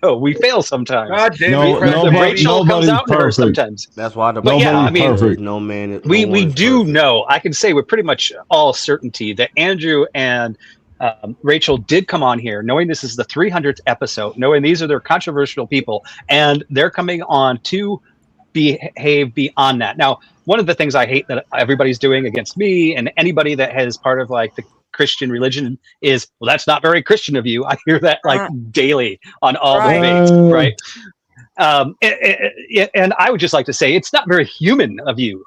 No, we fail sometimes. God damn No, it, Fred. Rachel comes out in her perfect. sometimes. That's why the But yeah, I mean, perfect. No man. we do know. I can say with pretty much all certainty that Andrew and Rachel did come on here, knowing this is the 300th episode, knowing these are their controversial people, and they're coming on to behave beyond that. Now, one of the things I hate that everybody's doing against me and anybody that has part of like the Christian religion is, well, that's not very Christian of you. I hear that like daily on all the debates, right? And I would just like to say it's not very human of you,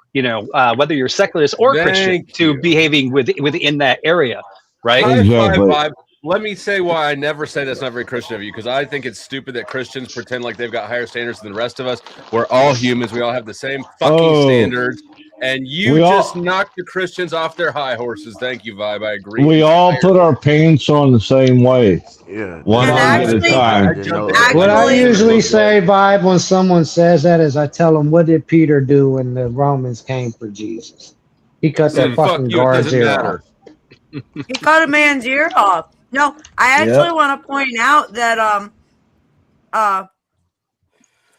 whether you're secularist or Christian, to behaving within that area, right? High five vibe. Let me say why I never say that's not very Christian of you, because I think it's stupid that Christians pretend like they've got higher standards than the rest of us. We're all humans. We all have the same fucking standards. And you just knocked the Christians off their high horses. Thank you, Vibe. I agree. We all put our pants on the same way. Yeah. One arm at a time. What I usually say, Vibe, when someone says that is I tell them, what did Peter do when the Romans came for Jesus? He cut their fucking guard's ear off. He cut a man's ear off. No, I actually want to point out that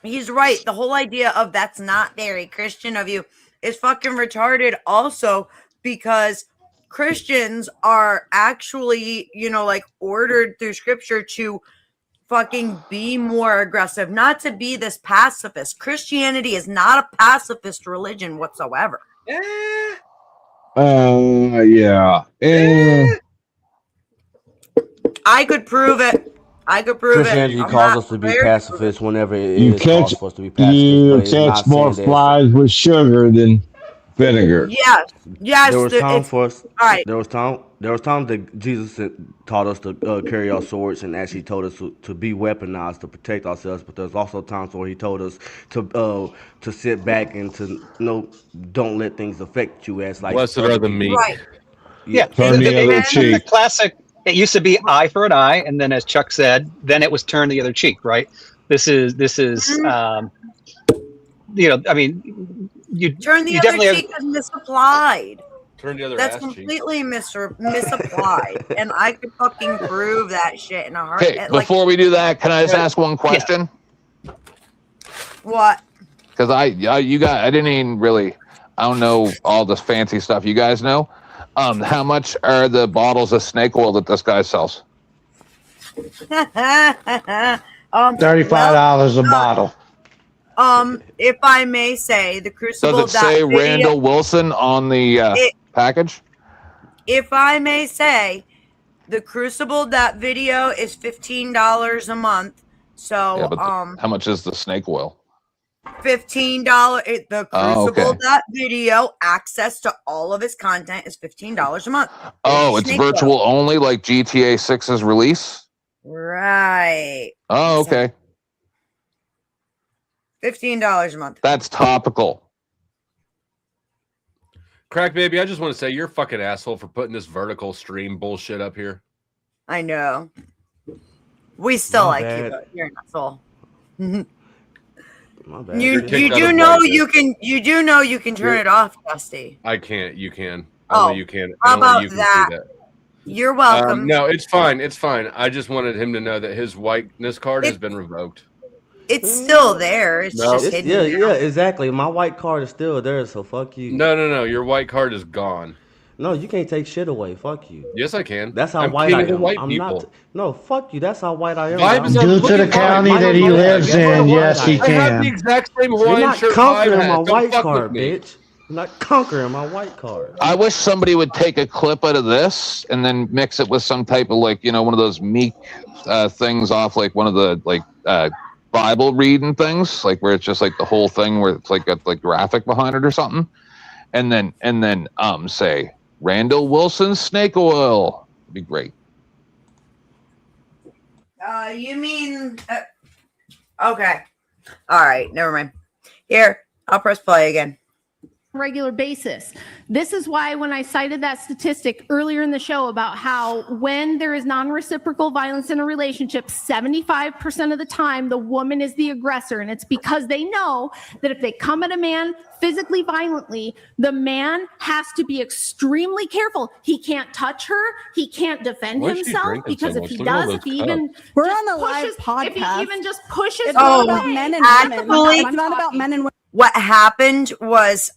he's right. The whole idea of that's not very Christian of you is fucking retarded also, because Christians are actually, like ordered through scripture to fucking be more aggressive, not to be this pacifist. Christianity is not a pacifist religion whatsoever. I could prove it. Christianity calls us to be pacifists whenever it you is catch, for us to be pacifists. you catch more flies with sugar than vinegar. Yes. There was time for us. All right. There was time that Jesus taught us to carry our swords and actually told us to be weaponized to protect ourselves. But there's also times where he told us to sit back and to don't let things affect you. As like blessed are the meek. Right. Yeah. Turn the other cheek. The classic. It used to be eye for an eye, and then, as Chuck said, then it was turn the other cheek. Right. This is. I mean, you turn the other cheek is misapplied. Turn the other. That's completely misapplied, and I could fucking prove that shit in a heartbeat. Okay, before we do that, can I just ask one question? Yeah. What? Because I didn't even really. I don't know all this fancy stuff you guys know. How much are the bottles of snake oil that this guy sells? $35 a bottle. If I may say, the Crucible. Does it say Randall Wilson on the package? If I may say, the Crucible video is $15 a month. So, yeah, but how much is the snake oil? $15. The Crucible video access to all of his content is $15 a month. Oh, it's virtual only, like GTA 6's release. Right. Oh, okay. $15 a month. That's topical. Crack baby, I just want to say you're a fucking asshole for putting this vertical stream bullshit up here. I know. We still like you, but you're an asshole. You do know you can turn it off, Dusty. I can't. You can. Oh, you can. How about that? You're welcome. No, it's fine. It's fine. I just wanted him to know that his whiteness card has been revoked. It's still there. It's just hidden. Yeah, exactly. My white card is still there, so fuck you. No. Your white card is gone. No, you can't take shit away. Fuck you. Yes, I can. That's how white I am. I'm not. No, fuck you. That's how white I am. Due to the county that he lives in, yes, he can. I have the exact same Hawaiian shirt. You're not conquering my white card, bitch. You're not conquering my white card. I wish somebody would take a clip out of this and then mix it with some type of one of those meek things off one of the Bible reading things, where it's just the whole thing where it's a graphic behind it or something, and then say Randall Wilson's snake oil. It'd be great. You mean okay. All right, never mind. Here, I'll press play again. Regular basis. This is why when I cited that statistic earlier in the show about how when there is non-reciprocal violence in a relationship, 75% of the time the woman is the aggressor. And it's because they know that if they come at a man physically violently, the man has to be extremely careful. He can't touch her. He can't defend Why is she himself drinking because so if much? he Look at all does, those if he even We're just on a live pushes, if he podcast. even just pushes, It's not Oh, about men and actually- women. It's not about men and women. What happened was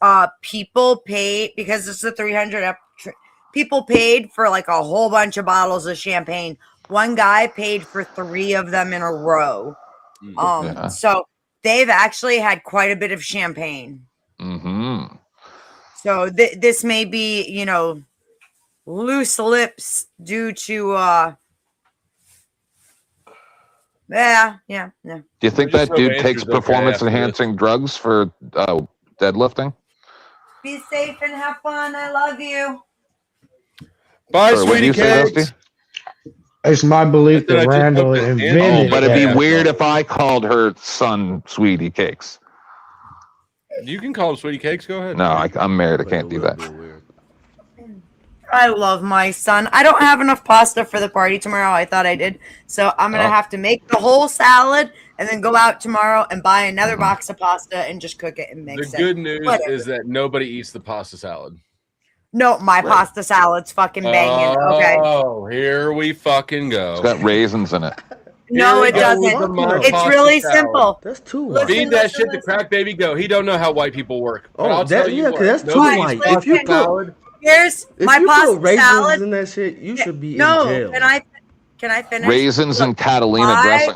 people paid, because it's a 300 people paid for like a whole bunch of bottles of champagne. One guy paid for 3 of them in a row. So they've actually had quite a bit of champagne. Mm-hmm. So this may be, you know, loose lips due to yeah. Do you think just that dude hope takes Andrew's okay performance after this. enhancing drugs for deadlifting? Be safe and have fun. I love you. Bye, Sorry, what did sweetie you say, cakes. Dusty? It's my belief I said I that just Randall hope that Andrew- invented Oh, but it'd be that. weird if I called her son Sweetie Cakes. You can call them sweetie cakes. Go ahead. No, I'm married. I can't do that. I love my son. I don't have enough pasta for the party tomorrow. I thought I did. So I'm going to have to make the whole salad and then go out tomorrow and buy another box of pasta and just cook it and mix The it. good news Whatever. is that nobody eats the pasta salad. No, my pasta salad's fucking banging. Okay. Oh, here we fucking go. It's got raisins in it. No, Here we it go with doesn't. the my It's pasta really salad. simple. That's too Listen, white. Feed that listen, shit to listen. crack baby go. He don't know how white people work. But Oh, I'll tell that, you yeah, what, because that's too nobody white. eats If you pasta put salad. Here's if my you pasta put raisins salad. in that shit, you should be in No, jail. can I finish? Raisins and Catalina my- dressing.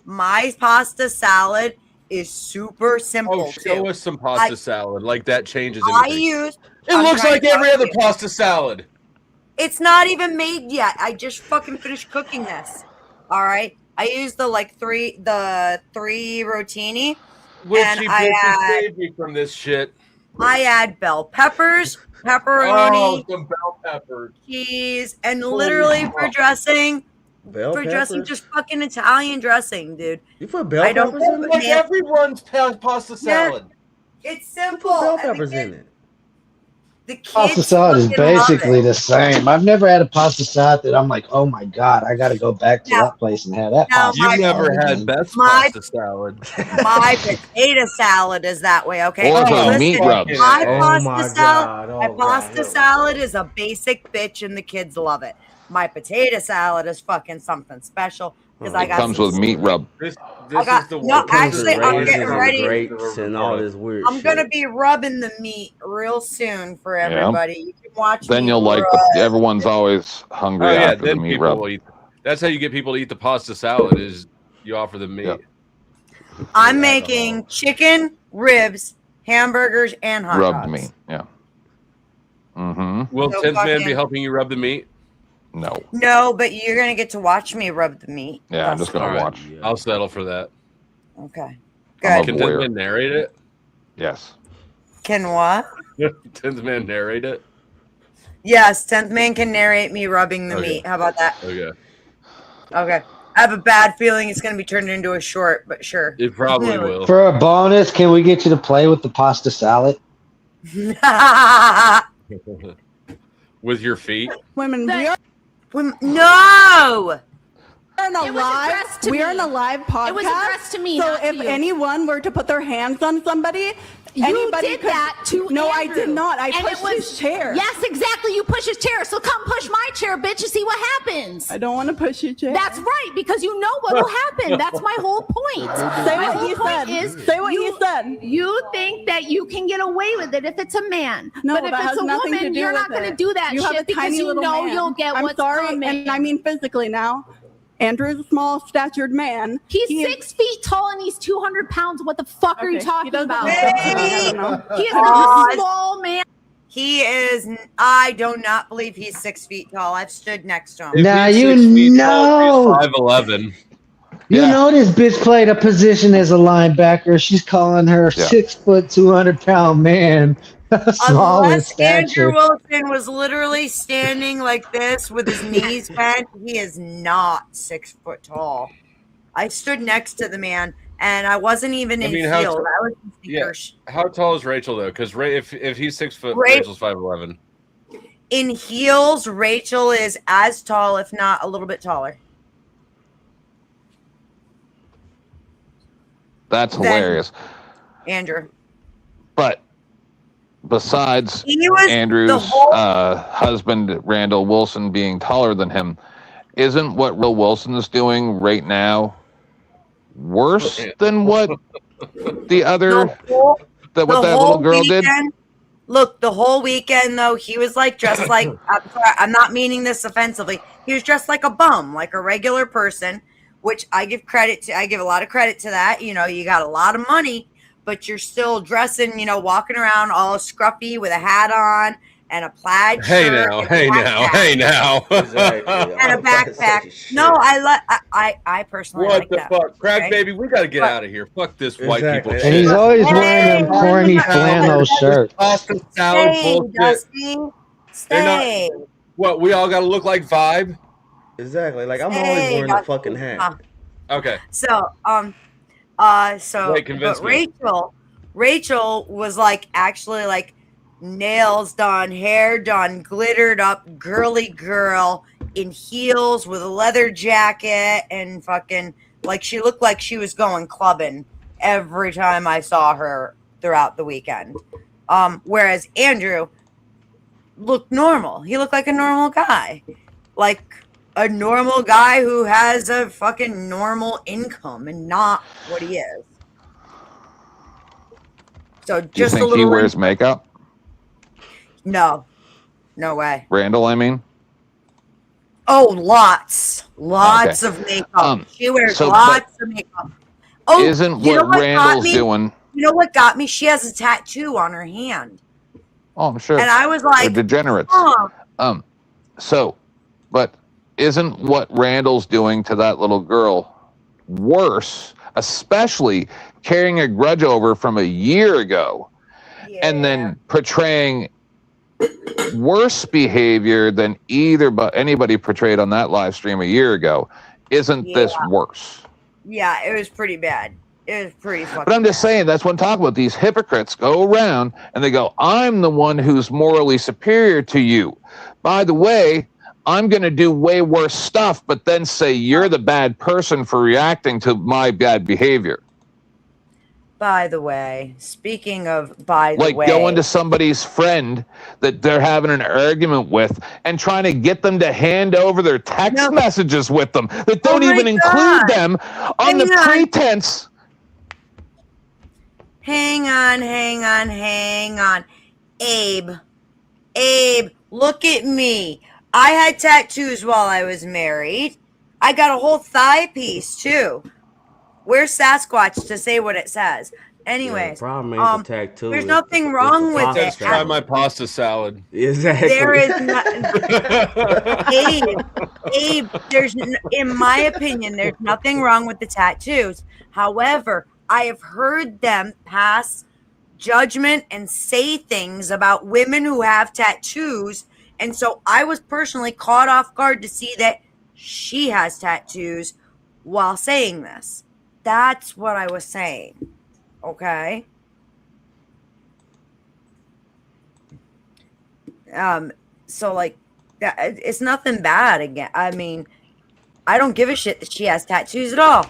My pasta salad is super simple Oh, show too. us some pasta I- salad. Like that changes I anything. use. It I'm looks trying like to every tell other you. pasta salad. It's not even made yet. I just fucking finished cooking this. All right. I use the three rotini. Witchy I bitches add- saved me from this shit. I add bell peppers, Oh, pepperoni, some bell peppers. cheese, and Holy literally for fuck. dressing, Bell dressing, peppers? just fucking Italian dressing, dude. You put bell I don't peppers in Like it? man. everyone's pasta salad. It's You simple. put bell and the peppers kids- in it. The kids Pasta salad is fucking love basically it. the same. I've never had a pasta salad that I'm like, oh my god, I got to go back to Now- that place and have that now pasta. You've my- never salad had again. best My- pasta salad. My potato salad is that way, okay? Or Oh, the meat Listen, rubs. My Oh pasta my salad, God. my Oh, God. pasta Here we salad go. is a basic bitch, and the kids love it. My potato salad is fucking something special because I It got comes some with meat rub. This I got- is the no, worst. actually, I'm Raisins getting and ready. grapes and all this weird I'm shit. gonna be rubbing the meat real soon for everybody. You can watch. Then me you'll like rub. everyone's always hungry Oh yeah, after the then meat people rub. will eat. That's how you get people to eat the pasta salad. Is you offer them meat. Yep. I'm making chicken, ribs, hamburgers, and hot Rubbed dogs. meat. Yeah. Mm-hmm. Will So Tenth Man be fucking- helping you rub the meat? No. No, but you're gonna get to watch me rub the meat. Yeah, I'm just gonna All right. watch. I'll settle for that. Okay. I'm Good. Can a Tenth voyeur. Man narrate it? Yes. Can what? Tenth Man narrate it? Yes, 10th man can narrate me rubbing the Okay. meat. How about that? Okay. Okay. I have a bad feeling it's going to be turned into a short, but sure. It probably will. For a bonus, can we get you to play with the pasta salad? With your feet. Women, we are No! in a It was live. addressed to We are in me. a live podcast. It was addressed to me, So not to if you. anyone were to put their hands on somebody, You anybody did could, that to No, I Andrew. did not. I And it pushed was- his chair. Yes, exactly. You push his chair. So come push my chair, bitch, and see what happens. I don't want to push your chair. That's right, because you know what will happen. That's my whole point. Say My what whole you point said. is Say what you said. You think that you can get away with it if it's a man. No, but if that it's has a nothing to woman, do you're with not going to it. do that You have a shit because tiny you little know man. you'll get I'm what's sorry, coming. and I mean physically now. Andrew's a small-statured man. He's He is- 6 feet tall and he's 200 pounds. What the fuck are you Okay, talking he doesn't about? look that big. I don't know. He is Oh, a small man. He is. I do not believe he's 6 feet tall. I've stood next to him. If Now he's you 6 feet know. tall, he's 5'11". You Yeah. know this bitch played a position as a linebacker. She's calling her Yeah. 6 foot, 200-pound man small in Unless Andrew stature. Wilson was literally standing like this with his knees bent, he is not 6 foot tall. I stood next to the man, and I wasn't even I in mean, how heels. tall- I was sneakers. How tall is Rachel though? Because if he's 6 foot, Ra- Rachel's 5'11". In heels, Rachel is as tall, if not a little bit taller. That's hilarious. Andrew. But besides He was Andrew's husband, Randall Wilson, being taller than him, isn't what Will Wilson is doing right now worse than what the other, that little girl did? Look, the whole weekend though, he was like dressed like I'm not meaning this offensively. He was dressed like a bum, like a regular person, which I give credit to. I give a lot of credit to that. You know, you got a lot of money, but you're still dressing, you know, walking around all scruffy with a hat on and a plaid shirt. Hey now. And a backpack. No, I personally what like the that. fuck? Crack okay? baby, we got to get out of here. Fuck this white people And shit. he's always wearing them corny flannel shirts. Pasta salad Stay, bullshit. Dusty. Stay. What, we all got to look like Vibe? Exactly. Like, I'm always wearing a fucking hat. Okay. So, Wait, convince but me. Rachel was like actually like nails done, hair done, glittered up, girly girl in heels with a leather jacket and fucking like she looked like she was going clubbing every time I saw her throughout the weekend. Whereas Andrew looked normal. He looked like a normal guy. Like a normal guy who has a fucking normal income and not what he is. So just Do you think a little. he wears makeup? No way. Randall, I mean. Oh, lots of makeup. She wears lots of makeup. Oh, isn't what Randall's doing? You know what got me? She has a tattoo on her hand. Oh, I'm sure. And I was like, they're degenerates. So, but isn't what Randall's doing to that little girl worse, especially carrying a grudge over from a year ago and then portraying worse behavior than anybody portrayed on that live stream a year ago? Isn't this worse? Yeah, it was pretty bad. It was pretty fucking But I'm just bad. saying, that's what I'm talking about. These hypocrites go around and they go, I'm the one who's morally superior to you. By the way, I'm going to do way worse stuff, but then say you're the bad person for reacting to my bad behavior. By the way, speaking of by the way. Like going to somebody's friend that they're having an argument with and trying to get them to hand over their text messages with them that don't even include them on the pretense. Hang on. Abe, look at me. I had tattoos while I was married. I got a whole thigh piece too. Where's Sasquatch to say what it says? Anyways, problem ain't the tattoo. There's nothing wrong with it. Just try my pasta salad. Exactly. There is Abe, in my opinion, there's nothing wrong with the tattoos. However, I have heard them pass judgment and say things about women who have tattoos. And so I was personally caught off guard to see that she has tattoos while saying this. That's what I was saying. Okay. So like that, it's nothing bad again. I mean, I don't give a shit that she has tattoos at all.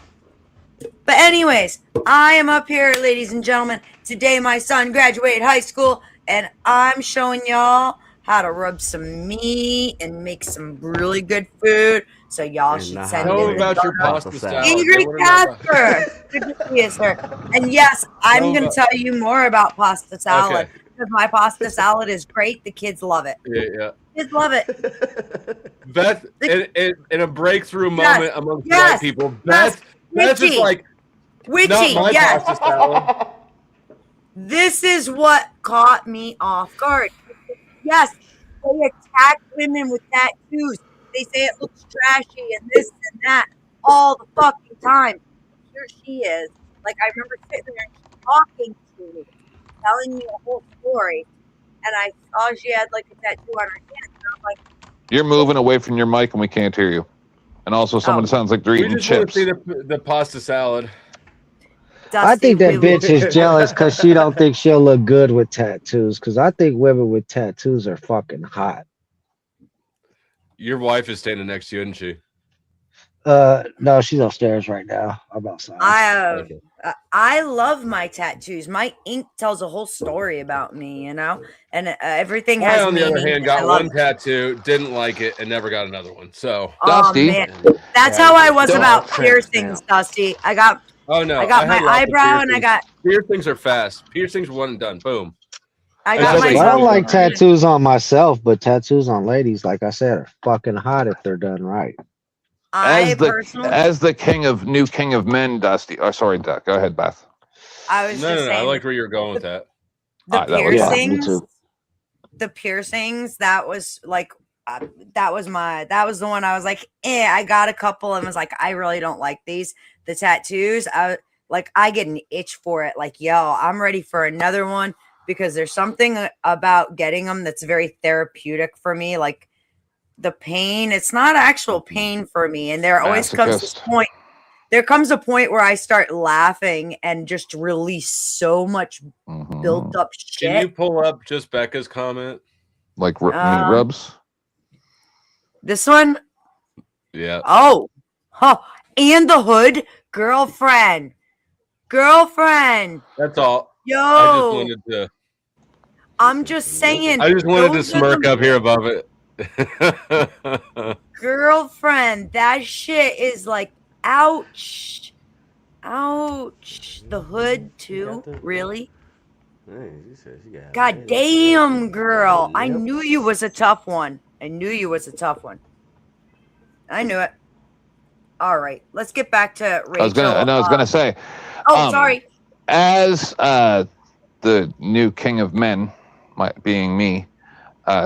But anyways, I am up here, ladies and gentlemen. Today my son graduated high school and I'm showing y'all how to rub some meat and make some really good food. So y'all should send Tell in me about your pasta salad. Angry Casper. Good to see you, sir. And yes, I'm going to tell you more about pasta salad because my pasta salad is great. The kids love it. Yeah. Kids love it. Beth, in a breakthrough moment amongst white people, Beth is like, witchy, not my pasta salad. This is what caught me off guard. Yes, they attack women with tattoos. They say it looks trashy and this and that all the fucking time. Here she is. Like, I remember sitting there and talking to me, telling me a whole story. And I saw she had like a tattoo on her hand. And I'm like, You're moving away from your mic and we can't hear you. And also someone sounds like they're We eating just want chips. to see the pasta salad. I Dusty, think that we bitch is jealous because she don't think she'll look good with tattoos. Because I think women with tattoos are fucking hot. Your wife is standing next to you, isn't she? No, she's upstairs right now. I'm outside. I love my tattoos. My ink tells a whole story about me, you know, and everything has I, on the meaning. other hand, I got love one it. tattoo, didn't like it, and never got another one. So, Oh Dusty. man, that's Yeah, how I was Don't- about tramp piercings, stamp. Dusty. I got oh no, my had lots of eyebrow, and I piercings. got Piercings are fast. Piercings are one and done. Boom. I It's got okay. I myself. don't like Tattoos. tattoos on myself, but tattoos on ladies, like I said, are fucking hot if they're done right. I personally, as the new king of men, Dusty. Oh, sorry, Duck. Go ahead, Beth. I was just I saying like where you're going with that. the Alright, that was fine. Me piercings. too. The piercings, that was like that was the one I was like, I got a couple and was like, I really don't like these. The tattoos, I get an itch for it. Like, yo, I'm ready for another one because there's something about getting them that's very therapeutic for me. Like the pain, it's not actual pain for me. And there always comes this Masochist. point. There comes a point where I start laughing and just release so much built up shit. Can you pull up just Becca's comment? Like meat rubs? This one? Yeah. Oh, and the hood, girlfriend. That's all. Yo, I'm just saying. I just wanted to those are smirk the- up here above it. Girlfriend, that shit is like, ouch. The hood too, really? God damn, girl. I knew you was a tough one. I knew it. All right, let's get back to Rachel. I was gonna say. Sorry. As the new king of men, being me,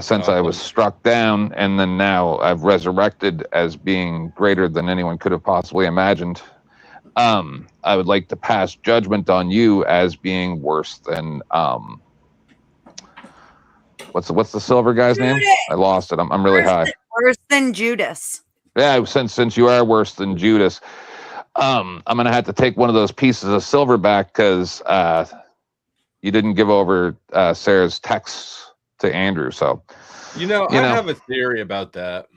since I was struck down, and then now I've resurrected as being greater than anyone could have possibly imagined. I would like to pass judgment on you as being worse than what's the silver guy's name? I lost it. I'm really high. Worse than Judas. Yeah, since you are worse than Judas, I'm gonna have to take one of those pieces of silver back because you didn't give over Sarah's texts to Andrew. So I have a theory about that.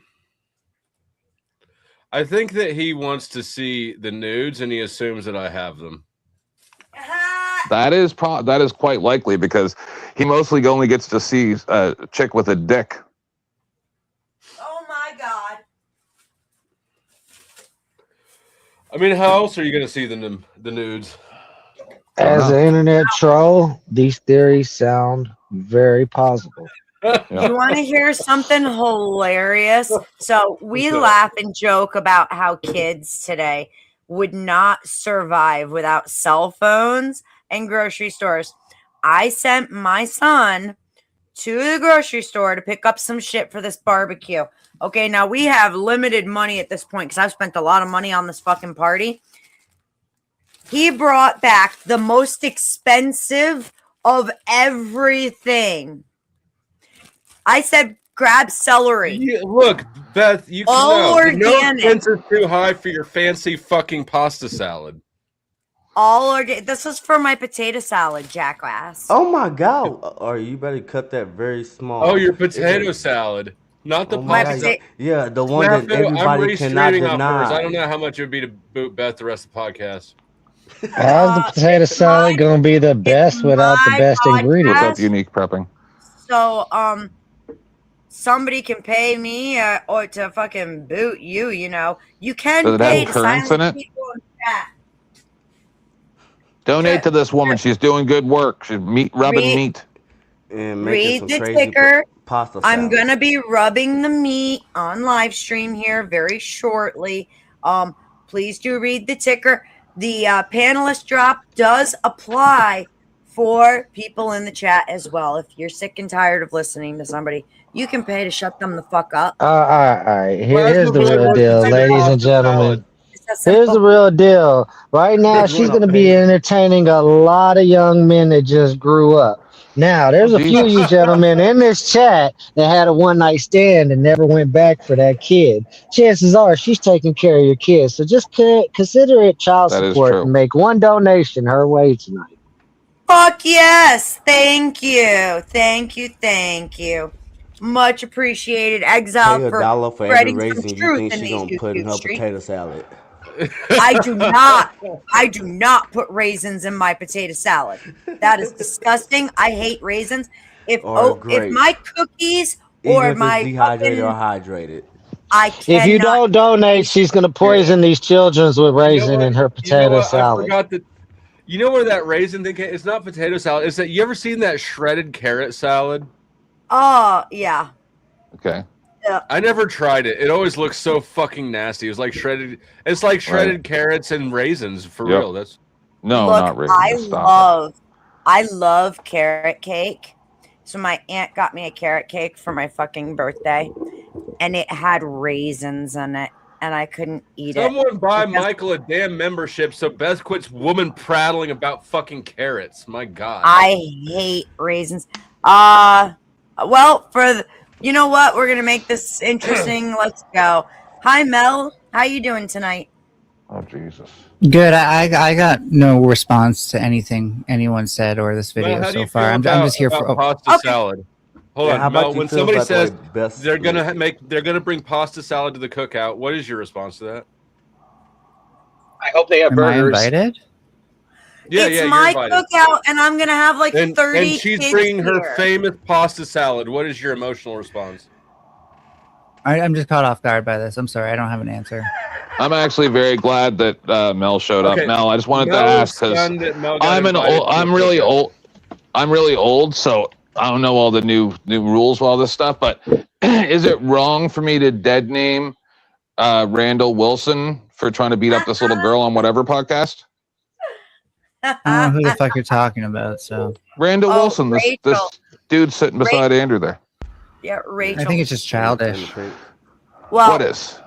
I think that he wants to see the nudes and he assumes that I have them. that is quite likely because he mostly only gets to see a chick with a dick. Oh my God. I mean, how else are you going to see the nudes? As an internet troll, these theories sound very possible. You want to hear something hilarious? So we laugh and joke about how kids today would not survive without cell phones and grocery stores. I sent my son to the grocery store to pick up some shit for this barbecue. Okay, now we have limited money at this point because I've spent a lot of money on this fucking party. He brought back the most expensive of everything. I said, grab celery. Look, Beth, you can all organic. No expense is too high for your fancy fucking pasta salad. All organic. This was for my potato salad, jackass. Oh my God! Or you better cut that very small. Oh, your potato salad, not the pasta salad. Yeah, the one that everybody cannot deny. I don't know how much it would be to boot Beth the rest of the podcast. How's the potato salad gonna be the best without the best ingredients? What's up, unique prepping? So, somebody can pay me or to fucking boot you. You know, you can Does it pay have to currants in silence it? people in chat. Donate to this woman. She's doing good work. She's rubbing meat. And Read some the crazy ticker. Pasta I'm salad. gonna be rubbing the meat on live stream here very shortly. Please do read the ticker. The panelist drop does apply for people in the chat as well. If you're sick and tired of listening to somebody, you can pay to shut them the fuck up. All right. Here's the real deal, ladies and gentlemen. Here's the real deal. Right now, That's she's what I'm going to be saying. entertaining a lot of young men that just grew up. Now, there's a few of you gentlemen in this chat that had a one-night stand and never went back for that kid. Chances are she's taking care of your kids. So just consider it child That is support true. and make one donation her way tonight. Fuck yes. Thank you. Thank you. Thank you. Much appreciated. Pay Exiled for $1 for every spreading some raisin you truth think in she these gonna put in YouTube her streets. potato salad. I do not put raisins in my potato salad. That is disgusting. I hate raisins. If Or if grapes. my cookies Even or if it's my dehydrated or fucking hydrated. I If you cannot don't donate, she's going to poison these children with You know raisin what? in her You know potato what? I salad. forgot that. You know where that raisin thing came? It's not potato salad. It's that you ever seen that shredded carrot salad? Oh yeah. Okay. I never tried it. It always looks so fucking nasty. It was like shredded. It's like shredded carrots and raisins for Yep. real. That's No, Look, not really. I love carrot cake. So my aunt got me a carrot cake for my fucking birthday, and it had raisins in it, and I couldn't eat it. Someone buy because Michael a damn membership so Beth quits woman prattling about fucking carrots. My God. I hate raisins. Well, you know what? We're gonna make this interesting. Let's go. Hi, Mel. How you doing tonight? Oh Jesus. Good. I got no response to anything anyone said or this video Mel, how do so you far. feel I'm just here for pasta salad. Hold Yeah, how on, about Mel. you When feel somebody about the way says Beth they're gonna split? they're gonna bring pasta salad to the cookout, what is your response to that? I hope they have Am I burgers. invited? Yeah, It's you're my invited. cookout, and I'm gonna have like 30 And she's kids bringing her here. famous pasta salad. What is your emotional response? I'm just caught off guard by this. I'm sorry. I don't have an answer. I'm actually very glad that Mel showed Okay, up. Mel, I just wanted to Mel ask because stunned that Mel got I'm invited to the I'm really cookout. old. I'm really old, so I don't know all the new rules with all this stuff. But is it wrong for me to dead name Randall Wilson for trying to beat up this little girl on whatever podcast? I don't know who the fuck you're talking about. So Randall Wilson, this Rachel. dude sitting beside Andrew there. Yeah, Rachel. I think it's just childish. Well, What is?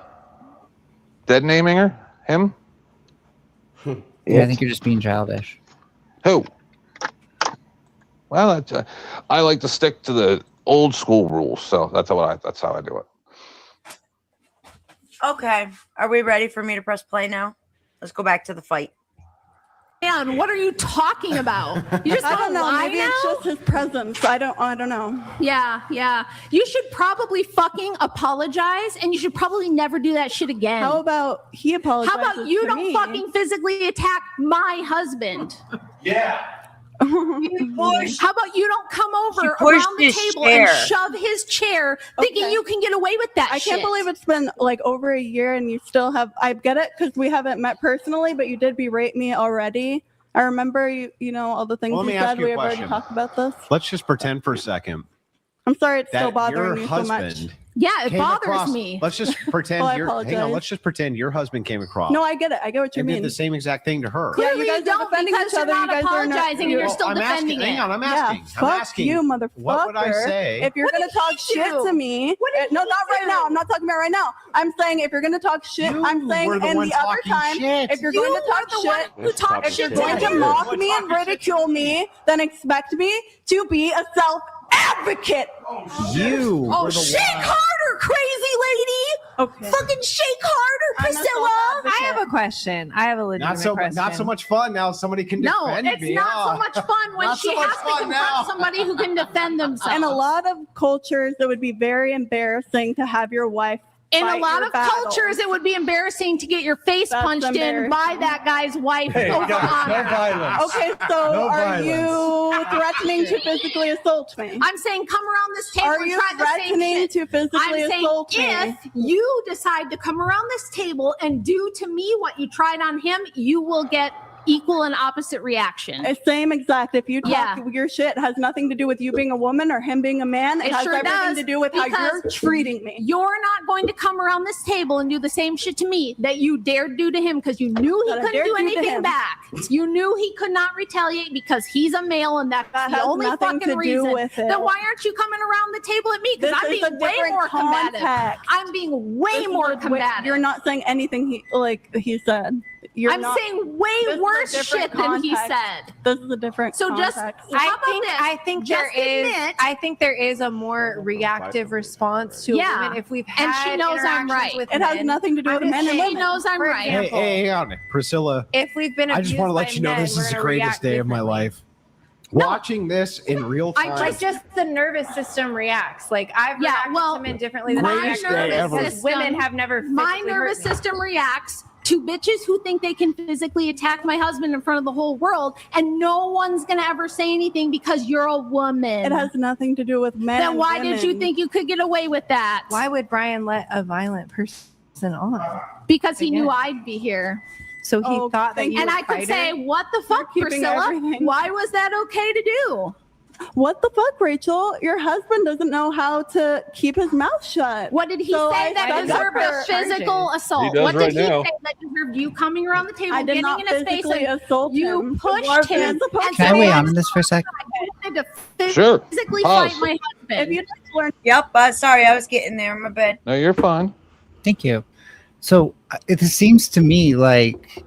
Dead naming her? Him? Yeah, I think you're just being childish. Who? Well, that's, I like to stick to the old school rules, so that's how I do it. okay. Are we ready for me to press play now? Let's go back to the fight. Man, what are you talking about? You just I don't know. lie Maybe now? it's just his presence. I don't know. Yeah. You should probably fucking apologize, and you should probably never do that shit again. How about he apologizes? How about you to don't me? fucking physically attack my husband? Yeah. How about you don't come over pushed around the his table chair. and shove his chair, thinking Okay. you can get away with that I shit? can't believe it's been like over a year and you still have. I get it because we haven't met personally, but you did berate me already. I remember you know all the things Well, let you me ask said. you a We have already question. talked about this. Let's just pretend for a second I'm sorry it's that still bothering your you so much. husband Yeah, it came bothers across. me. Let's just pretend Well, I hang on. apologize. Let's just pretend your husband came across. No, I get it. I get what you and mean. did the same exact thing to her. Yeah, Clearly you guys you don't are defending because each you're other. not You guys are apologizing and you're still I'm defending asking, it. hang on, I'm Yeah, asking. I'm fuck asking. you, motherfucker. What would I say? If you're What gonna did talk he shit do? to me, What did no, he not right do? now. I'm not talking about right now. I'm saying if you're gonna talk shit, You I'm saying were the and one the other talking time, shit. if you're You going to were talk the one shit, who talked If shit if you're to going to him. mock me and ridicule me, then expect me to be a self-advocate. You Oh, were the shake one. harder, crazy lady! Okay. Fucking shake harder, I'm a Priscilla! self-advocate. I have a question. I have a legitimate question. Not so much fun now. Somebody can No, defend it's me. not so much fun when Not she so much has to fun confront now. somebody who can defend themselves. In a lot of cultures, it would be very embarrassing to have your wife In a fight lot your of battles. cultures, it would be embarrassing to get your face That's punched in embarrassing. by that guy's wife over honor. violence. Okay, so are you threatening to physically assault me? I'm saying come around this table Are and you try the same threatening shit. to physically I'm saying assault me? if you decide to come around this table and do to me what you tried on him, you will get equal and opposite reaction. Same exact. If you talk your shit, has nothing to do with you being a woman or him being a man. It has sure everything does, to do with how you're because treating me. You're not going to come around this table and do the same shit to me that you dared do to him because you knew he couldn't do anything back. You knew he could not retaliate because he's a male, and that's the only fucking reason. Then why aren't you coming around the table at me? Because I'm being way more combative. I'm being way more combative. You're not saying anything he said. I'm saying way worse shit than he said. This is a different So context. I think there is a more reactive response to a woman if we've had and she knows I'm right. with it has men. nothing to do with men and women. She knows I'm right. Hey, hang on, Priscilla. If we've been I just want to let abused you know by this men, is the we're gonna greatest react day of my differently. life. Watching this in real time. Like just the nervous system reacts. Like I've reacted to men differently than my I've nervous reacted. system, Women have never. My nervous system reacts to bitches who think they can physically attack my husband in front of the whole world, and no one's gonna ever say anything because you're a woman. It has nothing to do with men. Then and why women. did you think you could get away with that? Why would Brian let a violent person on? Because he knew I'd be here. So he thought that you and would I could fight say, her? what the fuck, Priscilla? Why was that okay to do? What the fuck, Rachel? Your husband doesn't know how to keep his mouth shut. What did he say that deserved a physical assault? He does What right did he now. say that deserved you coming around the table, I did getting not in his face, physically and assault you him. pushed him? You're supposed and Can I said, weigh on this for a sec? I wanted to Sure. physically Pause. fight my husband. If you just learn. Yep. Sorry, I was getting there. My bad. No, you're fine. Thank you. So it seems to me like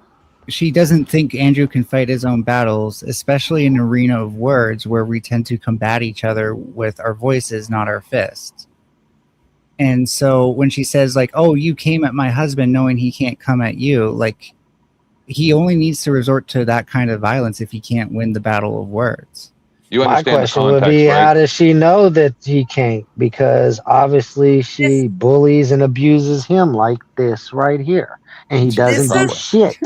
she doesn't think Andrew can fight his own battles, especially in an arena of words where we tend to combat each other with our voices, not our fists. And so when she says like, oh, you came at my husband knowing he can't come at you, like he only needs to resort to that kind of violence if he can't win the battle of words. You My understand the question would context, be, right? how does she know that he can't? Because obviously she bullies and abuses him like this right here, and he doesn't do shit.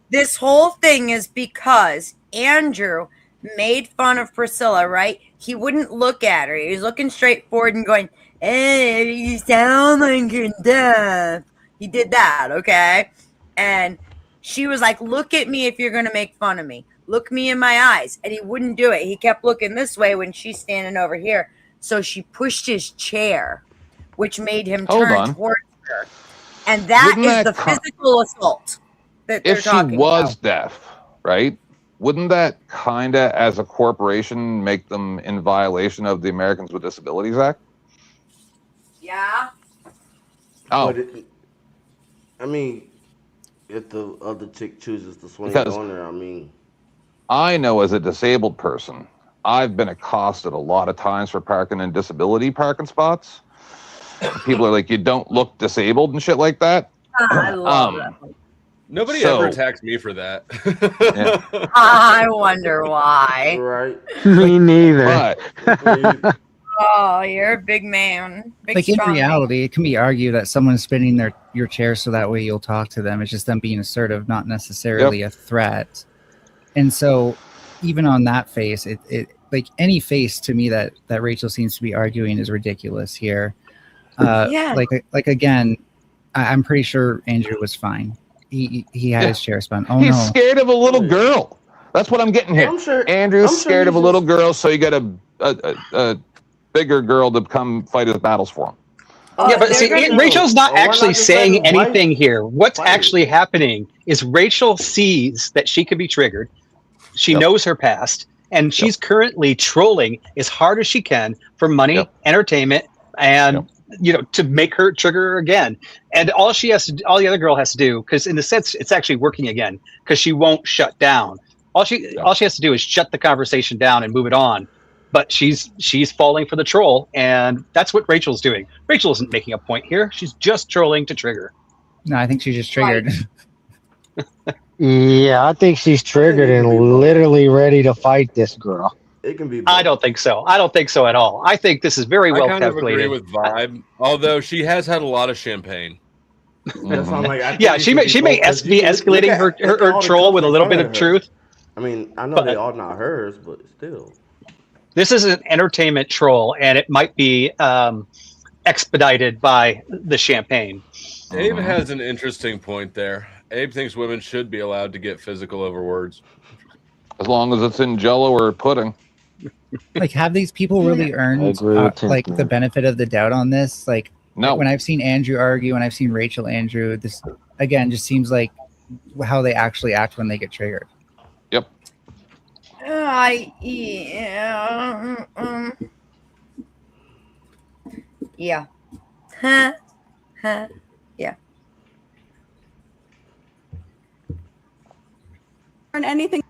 This whole thing is because Andrew made fun of Priscilla, right? He wouldn't look at her. He was looking straight forward and going, "Hey, you sound like you're deaf." He did that, okay? And she was like, "Look at me if you're going to make fun of me. Look me in my eyes." And he wouldn't do it. He kept looking this way when she's standing over here. So she pushed his chair, which made him turn towards her. And that Wouldn't is that the physical assault that they're If she talking was about. deaf, right? Wouldn't that kind of, as a corporation, make them in violation of the Americans with Disabilities Act? Yeah. Oh, I mean, if the other chick chooses to swing Because- on her, I mean, I know as a disabled person, I've been accosted a lot of times for parking in disability parking spots. People are like, you don't look disabled and shit like that. I love that. Nobody So- ever attacks me for that. I wonder why. right? Me neither. But Oh, you're a big man. Big, Like in strong man. reality, it can be argued that someone's spinning your chair so that way you'll talk to them. It's just them being assertive, not necessarily a threat. And so even on that face, it like any face to me that Rachel seems to be arguing is ridiculous here. Yeah. Like again, I'm pretty sure Andrew was fine. He had his chair spun. Oh he's no. scared of a little girl. That's what I'm getting here. I'm sure Andrew's I'm sure scared of a he's little just- girl, so you got a bigger girl to come fight his battles for him. Yeah, but see, Rachel's not Why not actually just let saying him fight? anything here. What's Fight. actually happening is Rachel sees that she could be triggered. She knows her past, and she's currently trolling as hard as she can for money, entertainment, and to make her trigger her again. And all the other girl has to do, because in a sense, it's actually working again, because she won't shut down. All she has to do is shut the conversation down and move it on. But she's falling for the troll, and that's what Rachel's doing. Rachel isn't making a point here. She's just trolling to trigger. No, I think she's just triggered. Yeah, I think she's triggered and literally ready to fight this girl. It can be. I don't think so. I don't think so at all. I think this is very well I kind calculated. of agree with vibe, although she has had a lot of champagne. That's why I'm like, I think Yeah, it she should may be she may both, 'cause be you look escalating at- her look at all the troll with a comments little in bit front of her. truth. I mean, I know But- they are not hers, but still. This is an entertainment troll, and it might be expedited by the champagne. Dave has an interesting point there. Abe thinks women should be allowed to get physical over words. As long as it's in Jello or pudding. Like, have these people really earned like the benefit of the doubt on this? Like, no. When I've seen Andrew argue and I've seen Rachel Andrew, this again just seems like how they actually act when they get triggered. Yep. Yeah. Yeah. And anything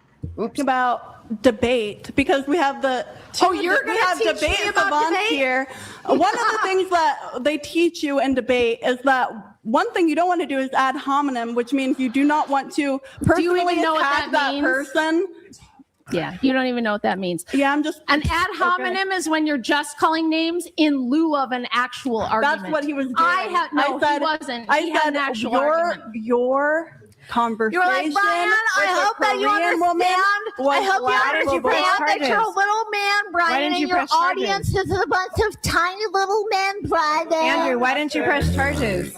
about debate because we have the you're we have teach debate me about savants debate? here. One of the things that they teach you in debate is that one thing you don't want to do is ad hominem, which means you do not want to personally even know what attack that that means? person. Yeah, you don't even know what that means. Yeah, I'm just an ad hominem is when you're just calling names in lieu of an actual argument. That's what he was doing. I said, he wasn't. I He said had an actual argument. your conversation. You were like, Brian, I hope that you understand. I hope you understand that you're a little man, Brian, and your audience is a bunch of tiny little men, Brian. Andrew, why didn't you press charges?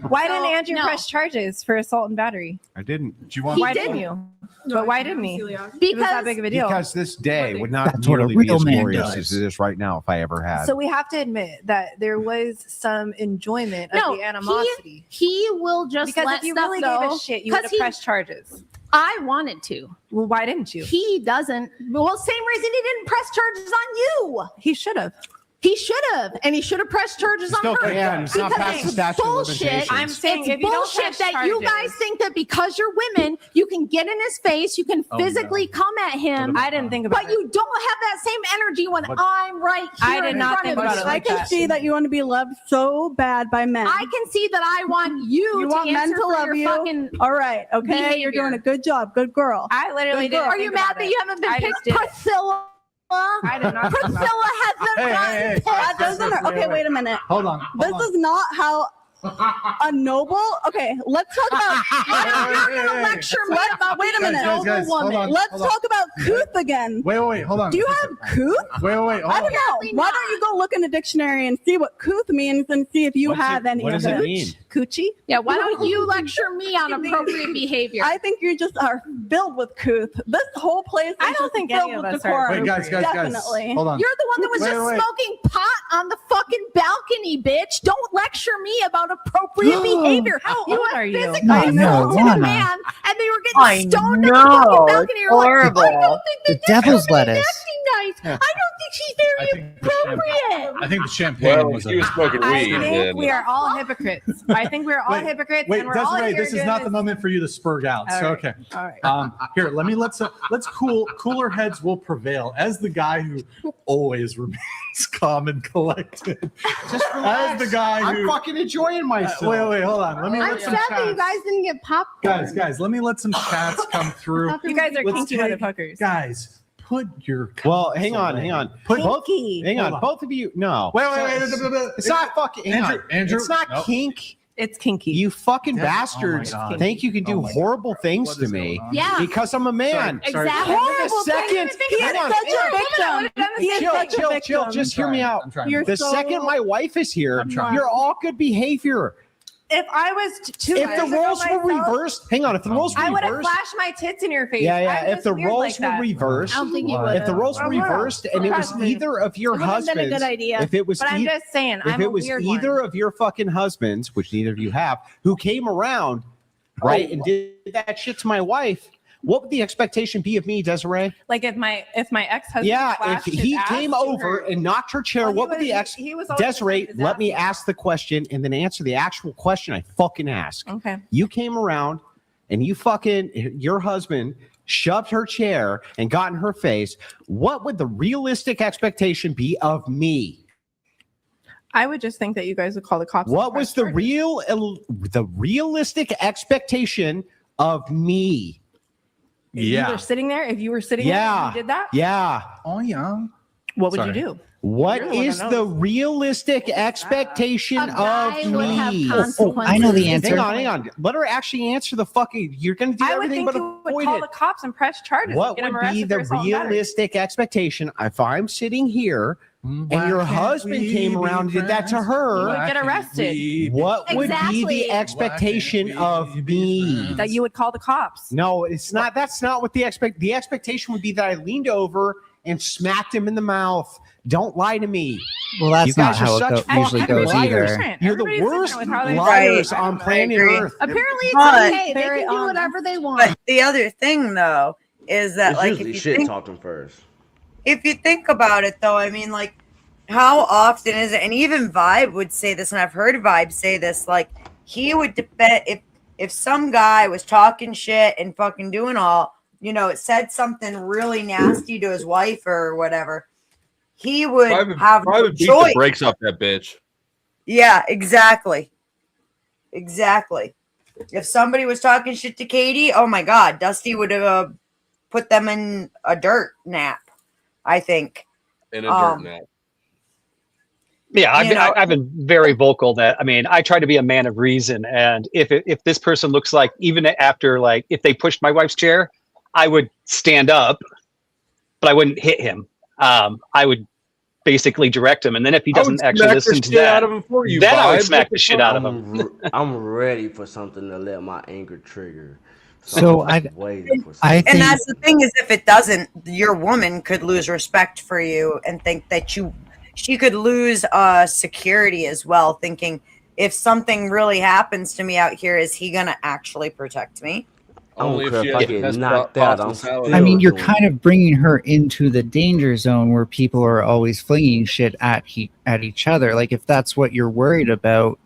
Why didn't Andrew press charges for assault and battery? I didn't. Do you want? Why didn't you? But why didn't he? Because it was that big of a deal. Because this day would not That's what a nearly be real as man glorious does. as it is right now if I ever had. So we have to admit that there was some enjoyment of the animosity. He will just because let if you stuff really go, gave a shit, you would have pressed charges. I wanted to. Well, why didn't you? He doesn't. Well, same reason he didn't press charges on you. He should have. He should have, and he should have pressed charges on her. It's not past the statute of limitations. I'm saying it's if you don't bullshit press that you charges- guys think that because you're women, you can get in his face, you can physically come at him. I didn't think about but you don't have that same energy when I'm right here. I did in not front think of about you. it I like can that. see that you want to be loved so bad by men. I can see that I want you to want men answer to for love your you. fucking All right, okay, you're behavior. doing a good job, good girl. I literally Good didn't. girl. Are you mad that you haven't been I just picked? did it. Priscilla. I did not think about it. Priscilla hasn't gotten picked. That doesn't. Okay, wait a minute. Hold on. This is not how a noble. Okay, let's talk about. You're gonna lecture me about Wait a being minute. noble Guys, hold woman. on. Let's talk about couth again. Wait, hold on. Do you have couth? Wait, hold I on. don't know. Why don't you go look in the dictionary and see what couth means and see if you have any What of does it it? mean? Coochie? Yeah, why don't you lecture me on appropriate behavior? I think you just are filled with couth. This whole place. I is don't just think filled any of with us are. decorum. Wait, guys. Definitely. Hold on. You're the one that was just Wait. smoking pot on the fucking balcony, bitch. Don't lecture me about appropriate behavior. How You old were are you? physically No, no, assaulted a Lana. man, and they were I getting stoned know, on the fucking balcony. You're horrible. like, I don't think The that devil's Debbie's lettuce. acting nice. I don't think she's very appropriate. I think the champagne Well, was he was smoking I weed. think then. we are all hypocrites. I think we're all Wait, hypocrites. Wait, and we're all Desiree, here this is doing not this. the moment for you to spurg out. All So right. okay. All right. Here, let's cooler heads will prevail. As the guy who always remains calm and collected. Just As the guy I'm who fucking enjoying myself. wait, hold on. Let me I'm let some sad that you chats. guys didn't get popcorn. Guys, let me let some chats come through. You guys are Let's kinky take- motherfuckers. Guys, put your Well, hang on. Put both. Kinky. Hang on, Hold on. both of you. No. Wait. It's not fucking. hang on. Andrew, It's not nope. kink. It's kinky. You fucking That's- bastards oh my God. think you can do Oh my horrible things What to is me going on? Yeah. because I'm a man. Sorry. Exactly. The second, He is hang on. such a victim. He is such a victim. chill. Just hear me out. I'm trying. You're The so- second my wife is here, I'm trying. you're all good behavior. If I was two If years the ago roles were myself, reversed, hang on. If the roles were I would have reversed, flashed my tits in your face. yeah. I'm If just the weird roles like were that. reversed, I don't think you If would. if the roles were I will. reversed and it was Trust me. either of your It wouldn't have been a husbands, good idea. if it was But I'm just saying, if I'm it a was weird either one. of your fucking husbands, which neither of you have, who came around, right, and did that shit to my wife, what would the expectation be of me, Desiree? Like if my ex-husband Yeah, if flashed his he ass came to over her- and knocked her chair, Well, what would the ex? he was always Desiree, his let ass. me ask the question and then answer the actual question I fucking asked. Okay. You came around and you fucking your husband shoved her chair and got in her face. What would the realistic expectation be of me? I would just think that you guys would call the cops. and What press was charges. the realistic expectation of me? If you were sitting there, if you were sitting there Yeah. and you did that, Yeah. Oh yeah. what would Sorry. you do? What You're the one is that the knows. realistic expectation A guy of would have me? consequences. I know the answer. Hang on. Let her actually answer the fucking. You're going to do I would everything think but you would avoid call it. the cops and press charges. What get him would be arrested the for assault and battery. realistic expectation if I'm sitting here and your husband came around and did that to her, You would get arrested. what would be Exactly. the expectation of me? That you would call the cops. No, it's not. That's not what the expectation would be that I leaned over and smacked him in the mouth. Don't lie to me. Well, that's You guys not how are it such usually fucking goes liars. either. You're the Everybody's worst different with how they liars Right. on planet agree. Earth. Apparently, it's But- okay. They can do whatever they want. But the other thing, though, is that It's like if usually you shit think talking first. if you think about it, though, I mean, like, how often is it? And even Vibe would say this, and I've heard Vibe say this. Like, he would defend if some guy was talking shit and fucking doing all, you know, it said something really nasty to his wife or whatever. He would have I no would beat choice. the brakes off that bitch. Yeah, exactly. Exactly. If somebody was talking shit to Katie, oh my God, Dusty would have put them in a dirt nap, I think. In a dirt nap. Yeah, You know- I've been very vocal that, I mean, I try to be a man of reason. And if this person looks like, even after, like, if they pushed my wife's chair, I would stand up, but I wouldn't hit him. I would basically direct him. And then if he doesn't actually listen to that, then I would smack the shit out of him. I'm ready for something to let my anger trigger. So I'm I waiting for think And that's the thing, is if it doesn't, your woman could lose respect for you and think that she could lose security as well, thinking if something really happens to me out here, is he gonna actually protect me? Only if care she if has I the get best knocked out, pasta I'm salad. I mean, you're doing kind of bringing her into the danger zone where people are always flinging shit at each other. Like, if that's what you're worried about,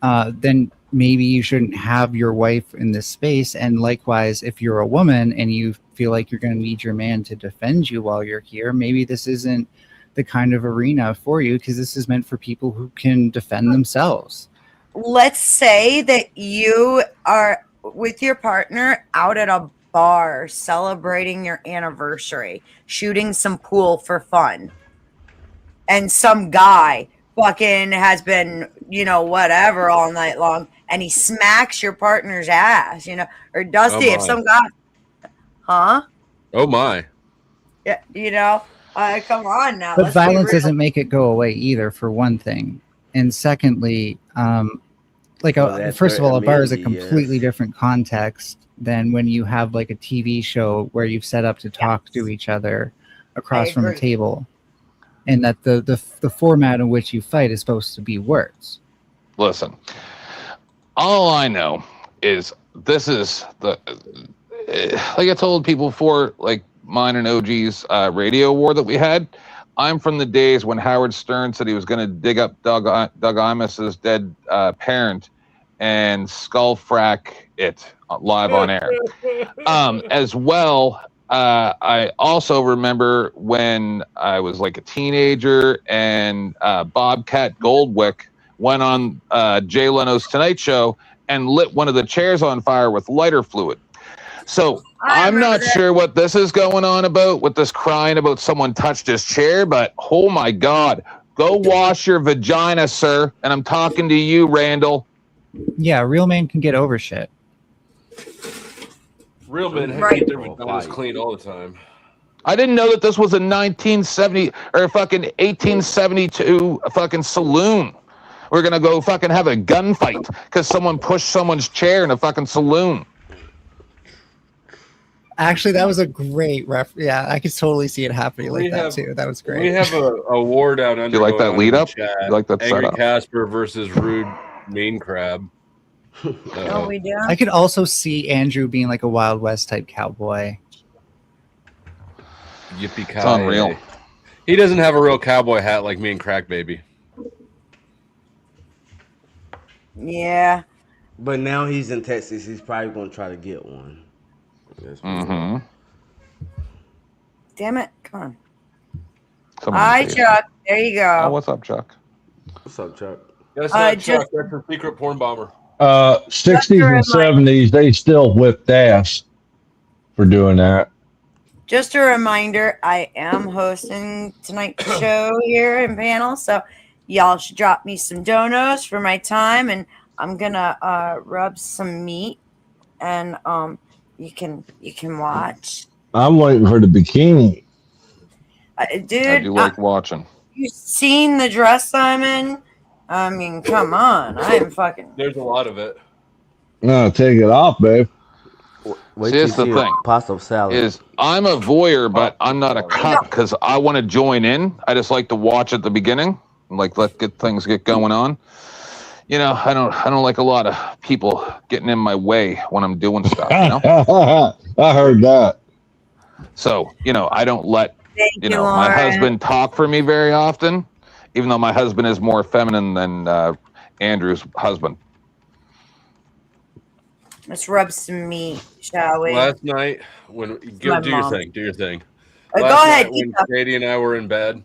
then maybe you shouldn't have your wife in this space. And likewise, if you're a woman and you feel like you're going to need your man to defend you while you're here, maybe this isn't the kind of arena for you, because this is meant for people who can defend themselves. Let's say that you are with your partner out at a bar celebrating your anniversary, shooting some pool for fun, and some guy fucking has been, you know, whatever all night long, and he smacks your partner's ass, you know, or Dusty, if my. some guy, huh? Oh my. Yeah, you know, come on now. But let's be violence real. doesn't make it go away either, for one thing. And secondly, first of all, a bar is a completely different context than when you have like a TV show where you've set up to talk to each other across from a agree. table, and that the format in which you fight is supposed to be words. Listen, all I know is this is like I told people before, like mine and OG's radio war that we had. I'm from the days when Howard Stern said he was going to dig up Doug Imus's dead parent and skull frack it live on air. As well, I also remember when I was like a teenager and Bobcat Goldwick went on Jay Leno's Tonight Show and lit one of the chairs on fire with lighter fluid. So I'm not sure what this is going on about with this crying about someone touched his chair, but oh my God, go wash your vagina, sir. And I'm talking to you, Randall. Yeah, a real man can get over shit. Real men have Right. to keep their vaginas clean all the time. I didn't know that this was a 1970 or fucking 1872 fucking saloon. We're going to go fucking have a gunfight because someone pushed someone's chair in a fucking saloon. Actually, that was a great ref. Yeah, I could totally see it happening We like that have- too. That was great. We have a war down under. You like that going on lead in the up? chat. You like that Angry setup? Casper versus Rude Mean Crab. Oh, we do. I could also see Andrew being like a Wild West type cowboy. Yippee ki It's unreal. He doesn't have a real cowboy hat like me and Crack Baby. Yeah. But now he's in Texas. He's probably going to try to get one. Mm-hmm. Damn it. Come on. Someone Hi, say it. Chuck. There you go. Oh, what's up, Chuck? What's up, Chuck? That's Uh, not just- Chuck. That's a secret porn bomber. 60s and 70s, they still whipped ass for doing that. Just a reminder, I am hosting tonight's show here in panel, so y'all should drop me some donos for my time, and I'm gonna rub some meat, and you can watch. I'm waiting for the bikini. Dude, I do like watching. you seen the dress I'm in? I mean, come on. I'm fucking. There's a lot of it. No, take it off, babe. Wait See, till that's you the see a thing. pasta salad. Is I'm a voyeur, but I'm not a cup because I want to join in. I just like to watch at the beginning, like let things get going on. You know, I don't like a lot of people getting in my way when I'm doing stuff. You know, I heard that. so you know, I don't let Thank you know my Lauren. husband talk for me very often, even though my husband is more feminine than Andrew's husband. Let's rub some meat, shall we? Last night when My do your mom. thing, do your thing. Go Last ahead, night when keep up. Katie and I were in bed,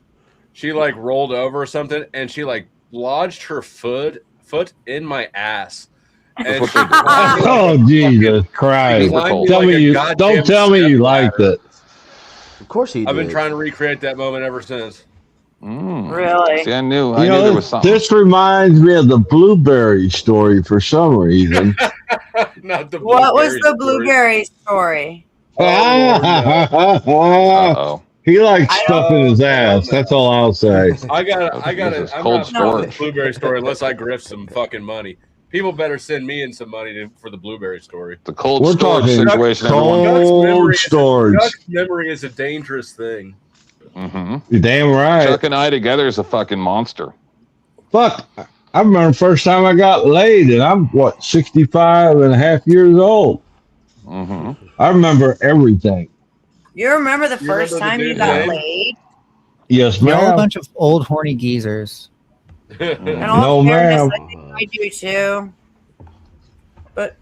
she like rolled over or something, and she like lodged her foot in my ass. And she Oh Jesus Christ! climbed me Tell like me a you goddamn don't tell me you liked stepladder. it. Of course he I've did. been trying to recreate that moment ever since. Really? See, I knew You know, there was something. this reminds me of the blueberry story for some reason. Not the What was blueberry the story. blueberry story? Uh-oh. He likes stuff in his ass. That's all I'll say. I got it. I'm cold not telling the storage. blueberry story unless I grift some fucking money. People better send me in some money for the blueberry story. The cold We're storage talking situation, everyone. cold storage. Chuck's memory is a dangerous thing. Mm-hmm. You're damn right. Chuck and I together is a fucking monster. Fuck. I remember the first time I got laid, and I'm, 65 and a half years old. Mm-hmm. I remember everything. You remember the You first remember the time you dude's got name? laid? Yes, You're all a ma'am. bunch of old horny geezers. In all No, fairness, ma'am. I think I do too. But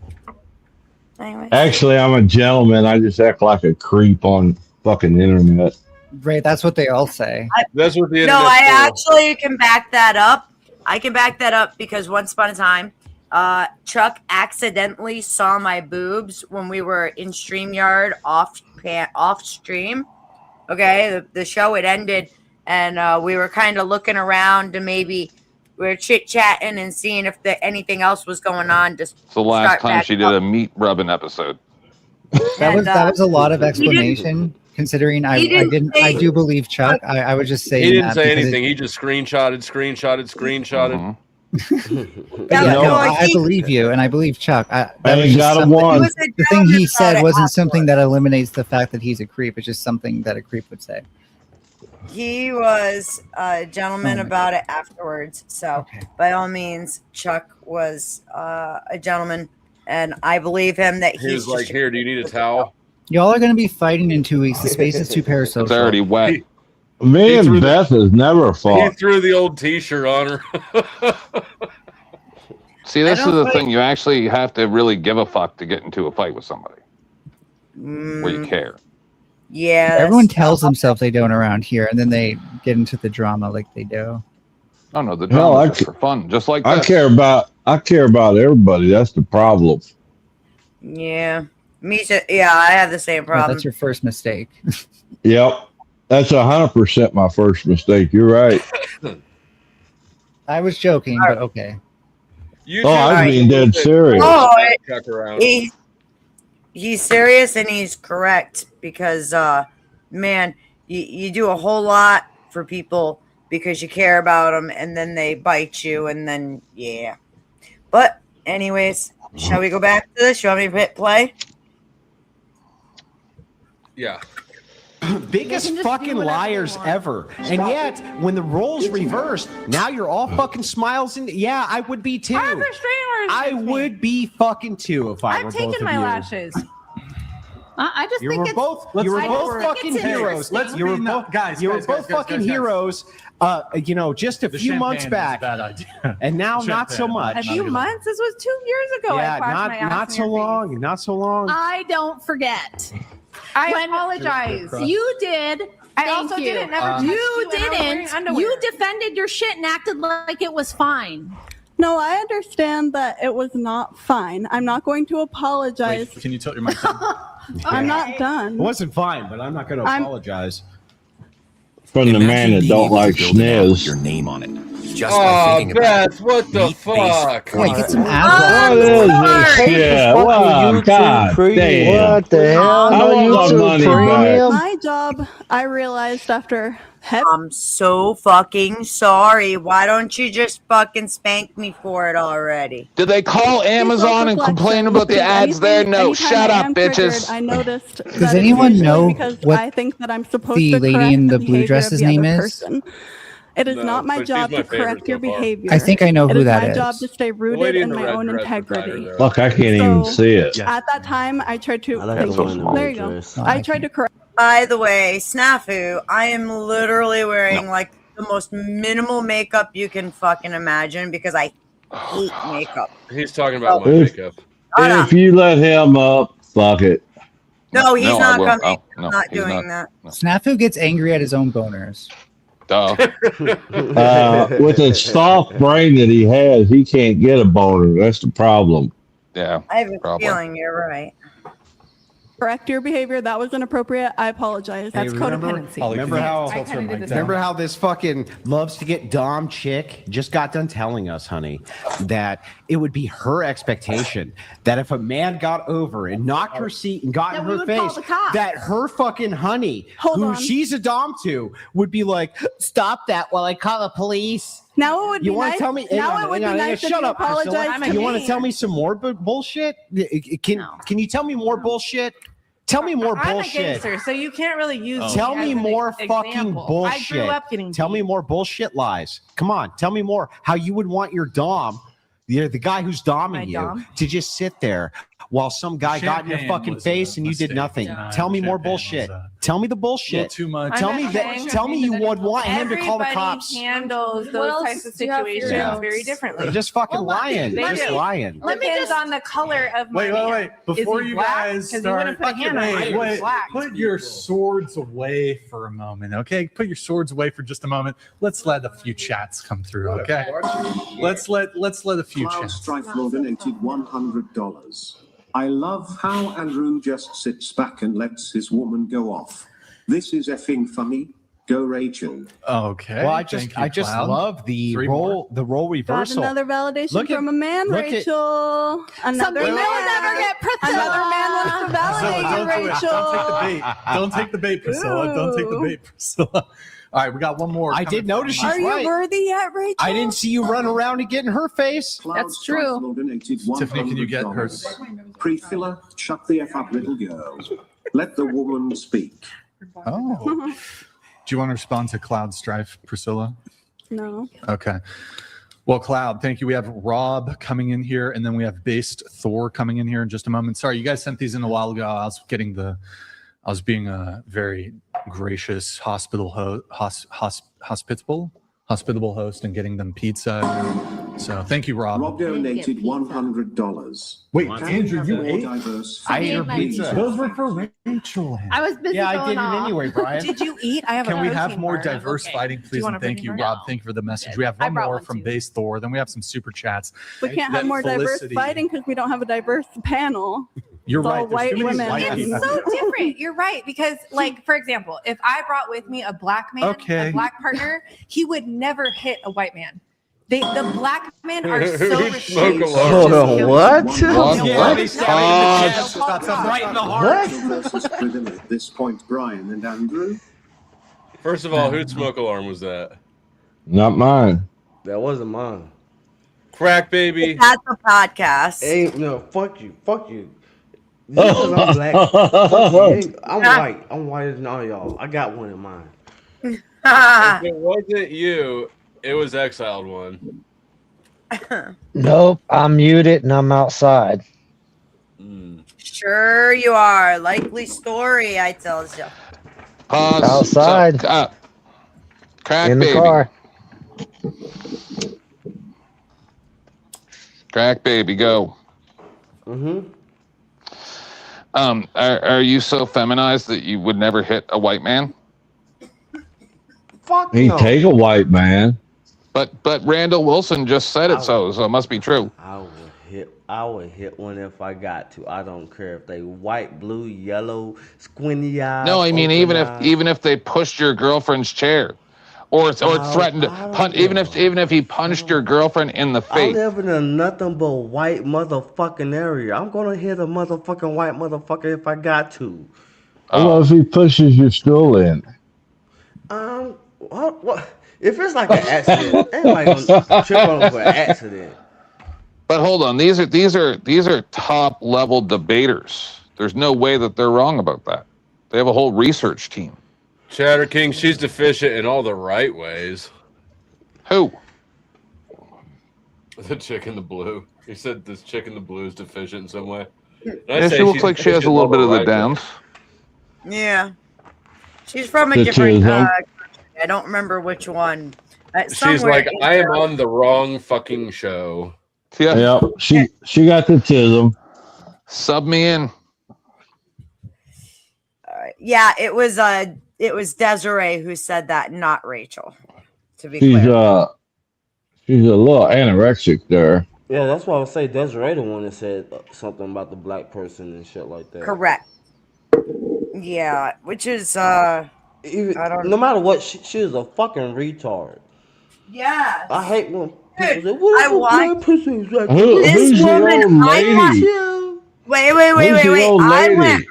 anyway. Actually, I'm a gentleman. I just act like a creep on fucking internet. Right, that's what they all say. That's what the No, internet's I for. actually can back that up. I can back that up because once upon a time, Chuck accidentally saw my boobs when we were in StreamYard off stream. Okay, the show had ended, and we were kind of looking around to maybe we were chit chatting and seeing if anything else was going on. Just It's the last start time back she did up. a meat rubbing episode. That was a lot of he didn't- explanation. Considering I didn't didn't, say- I do believe Chuck. I would just say He didn't that say because anything. He just screenshotted. Mhm. Yeah, Yeah, no, no, I he- believe you, and I believe Chuck. That I was ain't just got a something- one. He was a The thing he gentleman said about it wasn't something that afterwards. eliminates the fact that he's a creep. It's just something that a creep would say. He was a gentleman Oh my about it afterwards. So, Okay. by all means, Chuck was a gentleman, and I believe him that He he's was like, just "Here, do you need a towel?" Y'all are going to be fighting in 2 weeks. The space is too parasocial. It's already wet. Me He threw and the- Beth has never He fought. threw the old T-shirt on her. See, this I is don't the like- thing. You actually have to really give a fuck to get into a fight with somebody where you care. Yeah, Everyone that's- tells themselves they don't around here, and then they get into the drama like they do. Oh no, the Hell, drama's just for fun, just like I this. care about everybody. That's the problem. Yeah, me too. Yeah, I have the same Well, problem. that's your first mistake. Yep. That's 100% my first mistake. You're right. I was joking, but okay. You Oh, I was being dead serious. Oh, Chuck around. he's serious and he's correct because, man, you do a whole lot for people because you care about them, and then they bite you, and then yeah. But anyways, shall we go back to this? You want me to hit play? Yeah. Biggest just fucking do whatever they liars want. ever. And yet, when the roles reversed, now you're all fucking smiles and yeah, I would be too. Harper Streamers. I would be fucking too if I were I've both taken of my you. lashes. I just You think were it's both. let's- You were I both just think fucking it's heroes. interesting. Let's You were be both guys. You were guys, both guys, fucking guys. heroes. You know, just a The few months champagne is a back, bad idea. and now not so Champagne. much. a few months. This was 2 years ago. I Yeah, flashed my ass not in so your face. long. Not so long. I don't forget. I When- apologize. You did. I Thank also you. didn't never touch You and I was wearing didn't. underwear. You defended your shit and acted like it was fine. No, I understand that it was not fine. I'm not going to apologize. Wait, can you tilt your mic down? I'm not It done. wasn't fine, but I'm not going to I'm- apologize. From the man that don't like Your schniz. name on it. just by thinking about it. Beth, what the fuck? Yeah, get some What abs. is this sorry. shit? Wow, God damn. What the hell? I No want my YouTube money back. premium? My job, I realized after I'm so fucking sorry. Why don't you just fucking spank me for it already? Did they call Amazon and complain about the ads there? No, anytime shut I up, am triggered, bitches. I noticed Does that it's anyone usually know because what I think that I'm supposed the to lady correct in the the blue behavior dress's of the name other is? person. It is No, not my but she's job my to favorite correct your so far. behavior. I think I know It who is that my is. job to stay The rooted lady in the my red own dress beside her integrity. there. Fuck, I can't even see it. At that time, I tried to. I like Thank the one you. in the There red you go. dress. Oh, I tried to correct. By the way, snafu, I am literally wearing like the most minimal makeup you can fucking imagine because I hate makeup. He's talking about So, my If, makeup. shut up. if you let him up, fuck it. No, he's No, I not will. coming. Oh, I'm no, not he's doing not. that. Snafu gets angry at his own boners. Duh. With the soft brain that he has, he can't get a boner. That's the problem. Yeah, I have a probably. feeling you're right. Correct your behavior. That was inappropriate. I apologize. Hey, That's remember, codependency. remember how I kinda did the same. remember how this fucking loves to get Dom chick just got done telling us, honey, that it would be her expectation that if a man got over and knocked her seat and got That in we her would call face, the cops. that her fucking honey, Hold who on. she's a Dom to, would be like, "Stop that while I call the police." Now it would You be want nice. to tell me? Now it would be nice if Shut you up, Priscilla. apologize to You want me. to tell me some more bullshit? Can you tell me more bullshit? Tell me more I'm a bullshit. gangster, so you can't really use. me Tell as me an more fucking example. bullshit. I grew up getting. Tell me beat. more bullshit lies. Come on, tell me more. How you would want your dom, the guy who's doming My you, dom? to just sit there while some guy got in your Champagne fucking was face a and you did mistake. nothing. Yeah. Tell me more Champagne bullshit. was Tell me the A little bullshit. too much. Tell I'm me not that. saying- Tell me you would want him to call the Everybody cops. handles What those else types of do you have for your situations notes? very differently. You're just fucking lying. They Just do. lying. Let me Depends just- on the color of my Wait. man. Before Is he you black? guys 'Cause you start, wouldn't put a hand on it if he was black. put your swords away for a moment, okay? Put your swords away for just a moment. Let's let a few chats come through, okay? Let's let a few Cloud chats. Strife donated $100. I love how Andrew just sits back and lets his woman go off. This is effing funny. Go Rachel. Okay. Well, I thank just you, Cloud. love the Three role Got reversal. another validation Look at- from a man, look at- Rachel. Another Something man. that will never get Priscilla. Another man wants to validate Priscilla, you, don't do it. Rachel. Don't take the bait, Priscilla. Don't take the bait, Priscilla. All right, we got one more. I did notice she's Are you right. worthy yet, Rachel? I didn't see you run around and get in her face. That's true. Tiffany, can you get hers? Pre-filler, shut the F up, little girl. Let the woman speak. Oh. Do you want to respond to Cloud Strife, Priscilla? No. Okay. Well, Cloud, thank you. We have Rob coming in here, and then we have Based Thor coming in here in just a moment. Sorry, you guys sent these in a while ago. I was being a very gracious hospitable host and getting them pizza. So thank you, Rob. Rob donated $100. Wait, Can Andrew, we have you more ate? diverse I ate her family pizza. Those were for Rachel. I was busy Yeah, I going did it off. anyway, Brian. Did you eat? I have. Can a we have protein more bar. diverse Okay. fighting, Do you please? want And a thank protein you, bar? Rob. Thank you for the message. We have I one brought more one from too. Base Thor. Then we have some super chats. We can't That have more diverse Felicity- fighting because we don't have a diverse panel. You're It's all right. There's white too many women. white It's people. so different. You're right. Because, like, for example, if I brought with me a black man, Okay. a black partner, he would never hit a white man. The black men are so Smoke restrained. alarm. Hold on, what? What? Yeah, they stabbed me in the chest. Pause. Right in the heart. Rachel versus Priscilla at this point, Brian and Andrew. First of all, whose smoke alarm was that? Not mine. That wasn't mine. Crack baby. That's a podcast. Ain't no. Fuck you. Fuck you. Just 'cause I'm black. Fuck you. Ain't- I'm white. I'm whiter than all y'all. I got one in mind. If it wasn't you, it was Exiled One. Nope, I'm muted and I'm outside. Sure you are. Likely story, I tells you. Pause. Outside. So, crack In the baby. car. Crack baby, go. Mm-hmm. Are you so feminized that you would never hit a white man? Fuck He no. take a white man. But Randall Wilson just said it, so it must be true. I would hit one if I got to. I don't care if they white, blue, yellow, squinty eyes. No, I mean open even eyes. if they pushed your girlfriend's chair, or threatened to punch, even if he punched your girlfriend in the I face. live in a nothing but white motherfucking area. I'm gonna hit a motherfucking white motherfucker if I got to. What if he pushes your stool in? What? If it's like an accident, ain't nobody gonna trip on him for an accident. But hold on, these are top level debaters. There's no way that they're wrong about that. They have a whole research team. Chatter King, she's deficient in all the right ways. Who? The chick in the blue. He said this chick in the blue is deficient in some way. Yeah, she looks like she has a little bit of the downs. Yeah. She's from a The different chism. I don't remember which one. She's Somewhere like, in I am there. on the wrong fucking show. Yeah. Yep. She got the tism. Sub me in. Yeah, it was Desiree who said that, not Rachel. To be She's clear. she's a little anorexic there. Yeah, that's why I would say Desiree the one that said something about the black person and shit like that. Correct. Yeah, which is Even, I don't no matter what, she is a fucking retard. Yeah. I hate when people say, "What if a black person is like This Who's the woman, old lady? Wait. Who's the old lady?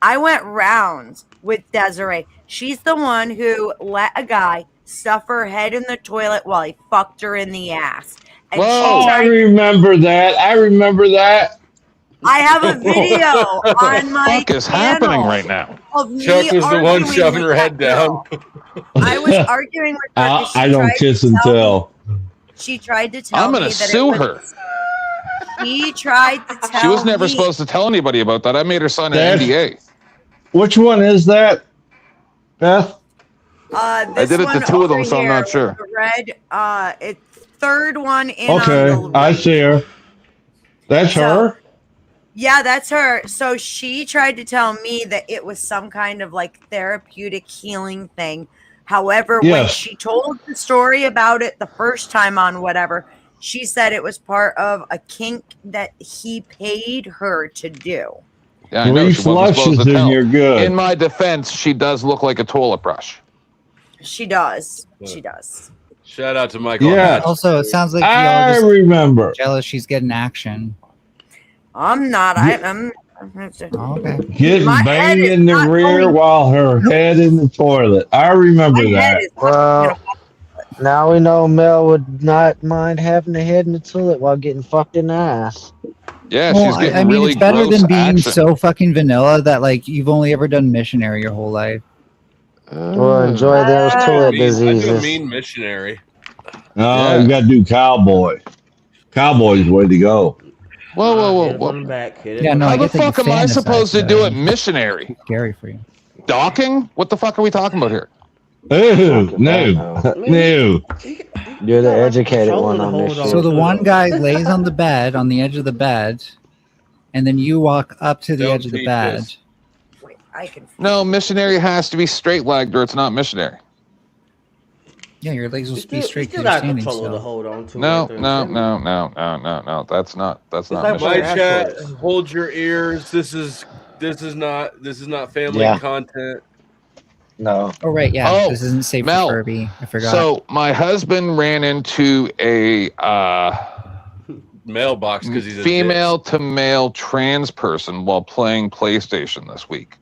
I went rounds with Desiree. She's the one who let a guy stuff her head in the toilet while he fucked her in the ass. And I remember that. I have a video on my What is happening right now? of me Chuck was the one arguing shoving her with head that down. I was arguing with her. 'Cause she I don't tried kiss to and tell tell. She tried to tell I'm me gonna that sue it was, her. She tried to tell She was never me. supposed to tell anybody about that. I made her sign an That's- NDA. Which one is that, Beth? This I did it to one two of them, over so I'm here not with sure. The red, it's third one in Okay, on the I right. see her. That's her. Yeah, that's her. So she tried to tell me that it was some kind of like therapeutic healing thing. However, when Yes. she told the story about it the first time on whatever, she said it was part of a kink that he paid her to do. Yeah, I know. She wasn't supposed flushes to and tell. you're good. In my defense, she does look like a toilet brush. She does. She does. Shout out to Michael. Yeah. Hatch. Also, it sounds like y'all I just remember. jealous she's getting action. I'm not. I'm okay. Getting My head banged is in the not rear going- while her head in the toilet. I remember My head that. is Well, now we know Mel would not mind having a head in the toilet while getting fucked in the ass. Yeah, Well, she's getting I mean, really it's better gross than being action. so fucking vanilla that like you've only ever done missionary your whole life. Well, enjoy those I toilet do a diseases. mean missionary. No, you got to do cowboy. Cowboy's the way to go. Whoa. Yeah, no, How I the get that you fuck am I fantasize, supposed to but do I it mean, missionary? it's scary for you. Docking? What the fuck are we talking about here? Ooh, no. No. You're the educated one on this shit. So the one guy lays on the bed, on the edge of the bed, and then you walk up to the Don't edge of the teach bed. us. I can. No, missionary has to be straight legged or it's not missionary. Yeah, your legs will be straight still because got you're standing control to still. hold on to. No, right there. no. That's not like missionary. My Ash chat, Force. hold your ears. This is not family Yeah. content. No. Oh right, yeah. Oh, This isn't safe Mel, for Furby. I forgot. So my husband ran into a Mailbox because he's a female to male trans person while playing PlayStation this week.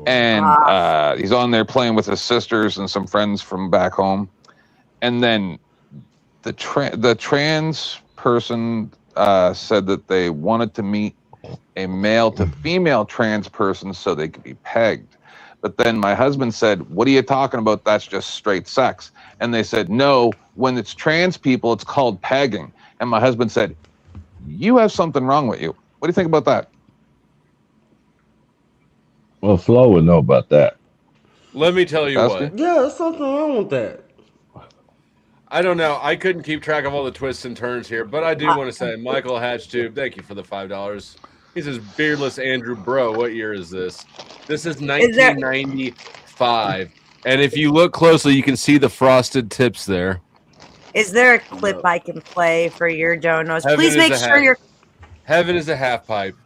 And he's on there playing with his sisters and some friends from back home. And then the trans person said that they wanted to meet a male to female trans person so they could be pegged. But then my husband said, "What are you talking about? That's just straight sex." And they said, "No, when it's trans people, it's called pegging." And my husband said, "You have something wrong with you." What do you think about that? Well, Flo would know about that. Let me tell you Dusty? what. Yeah, there's something wrong with that. I don't know. I couldn't keep track of all the twists and turns here, but I do want to say, Michael Hatchtube, thank you for the $5. He says, "Beardless Andrew, bro, what year is this?" This is 1995. And if you look closely, you can see the frosted tips there. Is there a clip I can play for your donos? Heaven Please is make a sure half- you're. Heaven is a half pipe.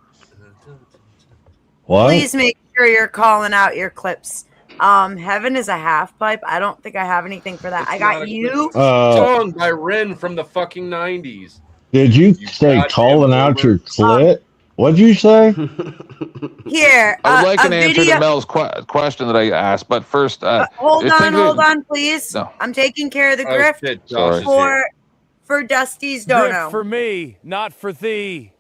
What? Please make sure you're calling out your clips Heaven is a half pipe. I don't think I have anything for that. It's I not got a you. song by Ren from the fucking 90s. Did you say goddamn calling out homer. your clit? What'd you say? Here, I would like a an answer video. to Mel's question that I asked, but first, Hold think on, please. No. I'm taking care of the Oh, grift shit, Josh is for Dusty's Grift dono. for me, not for thee.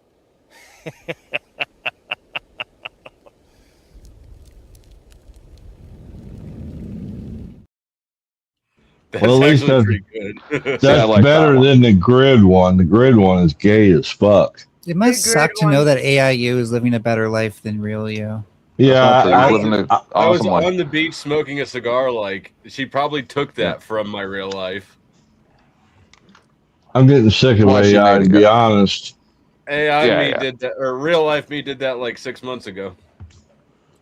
Well, at least actually pretty good. that's better than the grid one. The grid one is gay as fuck. It must suck to know that AIU is living a better life than real you. Yeah, I was on the beach smoking a cigar. Like, she probably took that from my real life. I'm getting sick of AI, to be honest. AI did that, or real life me did that like 6 months ago.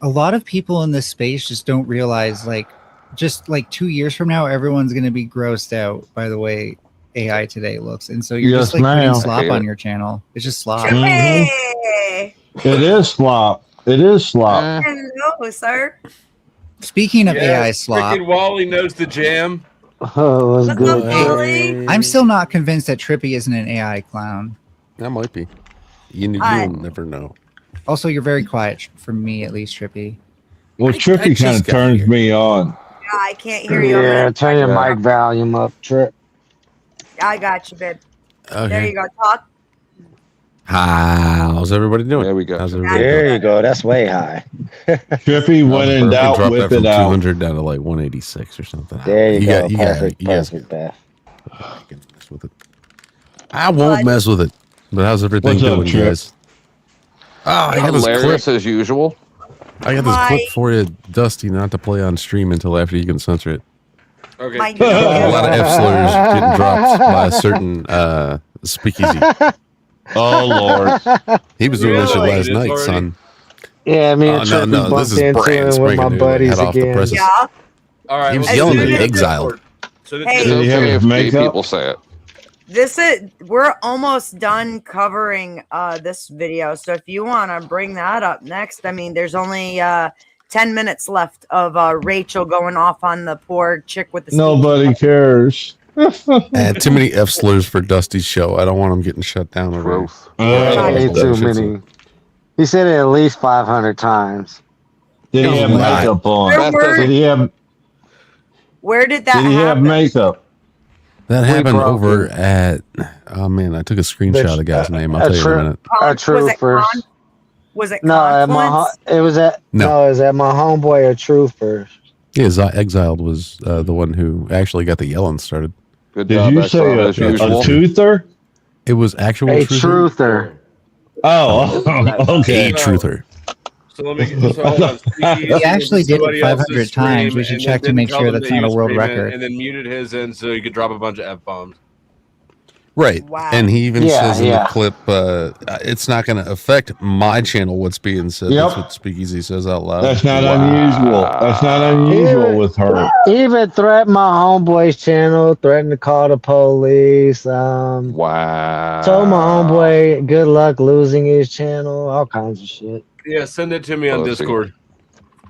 A lot of people in this space just don't realize, like, just like 2 years from now, everyone's going to be grossed out by the way AI today looks. And so you're just like putting slop on your channel. It's just slop. Hey! It is slop. It is slop. Hello, sir. Speaking of AI slop, Frickin' Wally knows the jam. Oh, it was good. I'm still not convinced that Trippy isn't an AI clown. That might be. You'll never know. Also, you're very quiet, for me at least, Trippy. Well, Trippy kind of turns me on. Yeah, I can't hear you. Yeah, turn your mic volume up, Trip. I got you, babe. Okay. There you go. Talk. How's everybody doing? There we go. There you go. That's way high. Trippy, when in doubt, dropped whip that from it out. 200 down to like 186 or something. There you go. Perfect, You guys Beth. mess with it. I won't mess with it. But how's everything What's up, doing, Trip? guys? Oh, I got this clip. Hilarious as usual. I got this clip for you, Dusty, not to play on stream until after you can censor it. Okay. A lot of F slurs getting dropped by a certain speakeasy. Oh Lord, he was doing this shit Really? last It is night, already- son. Yeah, me and Trippy no, this bumped is into brand him with spanking my new. buddies Head off the again. presses. Yeah. All right. He was well, yelling so at this- Exiled. So this, It's Did he have okay his if gay makeup? people say it. We're almost done covering this video. So if you want to bring that up next, I mean, there's only 10 minutes left of Rachel going off on the poor chick with the nobody cares. Too many F slurs for Dusty's show. I don't want him getting shut down over Way too many. He said it at least 500 times. Did he have makeup on? Did he have? Where did that Did he have happen? makeup? That happened broke over at. Oh man, I took a screenshot of the guy's name. I'll tell you in a minute. A trooper. Was it No, at my Confluence? it was at No. no, it was at my homeboy a trooper. Yeah, Exiled was the one who actually got the yelling started. Good Did job, you say Exile, a as usual. toother? It was actual A truther. truther. Oh, okay. A truther. So let me. So hold on. He actually did it Somebody else's 500 times. stream We should and check then to make tell sure them that's that not he a was world streaming record. And then muted his end so he could drop a bunch of F bombs. Right. Wow. And he even Yeah, says in yeah. the clip, it's not going to affect my channel, what's being said. Yep. That's what Speakeasy says out loud. That's not unusual. That's not unusual with her. He even threatened my homeboy's channel, threatened to call the police. Wow. Told my homeboy good luck losing his channel, all kinds of shit. Yeah, send it to me on Pussy. Discord.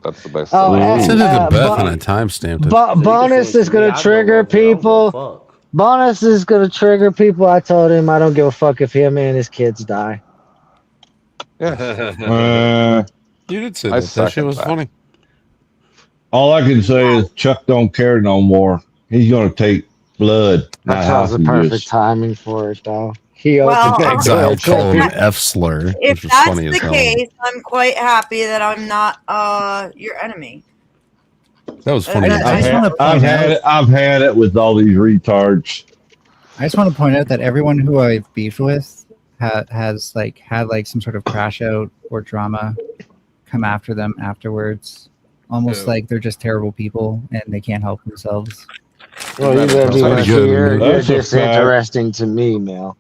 That's the best. Oh, thing. and, Send it to Beth but- and I timestamped it. Bonus is gonna trigger people. Bonus is gonna trigger people. I told him I don't give a fuck if him and his kids die. Uh, You did say I that. That shit second was that. funny. all I can say is Chuck don't care no more. He's gonna take blood. That not was the hostages. perfect timing for it, though. He Well, opened the Exiled door. called him an F slur, If which was that's funny as the hell. case, I'm quite happy that I'm not your enemy. That was funny. I as I just hell. want to I've point had out. it. I've had it with all these retards. I just want to point out that everyone who I've beefed with has like had like some sort of crash out or drama come after them afterwards. Almost like they're just terrible people and they can't help themselves. Well, you better be Pretty lucky. good, You're man. That's a just fact. interesting to me, Mel.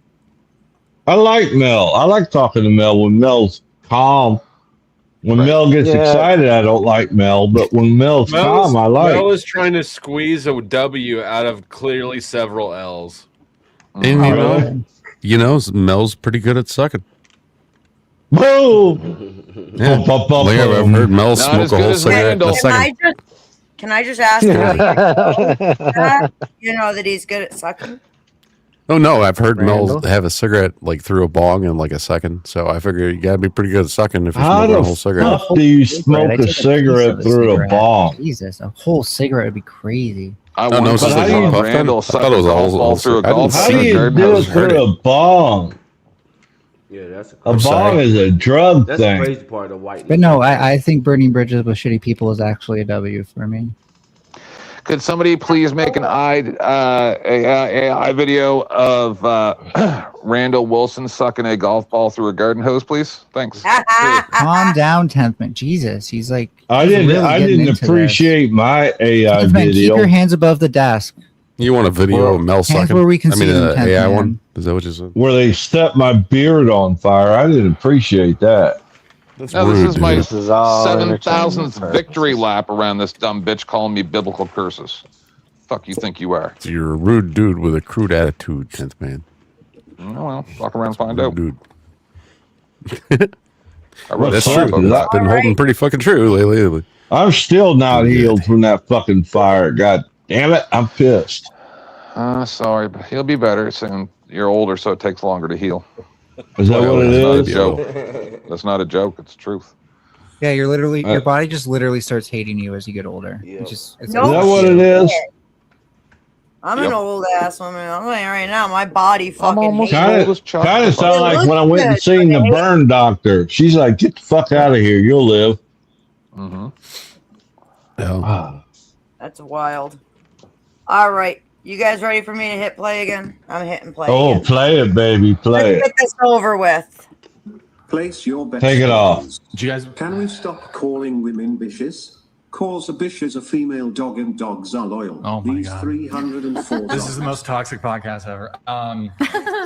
I like Mel. I like talking to Mel when Mel's calm. When Mel gets Yeah. excited, I don't like Mel. But when Mel's calm, I like. Mel is trying to squeeze a W out of clearly several L's. And you know, Mel's pretty good at sucking. Boom! Yeah. Bum, bum, bum, Like, I've bum. heard Mel Not smoke as a good whole as cigarette in Randall. a Can I second. just Can I just ask how you know that? You know that he's good at sucking? Oh no, I've heard Randall? Mel have a cigarette like through a bong in like a second. So I figure you gotta be pretty good at sucking if you're How smoking a the whole cigarette. fuck do you smoke I a take piece of cigarette through a cigarette. bong? Jesus, a whole cigarette would be crazy. I Oh, no, once it's just But how saw do you- Randall I suck thought it a was golf all- ball through a I didn't golf see How club do in it. a you garden do it hose. Heard through a bong? Yeah, that's A I'm sorry. bong is a drug that's the thing. crazy part of white. But no, I think burning bridges with shitty people is actually a W for me. Could somebody please make an AI video of Randall Wilson sucking a golf ball through a garden hose, please? Thanks. Calm down, 10th man. Jesus, he's like. I he's didn't. really I getting didn't into appreciate my AI 10th man, keep video. your hands above the desk. You want a video of Mel hands sucking? where we can I mean, see them, 10th AI man. one? Is that what you said? Where they set my beard on fire. I didn't appreciate that. That's Now, this rude, is my dude. This is all 7,000th entertainment victory lap around this dumb bitch calling me biblical curses. Fuck you think you are? So you're a rude dude with a crude attitude, 10th man. Oh, well, walk around and find Rude out. dude. I wrote That's a true. song about That's that. been holding pretty fucking true lately. I'm still not healed from that fucking fire. God damn it! I'm pissed. Sorry, but he'll be better soon. You're older, so it takes longer to heal. Is that what it That's not a is? joke. That's not a joke. It's truth. Yeah, your body just literally starts hating you as you get older. It's just, it's No Is that what it is? I'm an old ass woman. I'm saying right now, my body fucking hates Kind of sound like when I went and seen the burn doctor. She's like, "Get the fuck out of here. You'll live." Mm-hmm. That's wild. All right. You guys ready for me to hit play again? I'm hitting play. Oh, again. play it, baby. Play Let's it. get this over with. Place your bets. Take it off. Do you guys? Can we stop calling women bitches? Cause a bitch is a female dog and dogs are loyal. Oh my These God. 304 This is the most toxic podcast ever.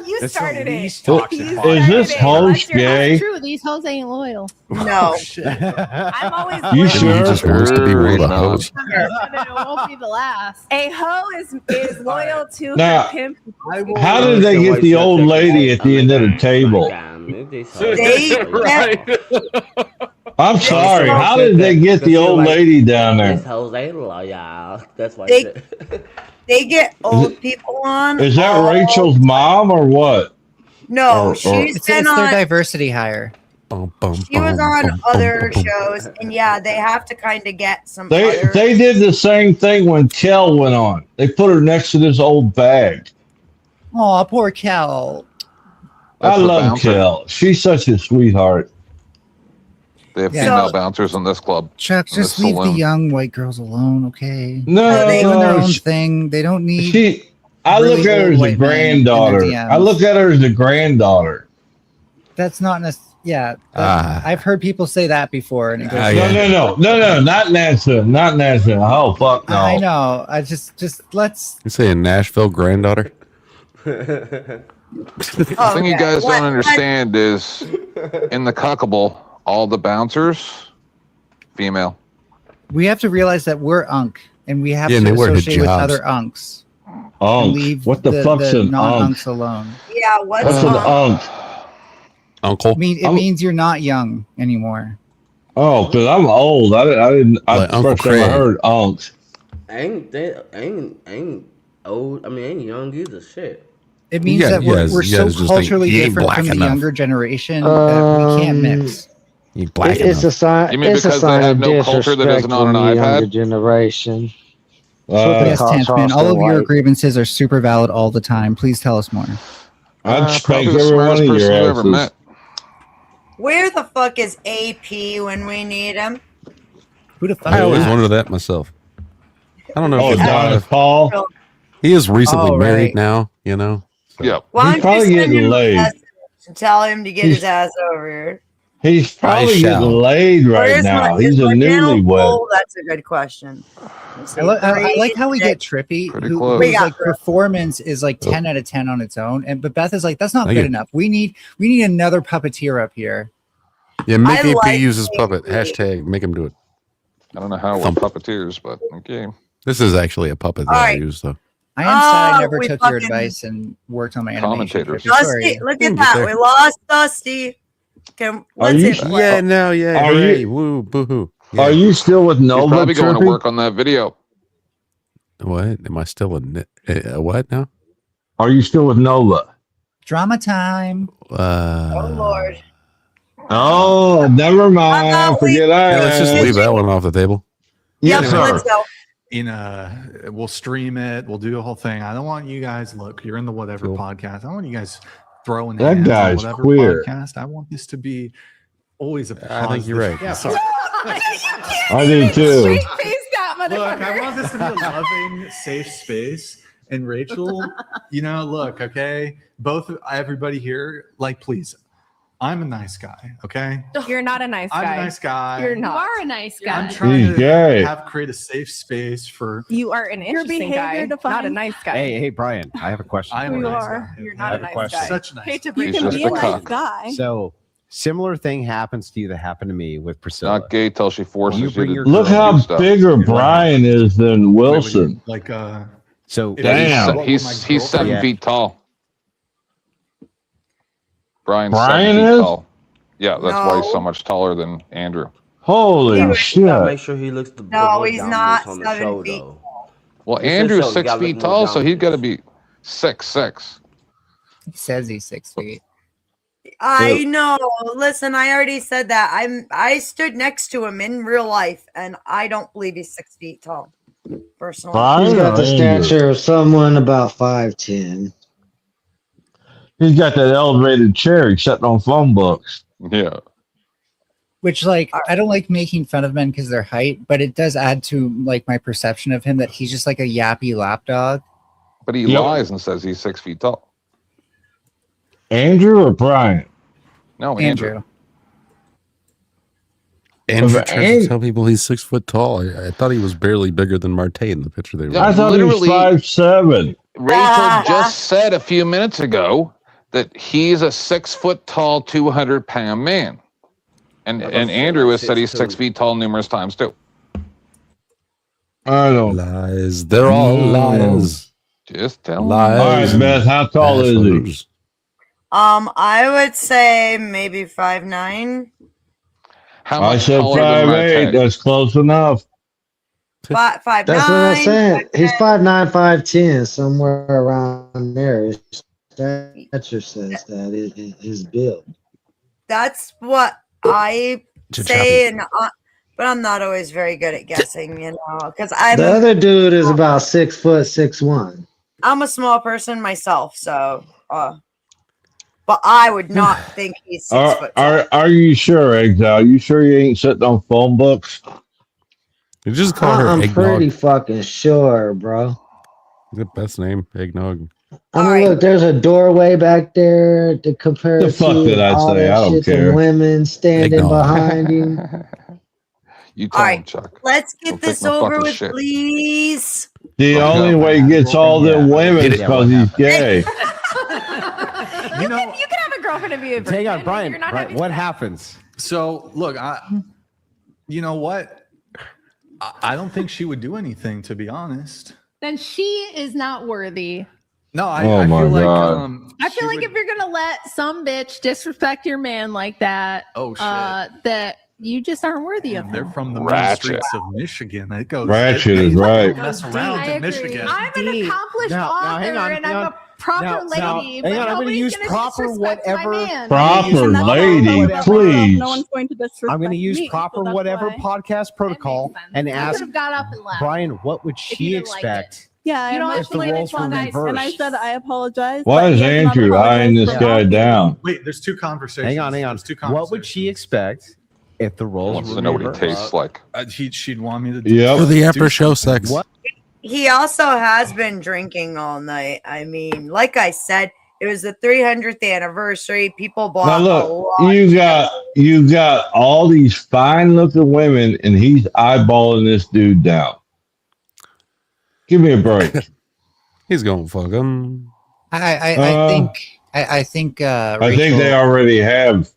You It's started the it. least toxic You podcast. Is this host gay? True, these hoes ain't loyal. No. I'm always You loyal. sure? He just wants to be one of the hosts. It won't be the last. A hoe is loyal to Now, her pimp. How did they get the old lady at the end of the table? I'm sorry. How did they get the old lady down This there? hoes ain't loyal. That's why. They get old people on. Is that all- Rachel's mom or what? No, Or- she's It's been their on. diversity hire. She was on other shows, and yeah, they have to kind of get some. They other, they did the same thing when Kel went on. They put her next to this old bag. Oh, poor Cal. I That's the love bouncer. Kel. She's such a sweetheart. They have Yeah. female So- bouncers in this club. Chuck, in this just leave the saloon. young white girls alone, okay? No, They're doing their own she- thing. They don't need. I really look at her old as a white men in their granddaughter. DMs. I look at her as a granddaughter. That's not necessarily. Yeah, Ah. I've heard people say that before, and it goes. No, not Nancy, not Nancy. Oh fuck no. I know. I just let's. You saying Nashville granddaughter? The thing you guys don't understand is in the cuckable, all the bouncers, female. We have to realize that we're unk, and we have Yeah, and to they wear associate with hijabs. other unks. Unk. And leave What the fuck's an unk? non-unks alone. yeah, what's What's an wrong? unk? Uncle? It means you're not young anymore. Oh, because I'm old. I didn't. Like I Uncle first time I Craig. heard unks. Ain't old. I mean, ain't young either. Shit. It means Yeah, that you we're guys so just think culturally he ain't different black from the enough. younger generation that we can't mix. You black It's a sign. You mean It's a because they sign have of no culture that disrespect isn't on from an the younger iPad? generation. That's what they Yes, call 10th man. All Charleston of your white. grievances are super valid all the time. Please tell us more. I'd spank Probably the every one smartest of person you your ever asses. met. Where the fuck is AP when we need him? Who the fuck? I is always that? wondered that myself. I don't know Oh, if he's Donis Paul. he is recently Oh, married right. now, you know. Yeah. Why He's don't you probably send getting him a laid. message and tell him to get his ass over here? He's probably shall. getting laid right Where's now. my- He's is a my channel newlywed. full? That's a good question. I like how we get Trippy, Pretty who, close. whose We got like performance is like 10 out of 10 on its own, but Beth is like, that's not I good get- enough. We need another puppeteer up here. Yeah, make I AP like use his AP. puppet. Hashtag make him do it. I don't know how we're Thump. puppeteers, but okay. This is actually a puppet that All I right. use though. I am sad I never we took your fucking- advice and worked on my animation. Commentators. Trippy. Sorry. Dusty, look Get at that. there. We lost Dusty. Let's you- hit play. Yeah, no, yeah. Are Hooray, you- woo, boo hoo. Are you still with He's Nova? probably going to Chirpy? work on that video. What? Am I still a what now? Are you still with Nova? Drama time. Oh Lord. Oh, never mind. Forget I Yeah, let's just asked. leave that one off the table. Yes, Yep, sir. let's go. We'll stream it. We'll do the whole thing. I don't want you guys. Look, you're in the whatever podcast. I don't want you guys throwing That hands on guy's whatever queer. podcast. I want this to be always a positive. I think you're right. Yeah, sorry. I do too. Straight face that Look, I motherfucker. want this to be a loving, safe space. And Rachel, look, okay, everybody here, like, please, I'm a nice guy, okay? You're not a nice guy. I'm a nice guy. You're You not. are a nice guy. I'm trying He's to gay. create a safe space for. You are an Your interesting behavior guy, defines not a nice guy. Hey, Brian, I have a question. I am Who a you nice are. guy. You're I not have a a nice question. guy. Such a nice Hate to guy. You He's can just be a a nice cuck. guy. So, similar thing happens to you that happened to me with Priscilla. Not gay till she forces You you, bring to your Look do how stuff. bigger Brian is than Wilson. Like, So, if Damn. you- He's 7 Yeah. feet tall. Brian's Brian 7 feet is? tall. Yeah, that's why he's so No. much taller than Andrew. Holy You gotta shit. make sure he looks the No, most he's dominant not on the 7 show, feet. though. Well, It's his Andrew's show. You 6 gotta feet look more tall, so he's dominant. got to be 6'6". He says he's 6 feet. I know. Listen, I already said that. I stood next to him in real life, and I don't believe he's 6 feet tall. Personally, Brian He's got or the Andrew? stature of someone about 5'10". He's got that elevated chair he's sitting on phone books. Yeah. Which, like, I don't like making fun of men because their height, but it does add to, like, my perception of him that he's just like a yappy lapdog. But he Yep. lies and says he's 6 feet tall. Andrew or Brian? No, Andrew. Andrew But tries to tell people he's 6 foot tall. I thought he was barely bigger than Marte in the picture they were. Yeah, I thought he was literally- 5'7". Rachel just said a few minutes ago that he's a 6 foot tall, 200-pound man. And Andrew has said he's 6 feet tall numerous times too. I don't. Lies. They're all lies. Just tell Lies. All right, Beth, how tall is he? Bachelors. I would say maybe 5'9". How I much said taller than 5'8". Marte? That's close enough. 5'9". That's what I'm saying. He's 5'9", 5'10", somewhere around there. His stature says that his build. That's what I Chip say, but I'm not always very good at guessing, because The other dude is about 6 foot 6'1". I'm a small person myself, so but I would not think he's 6 foot tall. Are you sure, Exile? You sure you ain't sitting on phone books? You just call her I'm Eggnog. pretty fucking sure, bro. The best name, Eggnog. I mean, look, there's a doorway back there to compare The to. fuck did I all say? that I don't shit, the care. women standing Eggnog. behind him. You tell All him, right, Chuck. let's Don't get this take my over fucking with, shit. please. The Oh, only no. way he gets all them women is Yeah, because what he's gay. You can have a girlfriend and be a virgin. Hang on, but Brian. you're not Brian, having what sex. happens? So look, you know what? I don't think she would do anything, to be honest. Then she is not worthy. No, I Oh my feel like God. I feel like if you're gonna let some bitch disrespect your man like that, Oh, shit. that you just aren't worthy of they're him. from the mean Ratchet. streets of Michigan. It goes Ratchet is right. Mess I around in agree. Michigan. I'm an Deep. accomplished Now, author hang on, and hang I'm on. a proper Now, lady, hang but on, I'm gonna nobody's use gonna proper disrespect whatever- my man. Proper And that's lady, whatever, please. No one's going to disrespect I'm going to use me, proper so that's whatever why. podcast protocol That makes sense. and I could ask have got up and left. Brian, what would If she you didn't like expect? Yeah, You don't I have if to the leave roles it were to guys. reversed? and I said I apologize. Why but is he has not Andrew eyeing apologized this for guy all. down? Wait, there's two conversations. Hang on, hang on. There's two What would she expect if the roles Wants were to know what he reversed? tastes like. She'd want me to do Yep. For the after do show something. sex. What? He also has been drinking all night. I mean, like I said, it was the 300th anniversary. People bought Now a look, lot. you got all these fine looking women, and he's eyeballing this dude down. Give me a break. He's going fuck him. I think I Rachel, think they already have.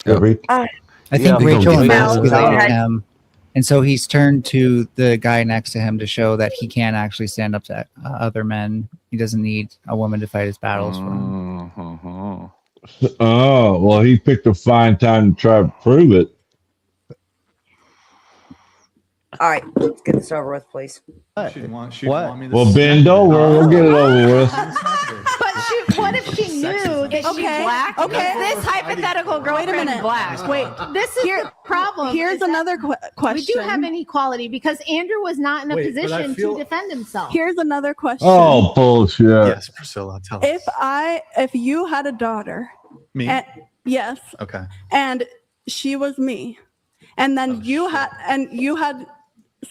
Yep. I think Yeah. Rachel Go ahead. emasculated him, and so he's turned to the guy next to him to show that he can actually stand up to other men. He doesn't need a woman to fight his battles for him. Mm-hmm. Oh, well, he picked a fine time to try to prove it. All right, let's get this over with, please. She'd want me to Well, bend over. We'll get it over with. But what if she knew that she's black? Okay. This hypothetical girlfriend Wait a minute. black. Wait, this is the problem. Here's another question. We do have inequality because Andrew was not in a Wait, but I position feel- to defend himself. Here's another question. Oh, bullshit. Yes, Priscilla, tell us. If you had a daughter, Me? yes, Okay. and she was me, and then you had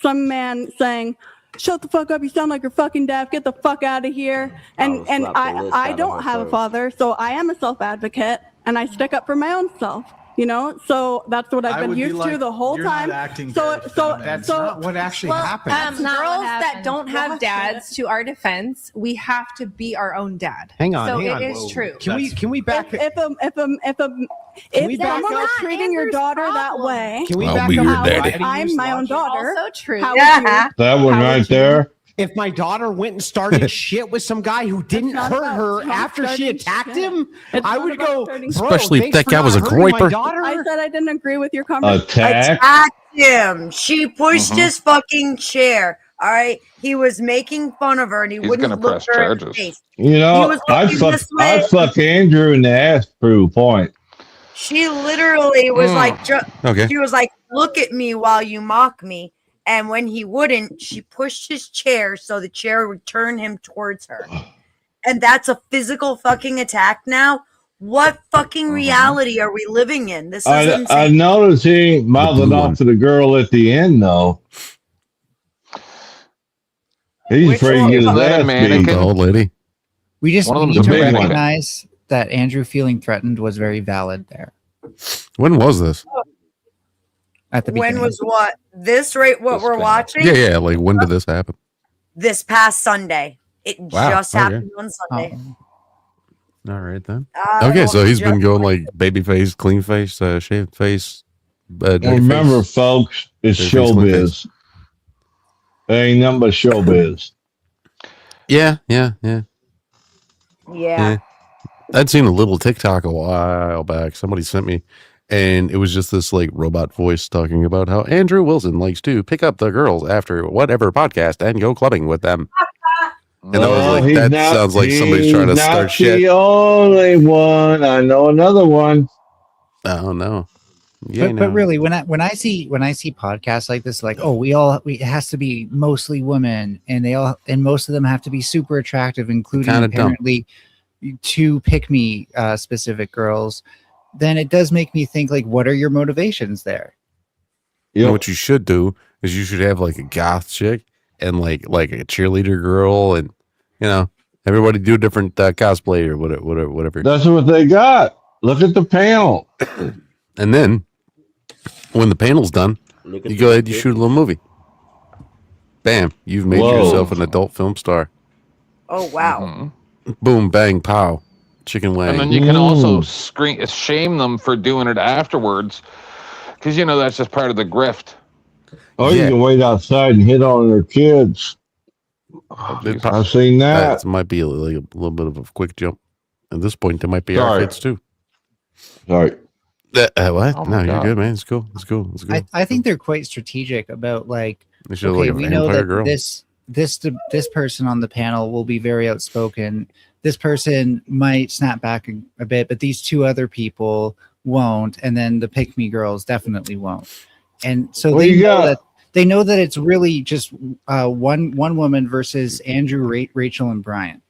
some man saying, "Shut the fuck up! You sound like you're fucking deaf. Get the fuck out of here!" And I don't have a father, so I am a self advocate, and I stick up for my own self. You know, so that's what I've been used to the whole time. That's not what actually happened. Girls that don't have dads, to our defense, we have to be our own dad. Hang on, So hang on. it is true. Can we back if someone is treating your daughter that way, Can we I'll back be up your how daddy. I'm my own daughter. Also true. How That one right there. If my daughter went and started shit with some guy who didn't not hurt about her not after she starting attacked shit. him, It's I not would about go, starting bro, Especially if thanks that for guy not was a hurting my groiper. daughter. I said I didn't agree with your conversation. Attack. Attacked him. She pushed his fucking chair. All right, he was making fun of her, and he He's wouldn't gonna look press her in the charges. face. You He know, was I'd looking fuck, this way. I'd fuck Andrew in the ass. Proof point. She literally was like, Okay. she was like, "Look at me while you mock me." And when he wouldn't, she pushed his chair so the chair would turn him towards her. And that's a physical fucking attack now. What fucking reality are we living in? This is I insane. noticed he ain't mouthing blue off one. to the girl at the end though. He's Which afraid one? to get his Isn't that a ass mannequin? beat. The old lady. We just One of need them's to a big one. recognize that Andrew feeling threatened was very valid there When was this? at the beginning. When was what? This right? What This we're guy. watching? Yeah. Like when did this happen? This past Sunday. It Wow, just okay. happened on Sunday. Oh. All right then. I Okay, don't so he's been just- going like baby face, clean face, shaved face. Dirty Remember, face. folks, it's Dirty face, clean face. showbiz. There ain't nothing but showbiz. Yeah. Yeah. I'd seen a little TikTok a while back. Somebody sent me, and it was just this like robot voice talking about how Andrew Wilson likes to pick up the girls after whatever podcast and go clubbing with them. And I was like, he's that not- sounds like somebody's trying to he's start not shit. the only one. I know another one. Oh no. Yeah, But really, when I see podcasts like this, like, oh, it has to be mostly women, and most of them have to be super attractive, including Kinda dumb. apparently two pick me specific girls, then it does make me think, like, what are your motivations there? You know what you should do is you should have like a goth chick and like a cheerleader girl, and everybody do different cosplay or whatever. That's what they got. Look at the panel. And then when the panel's done, you go ahead, you shoot a little movie. Bam, you've made Whoa. yourself an adult film star. Oh wow. Boom, bang, pow, chicken wing. And then you can also shame them for doing it afterwards, because that's just part of the grift. Or you can wait outside and hit on their kids. I've seen that. That might be a little bit of a quick jump. At this point, there might be our Sorry. kids too. Sorry. What? Oh my No, you're God. good, man. It's cool. It's cool. It's cool. I think they're quite strategic about, like, They should have, okay, like, a we know vampire that girl. this person on the panel will be very outspoken. This person might snap back a bit, but these two other people won't, and then the pick me girls definitely won't. And so What they you know got? that it's really just one woman versus Andrew, Rachel, and Brian.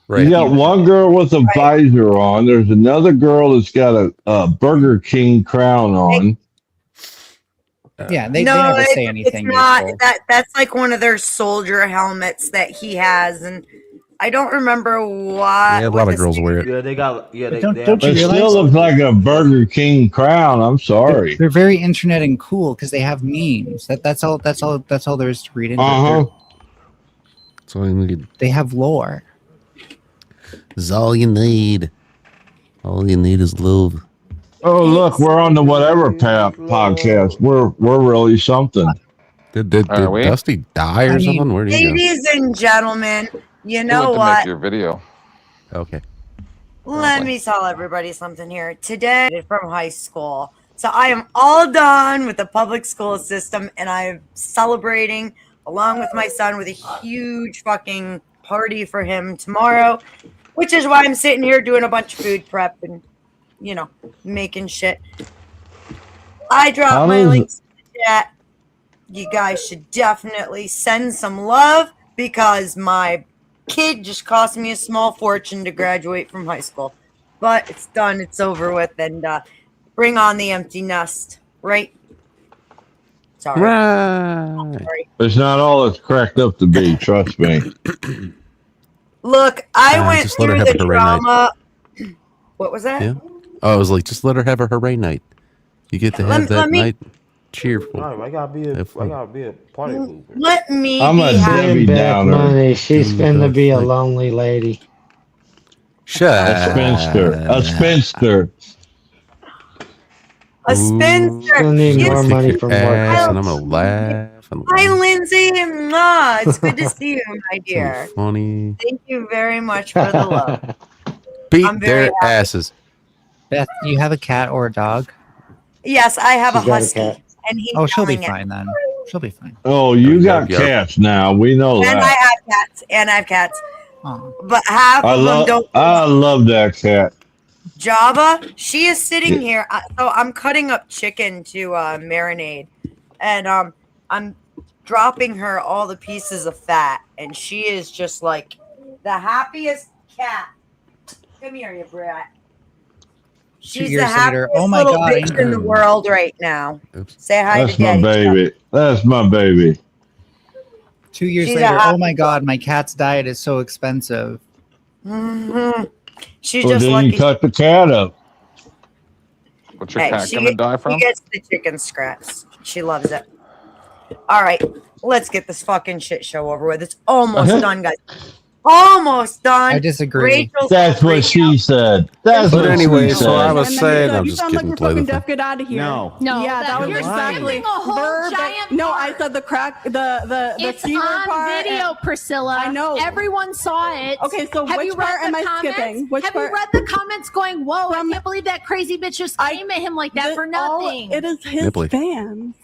You got one girl with a visor on. There's another girl that's got a Burger King crown on. Yeah, they never say anything. It's not useful. that's like one of their soldier helmets that he has, and I don't remember why. Yeah, a lot of girls wear it. Yeah, they got. Yeah, But they, don't- they don't have- It you still looks like a Burger King crown. I'm sorry. They're very internet and cool because they have memes. That's all there is to read into it. That's all you need. They have lore. That's all you need. All you need is love. Oh, look, we're on the whatever podcast. We're really something. Did Dusty die or something? Where did he go? Ladies and gentlemen, you He know went to what? make your video. Okay. Let me tell everybody something here. Today, from high school, So I am all done with the public school system, and I'm celebrating along with my son with a huge fucking party for him tomorrow, which is why I'm sitting here doing a bunch of food prep and, making shit. I dropped my links in the chat. You guys should definitely send some love because my kid just cost me a small fortune to graduate from high school. But it's done. It's over with. And bring on the empty nest, right? Sorry. Right. It's not all it's cracked up to be. Trust me. Look, I went just let her through have the a hooray night. drama. What was that? Yeah. Oh, I was like, just let her have a hooray night. You get to have that night cheerful. I gotta be a party pooper. Let me I'm a Debbie Downer. Money. She's finna be a lonely lady. Shut A spinster. A spinster. A spinster. She'll need Yes. more money from work. And I'm gonna laugh. And Hi, Lindsay. Mwah. It's good to see you, my dear. funny. Thank you very much for the love. Beat I'm very their happy. asses. Beth, do you have a cat or a dog? Yes, I have She's a got a husky, cat. and he's Oh, she'll be yelling at fine me. then. She'll be fine. Oh, you got cats now. We know And I that. have cats, but half I of them love. don't. I love that cat. Java, she is sitting here. So I'm cutting up chicken to marinade, and I'm dropping her all the pieces of fat, and she is just like the happiest cat. Come here, you brat. 2 She's years the happiest later, oh my little God, bitch in the world right now. Say hi That's to my Daddy. baby. That's my baby. 2 years She's a later, happy oh my God, my cat's diet is so expensive. Mm-hmm. She's Well, just then lucky. you cut the cat up. What's Hey, she gets the chicken scraps. She loves it. All right, let's get this fucking shit show over with. It's almost done, guys. Almost done. I disagree. Rachel's That's what she said. That's But what anyway, she so said. I was saying, I'm You just sound like kidding. you're Play the fucking thing. deaf. Get out of here. No. Yeah, that was you're exactly skipping a whole giant No, I said the crack. The It's keyword on part. video, Priscilla. I know. Everyone saw it. Okay, so have which you read part the am I comments? skipping? Which have part? you read the comments going, whoa, I can't believe that crazy bitch just came at him like that for nothing. It is his Nipply. fans.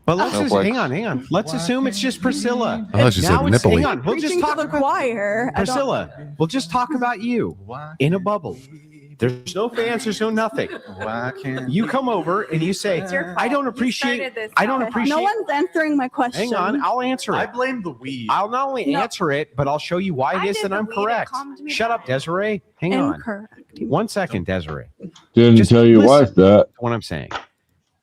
But let's No just flex. hang on. Let's assume it's just Priscilla. I thought she said Now it's- nipply. Hang on. We'll just Preaching talk to the about choir. Priscilla. We'll just talk about you in a bubble. There's no fans. There's no nothing. Why can't You come over and you say, "I don't appreciate. I don't appreciate." No one's answering my question. Hang on, I'll answer I it. blame the weed. I'll not only No. answer it, but I'll show you why I it is did that the I'm weed, it correct. calmed me Shut down. up, Desiree. Hang on. Incorrect. 1 second, Desiree. Didn't Just tell your listen wife that. to what I'm saying.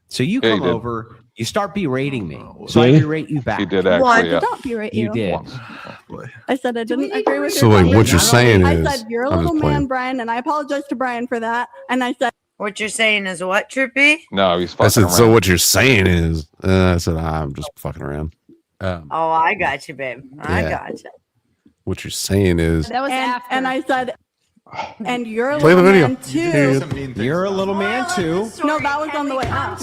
So you Yeah, he come did. over, you start berating me. So I Did he? berate you back. He did One, actually. Yeah. don't berate You you. did. I said I didn't agree with So your wait, comment. what you're saying I is, said you're a I'm little just man, playing. Brian, and I apologize to Brian for that. And I said, What you're saying is what, Trippy? No, he's fucking I said, around. so what you're saying is, I said, I'm just fucking around. Oh, I got you, babe. I Yeah. got you. What you're saying is, That was after. and I said, and you're a Play the little video. man too. You're a little man too. No, that was on the way up.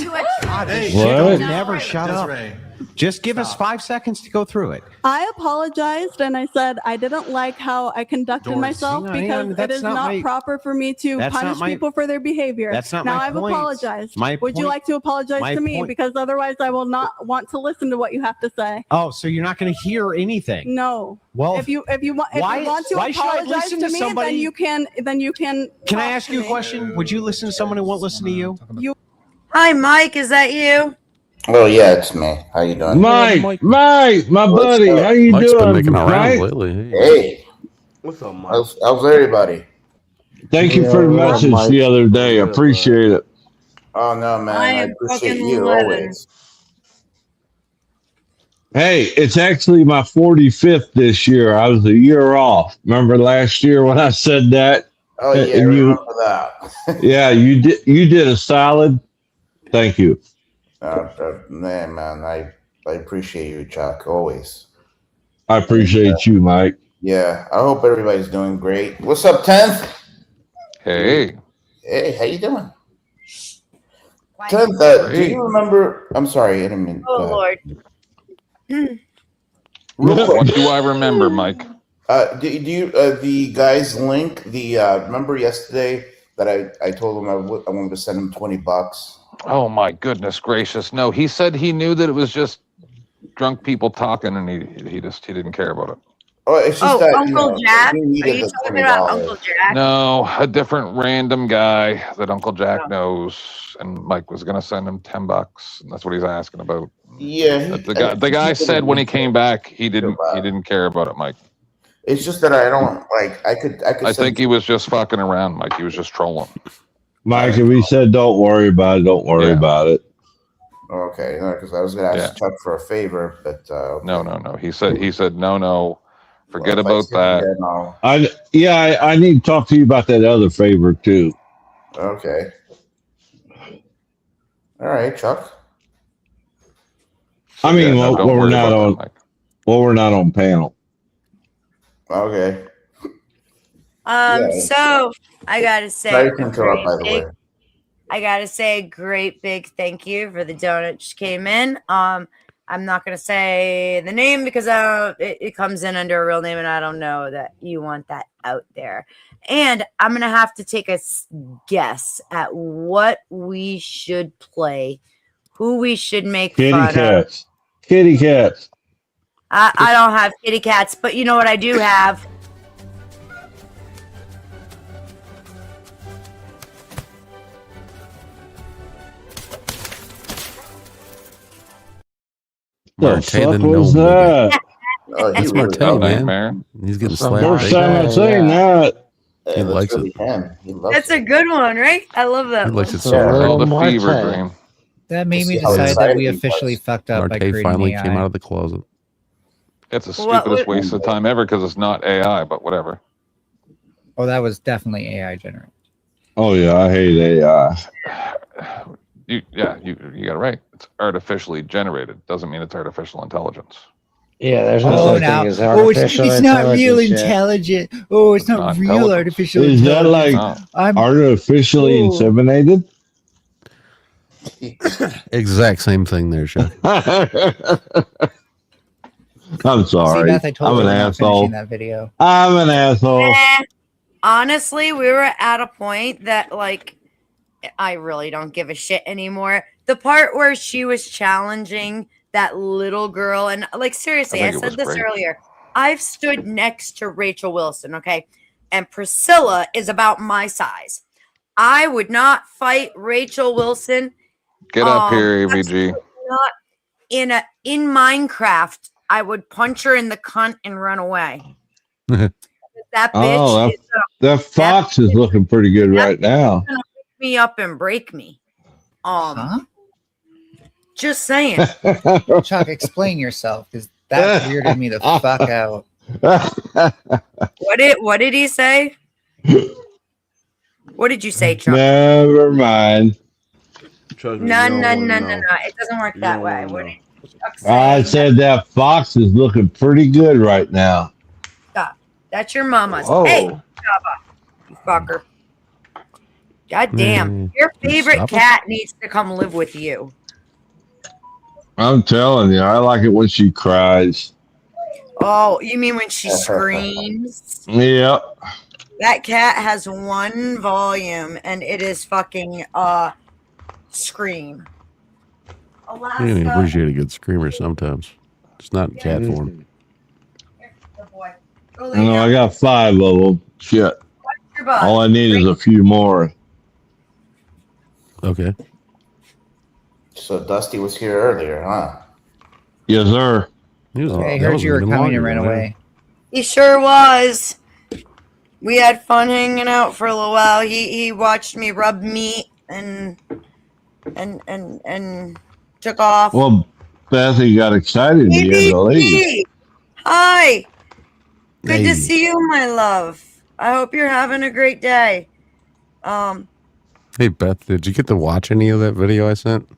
Hey, Don't What? never shut up. Desiree. Just give us 5 seconds to go through it. I apologized and I said I didn't like how I conducted Doris, myself hang on, because it that's is not not my- proper for me to that's not punish my- people for their behavior. That's not now my I've point. apologized. My Would you point- like to apologize my to me? point- Because otherwise I will not want to listen to what you have to say. Oh, so you're not going to hear anything? No. Well, If you want why- to why should I apologize listen to to me, somebody- then you can Can talk I ask to you a me. question? Would you listen to someone who won't listen to you? Hi, Mike. Is that you? Oh yeah, it's me. How you doing? Mike, my What's buddy, up? how you Mike's been doing, making our rounds Mike? lately. Hey, What's up, Mike? how's everybody? Thank you for the message the other day. I appreciate it. Oh no, man, I I am appreciate fucking you living. always. Hey, it's actually my 45th this year. I was a year off. Remember last year when I said that? Oh yeah, I And you, remember that. yeah, you did a solid. Thank you. Man, I appreciate you, Chuck. Always. I appreciate you, Mike. Yeah, I hope everybody's doing great. What's up, 10th? Hey. Hey, how you doing? 10th, do Hey. you remember? I'm sorry, I didn't mean. Oh, go ahead. Lord. Real quick. What do I remember, Mike? Do you the guy's link? The remember yesterday that I told him I wanted to send him $20. Oh my goodness gracious! No, he said he knew that it was just drunk people talking, and he didn't care about it. Oh, it's just that Uncle Jack. he Are needed you the talking about $20. Uncle Jack? No, a different random guy that Uncle Jack knows, and Mike was gonna send him $10, and that's what he's asking about. Yeah, The guy said when he came back he didn't care about it, Mike. It's just that I don't like. I could. I think he was just fucking around, Mike. He was just trolling. Mike, if he said don't worry about it, don't worry about it. Okay, no, because I was going to ask Chuck for a favor, but No. He said no. Forget about that. I need to talk to you about that other favor too. Okay. All right, Chuck. I mean, we're not on panel. Okay. So I gotta say, Sorry to interrupt, by the way. I gotta say a great big thank you for the donut just came in. I'm not gonna say the name because it comes in under a real name, and I don't know that you want that out there. And I'm gonna have to take a guess at what we should play, who we should make fun of. Kitty cats. I don't have kitty cats, but you know what I do have? What the fuck was that? That's Marte, man. He's getting slapped. First time I've seen that. He likes it. That's a good one, right? I love that. He likes one. it so much. The fever dream. That made me decide that we officially fucked up by Marte creating finally AI. came out of the closet. It's the stupidest waste of time ever because it's not AI, but whatever. Oh, that was definitely AI generated. Oh yeah, I hate AI. You got it right. It's artificially generated. Doesn't mean it's artificial intelligence. Yeah, there's no such thing as artificial it's not real intelligence yet. intelligent. Oh, it's not real artificial Is that intelligence. like artificially inseminated? Exact same thing there, Chuck. I'm sorry. See, Beth, I told I'm you an we're not asshole. finishing that video. I'm an asshole. Honestly, we were at a point that, like, I really don't give a shit anymore. The part where she was challenging that little girl, and like, seriously, I said this earlier. I've stood next to Rachel Wilson, okay? And Priscilla is about my size. I would not fight Rachel Wilson. Get up here, AVG. Not in Minecraft, I would punch her in the cunt and run away. That bitch that fox is looking pretty good right now. Gonna pick me up and break me. Just saying. Chuck, explain yourself, because that weirded me the fuck out. What did he say? What did you say, Chuck? Never mind. No. It doesn't work that way. What did Chuck say? I said that fox is looking pretty good right now. Stop. That's your mama's. Oh. Hey, Jabba, you fucker. God damn. Your favorite Stop it. cat needs to come live with you. I'm telling you, I like it when she cries. Oh, you mean when she screams? Yep. That cat has one volume, and it is fucking scream. I can appreciate a good screamer sometimes. It's not in cat form. No, I got 5 of them. Shit. All I need is a few more. Okay. So Dusty was here earlier, huh? Yes, sir. I heard you were coming and ran away. He sure was. We had fun hanging out for a little while. He watched me rub meat and took off. Well, Bethy got excited. He had to leave. Hi. Good Hey. to see you, my love. I hope you're having a great day. Hey, Beth, did you get to watch any of that video I sent?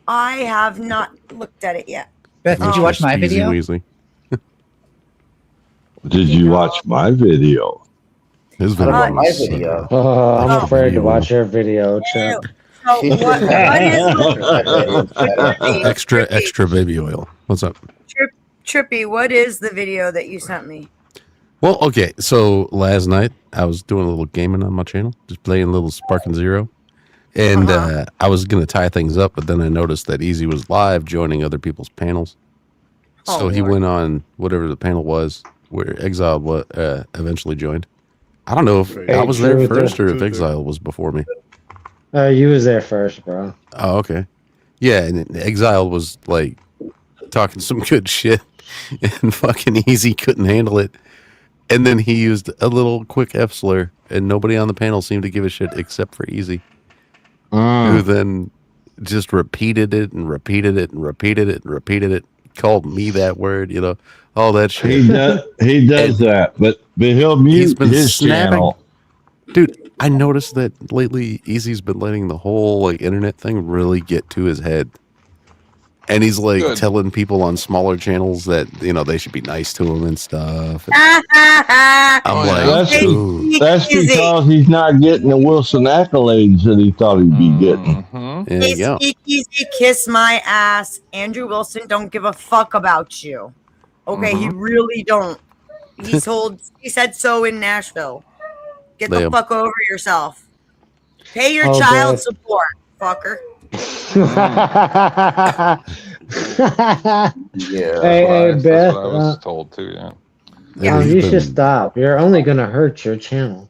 I have not looked at it yet. Beth, did you watch my video? Weasley. Did you watch my video? His What video. about my was, video? Oh, I'm afraid to watch your video, Chuck. So extra baby oil. What's up? Trippy, what is the video that you sent me? Well, okay. So last night I was doing a little gaming on my channel, just playing a little Sparking Zero, And I was going to tie things up, but then I noticed that Easy was live joining other people's panels. So he went on whatever the panel was where Exiled eventually joined. I don't know if I was there first or if Exiled was before me. You was there first, bro. Oh, okay. Yeah, and Exiled was like talking some good shit, and fucking Easy couldn't handle it. And then he used a little quick F slur, and nobody on the panel seemed to give a shit except for Easy. Who then just repeated it and repeated it and repeated it and repeated it, called me that word, all that shit. He does that, but he'll mute his channel. Dude, I noticed that lately Easy's been letting the whole internet thing really get to his head. And he's telling people on smaller channels that, they should be nice to him and stuff. And I'm like, that's because he's not getting the Wilson accolades that he thought he'd be getting. There you go. Easy, kiss my ass. Andrew Wilson don't give a fuck about you. Okay, he really don't. He said so in Nashville. Get the fuck over yourself. Pay your child support, fucker. Yeah. Hey, Beth. That's what I was told too. Yeah. You should stop. You're only gonna hurt your channel.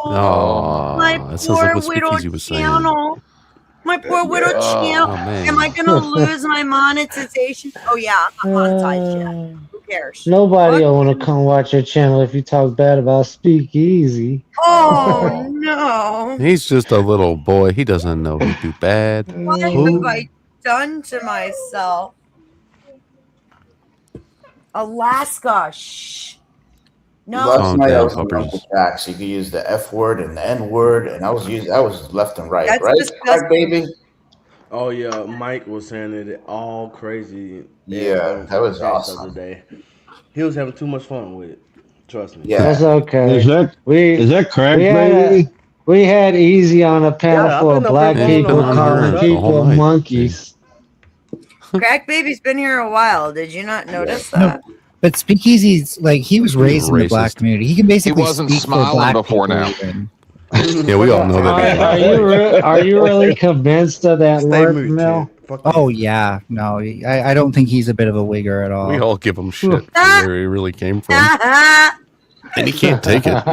Oh, my poor widow channel. My poor widow channel. Am I gonna lose my monetization? Oh yeah, I'm not monetized yet. Who cares? Nobody will want to come watch your channel if you talk bad about Speakeasy. Oh no. He's just a little boy. He doesn't know he do bad. What have I done to myself? Alaska. Shh. No. Last night I was on the tracks. You could use the F word and the N word, and I was left and right. That's right, disgusting. baby. Oh yeah, Mike was saying it all crazy. Yeah, that was awesome. The other day. He was having too much fun with it. Trust me. Yeah, that's okay. Is that crack, baby? We had Easy on a panel full of black people calling people monkeys. Crack Baby's been here a while. Did you not notice that? But Speakeasy's he was raised in the black community. He can basically wasn't speak smiling for black before now. Yeah, we all know that. Are you really convinced of that, Lord Mel? Oh yeah, no, I don't think he's a bit of a wigger at all. We all give him shit for where he really came from, and he can't take it.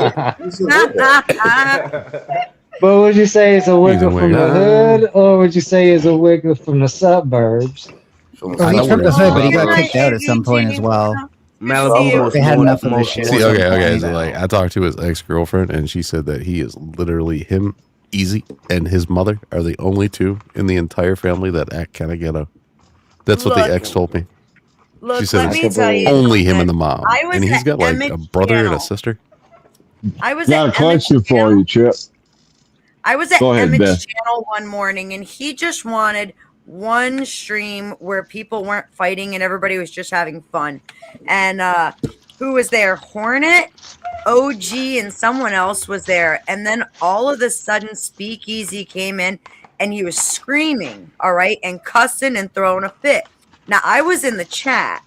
But would you say it's a wigger from the hood, or would you say it's a wigger from the suburbs? Well, he's from the hood, but he got kicked out at some point as well. Malibu. They had enough of this shit. See, okay. So I talked to his ex-girlfriend, and she said that he is literally him, Easy, and his mother are the only two in the entire family that act kind of ghetto. That's what the ex told me. Look, She said let me it's tell you only him something. and the mom, I was and he's at got a Emmett's brother and channel. a sister. I was Got a at question Emmett's for channel. you, Chip. I was at Go ahead, Emmett's Beth. channel one morning, and he just wanted one stream where people weren't fighting and everybody was just having fun. And who was there? Hornet, OG, and someone else was there. And then all of a sudden, Speakeasy came in, and he was screaming, all right, and cussing and throwing a fit. Now, I was in the chat,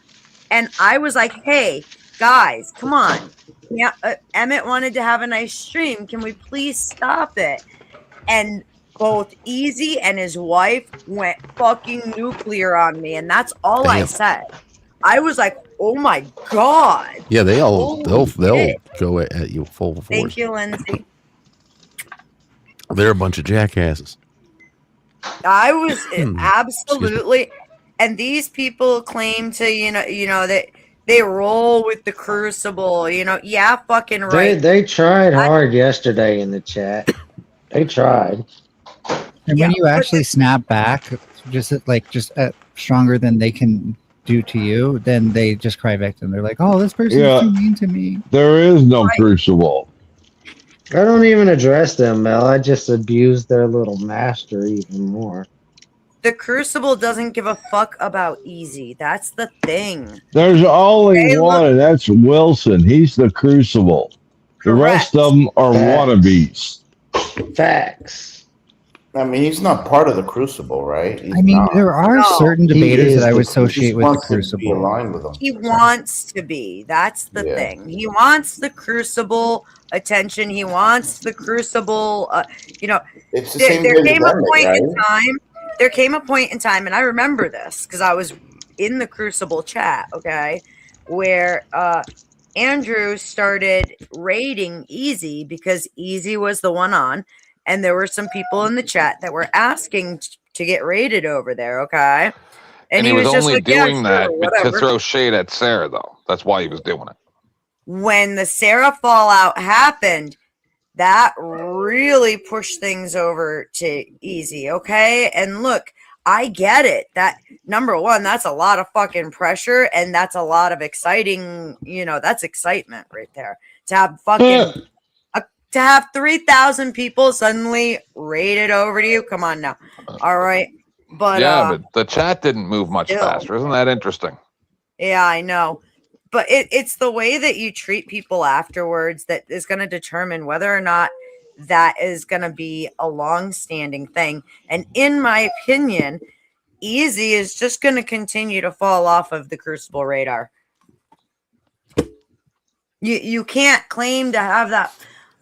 and I was like, hey, guys, come on. Yeah, Emmett wanted to have a nice stream. Can we please stop it? And both Easy and his wife went fucking nuclear on me, and that's all I said. I was like, "Oh my god!" Yeah, they'll shit. go at you full force. Thank you, Lindsay. They're a bunch of jackasses. I was absolutely, and these people claim to, you know that they roll with the Crucible. Yeah, fucking right. They tried hard yesterday in the chat. They tried. And when you actually snap back, just stronger than they can do to you, then they just cry victim. They're like, "Oh, this person's too mean to me." There is no Crucible. I don't even address them, Mel. I just abuse their little master even more. The Crucible doesn't give a fuck about Easy. That's the thing. There's only one, and that's Wilson. He's the Crucible. The rest of them are wannabes. Facts. I mean, he's not part of the Crucible, right? He's I mean, not. there are No. certain He debaters is that I would the associate with the wants to be Crucible. aligned with them. He wants to be. That's the thing. He wants the Crucible attention. He wants the Crucible. It's the there, same there thing came with a Emmett, point right? in time. There came a point in time, and I remember this because I was in the Crucible chat. Okay, where Andrew started raiding Easy because Easy was the one on, and there were some people in the chat that were asking to get raided over there. Okay. And he was just only like, yeah, doing sure, that to whatever. throw shade at Sarah, though. That's why he was doing it. When the Sarah fallout happened, that really pushed things over to Easy, okay? And look, I get it. That number one, that's a lot of fucking pressure, and that's a lot of exciting, that's excitement right there. To have fucking to have 3,000 people suddenly raided over to you. Come on now. All right. But but the chat didn't move much still. faster. Isn't that interesting? Yeah, I know. But it's the way that you treat people afterwards that is going to determine whether or not that is going to be a long-standing thing. And in my opinion, Easy is just going to continue to fall off of the Crucible radar. You can't claim to have that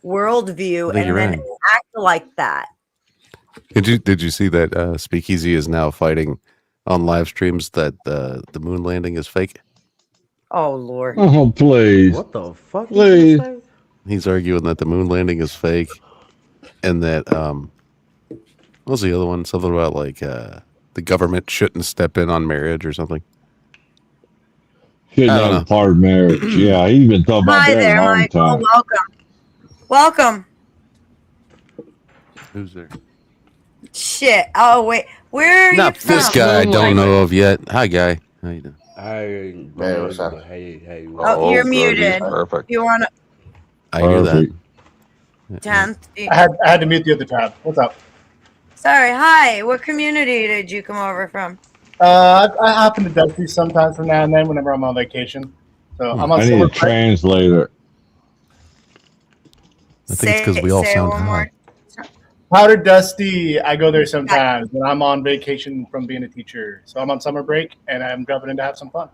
worldview and then act like that. Did you see that Speakeasy is now fighting on live streams that the moon landing is fake? Oh Lord! Oh please! What the fuck? Please! He's arguing that the moon landing is fake, and that what was the other one? Something about like the government shouldn't step in on marriage or something. Shouldn't have part of marriage. Yeah, he's been talking about Hi that there, a long Michael. time. Welcome. Who's there? Shit. Oh wait, where are Not you from? this guy I don't know of yet. Hi, guy. How you doing? Hey, what's up? Hey. Oh, you're muted. Perfect. You want I hear that. 10th? I had to mute the other tab. What's up? Sorry. Hi. What community did you come over from? I happen to Dusty sometimes from now and then whenever I'm on vacation. So I'm on I need summer a break. translator. I think it's because we all sound high. Powder Dusty, I go there sometimes when I'm on vacation from being a teacher. So I'm on summer break and I'm dropping in to have some fun.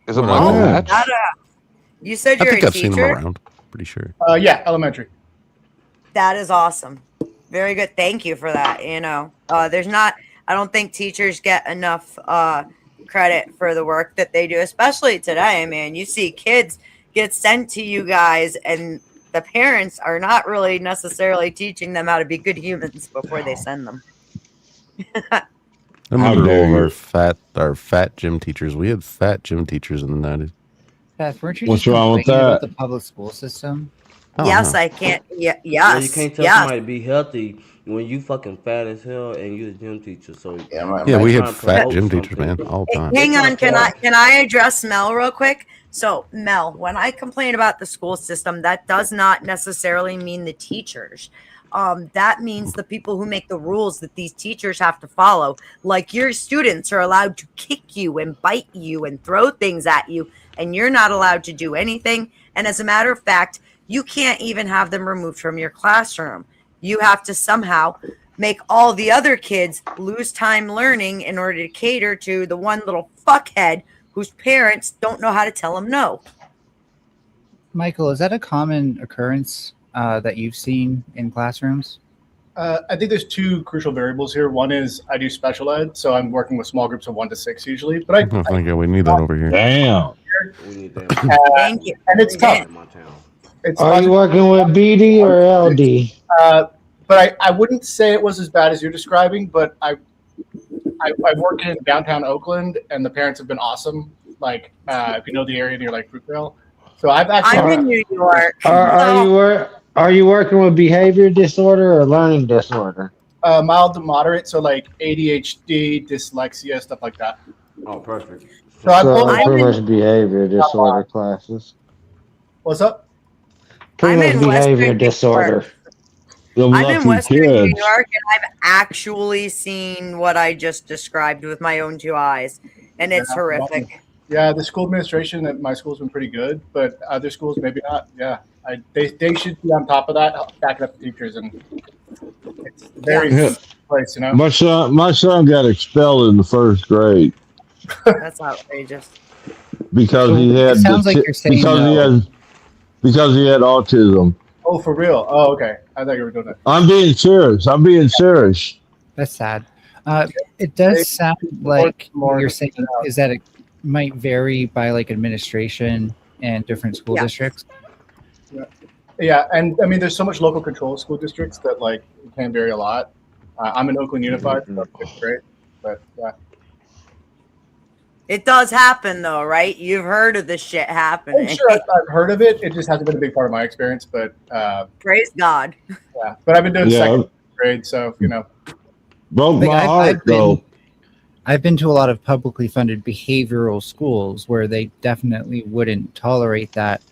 Is it Michael Hatch? You said I you're think a I've seen him teacher? around. Pretty sure. Yeah, elementary. That is awesome. Very good. Thank you for that. I don't think teachers get enough credit for the work that they do, especially today, man. You see kids get sent to you guys and the parents are not really necessarily teaching them how to be good humans before they send them. I remember all of our fat gym teachers. We had fat gym teachers in the 90s. Beth, weren't you What's just wrong with complaining about that? the public school system? Oh, Yes, no. I can't. Yeah, Yeah, yes. you can't tell yes. somebody to be healthy when you fucking fat as hell and you the gym teacher. So Yeah, we had fat gym teachers, man, all the time. Hang on, can I address Mel real quick? So, Mel, when I complain about the school system, that does not necessarily mean the teachers. That means the people who make the rules that these teachers have to follow. Like your students are allowed to kick you and bite you and throw things at you, and you're not allowed to do anything. And as a matter of fact, you can't even have them removed from your classroom. You have to somehow make all the other kids lose time learning in order to cater to the one little fuckhead whose parents don't know how to tell them no. Michael, is that a common occurrence that you've seen in classrooms? I think there's two crucial variables here. One is I do special ed, so I'm working with small groups of 1 to 6 usually. But Oh, thank God, we need that over here. Damn. Thank you. And it's tough. Are you working with BD or LD? But I wouldn't say it was as bad as you're describing, but I work in downtown Oakland, and the parents have been awesome. Like, if you know the area near like Fruitvale. So I've actually... I'm in New York. Are you working with behavior disorder or learning disorder? Mild to moderate, so like ADHD, dyslexia, stuff like that. Oh, perfect. So I'm pretty much behavior disorder classes. What's up? Pretty much behavior disorder. I'm in Western New York, and I've actually seen what I just described with my own two eyes, and it's horrific. Yeah, the school administration at my school's been pretty good, but other schools maybe not. Yeah, they should be on top of that, backing up the teachers, and it's very place, you know. My son got expelled in the first grade That's outrageous. because So he it had sounds like you're saying because he had autism. Oh, for real? Oh, okay. I thought you were doing that. I'm being serious. That's sad. It does sound like what you're saying is that it might vary by like administration and different school districts. Yeah, and I mean, there's so much local control of school districts that like it can vary a lot. I'm in Oakland Unified, so it's great, but yeah. It does happen though, right? You've heard of this shit happening. I'm sure I've heard of it. It just hasn't been a big part of my experience, but praise God. Yeah, but I've been doing second grade, so you know. Broke my heart though. I've been to a lot of publicly funded behavioral schools where they definitely wouldn't tolerate that.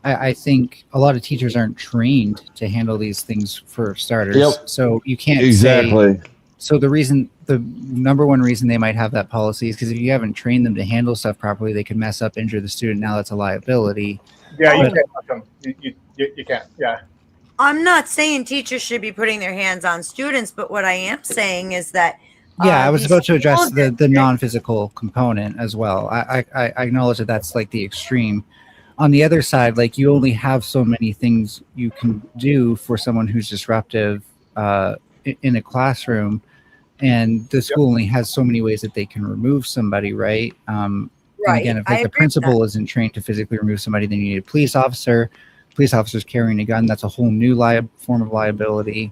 I think a lot of teachers aren't trained to handle these things for starters. Yep. So you can't Exactly. So the number one reason they might have that policy is because if you haven't trained them to handle stuff properly, they could mess up, injure the student. Now that's a liability. Yeah, you can't touch them. You can't. Yeah. I'm not saying teachers should be putting their hands on students, but what I am saying is that I was these about to address school the non-physical component as well. I acknowledge that that's like the extreme. On the other side, like you only have so many things you can do for someone who's disruptive in a classroom, and the school only has so many ways that they can remove somebody, right? And again, if like the principal isn't trained to physically remove somebody, then you need a police officer. Police officers carrying a gun, that's a whole new form of liability.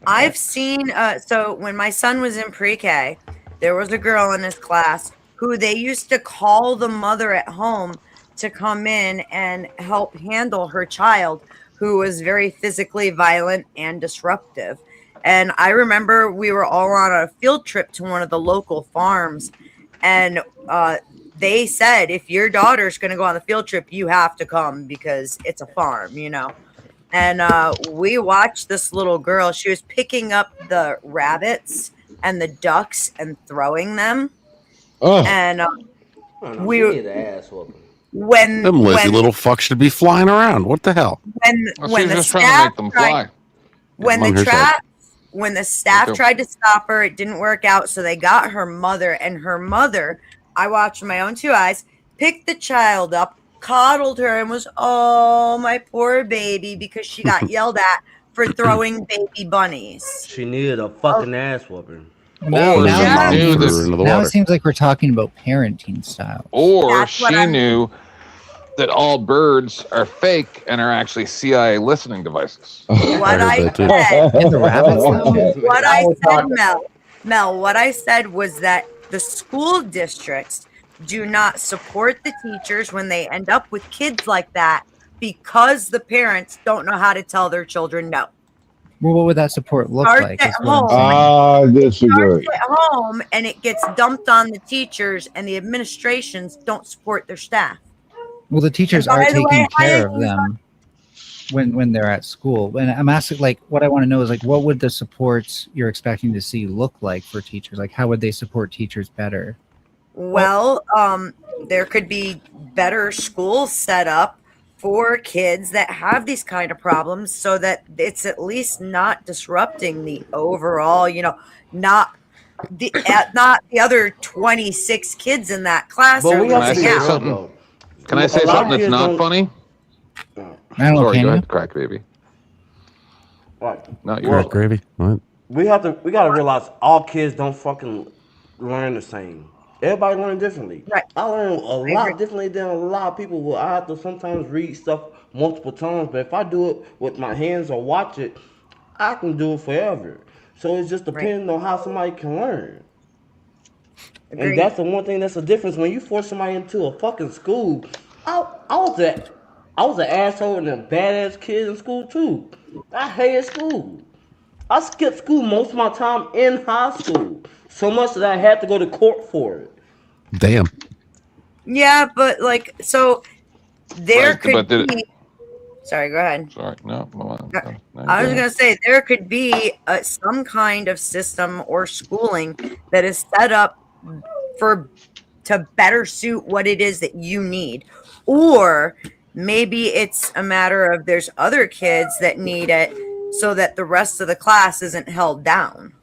I've seen so when my son was in pre-K, there was a girl in his class who they used to call the mother at home to come in and help handle her child who was very physically violent and disruptive. And I remember we were all on a field trip to one of the local farms, and they said, if your daughter's going to go on the field trip, you have to come because it's a farm, you know. And we watched this little girl. She was picking up the rabbits and the ducks and throwing them. Oh. And we need the ass whooping. When them lazy little fucks should be flying around. What the hell? When the just trying to make them fly. When the staff tried to stop her, it didn't work out. So they got her mother, and her mother, I watched with my own two eyes, picked the child up, coddled her, and was, oh, my poor baby, because she got yelled at for throwing baby bunnies. She needed a fucking ass whooping. Now it seems like we're talking about parenting style. Or she knew that all birds are fake and are actually CIA listening devices. What I said, Mel, what I said was that the school districts do not support the teachers when they end up with kids like that because the parents don't know how to tell their children no. Well, what would that support look like? At home. I disagree. At home, and it gets dumped on the teachers, and the administrations don't support their staff. Well, the teachers are taking care of them when they're at school. And I'm asking, like, what I want to know is, like, what would the supports you're expecting to see look like for teachers? Like, how would they support teachers better? Well, there could be better schools set up for kids that have these kind of problems so that it's at least not disrupting the overall, you know, not the other 26 kids in that class. Can I say something? Can I say something that's not funny? Sorry, go ahead, crack baby. What? Not Crack gravy. What? We gotta realize all kids don't fucking learn the same. Everybody learn differently. Right. I learn a lot differently than a lot of people. Well, I have to sometimes read stuff multiple times, but if I do it with my hands or watch it, I can do it forever. So it's just depending on how somebody can learn. Agreed. And that's the one thing that's the difference. When you force somebody into a fucking school, I was an asshole and a badass kid in school too. I hated school. I skipped school most of my time in high school. So much that I had to go to court for it. Damn. Yeah, but like, so there Right, could but did be. Sorry, go ahead. Sorry, no. I was going to say there could be some kind of system or schooling that is set up to better suit what it is that you need, or maybe it's a matter of there's other kids that need it, so that the rest of the class isn't held down.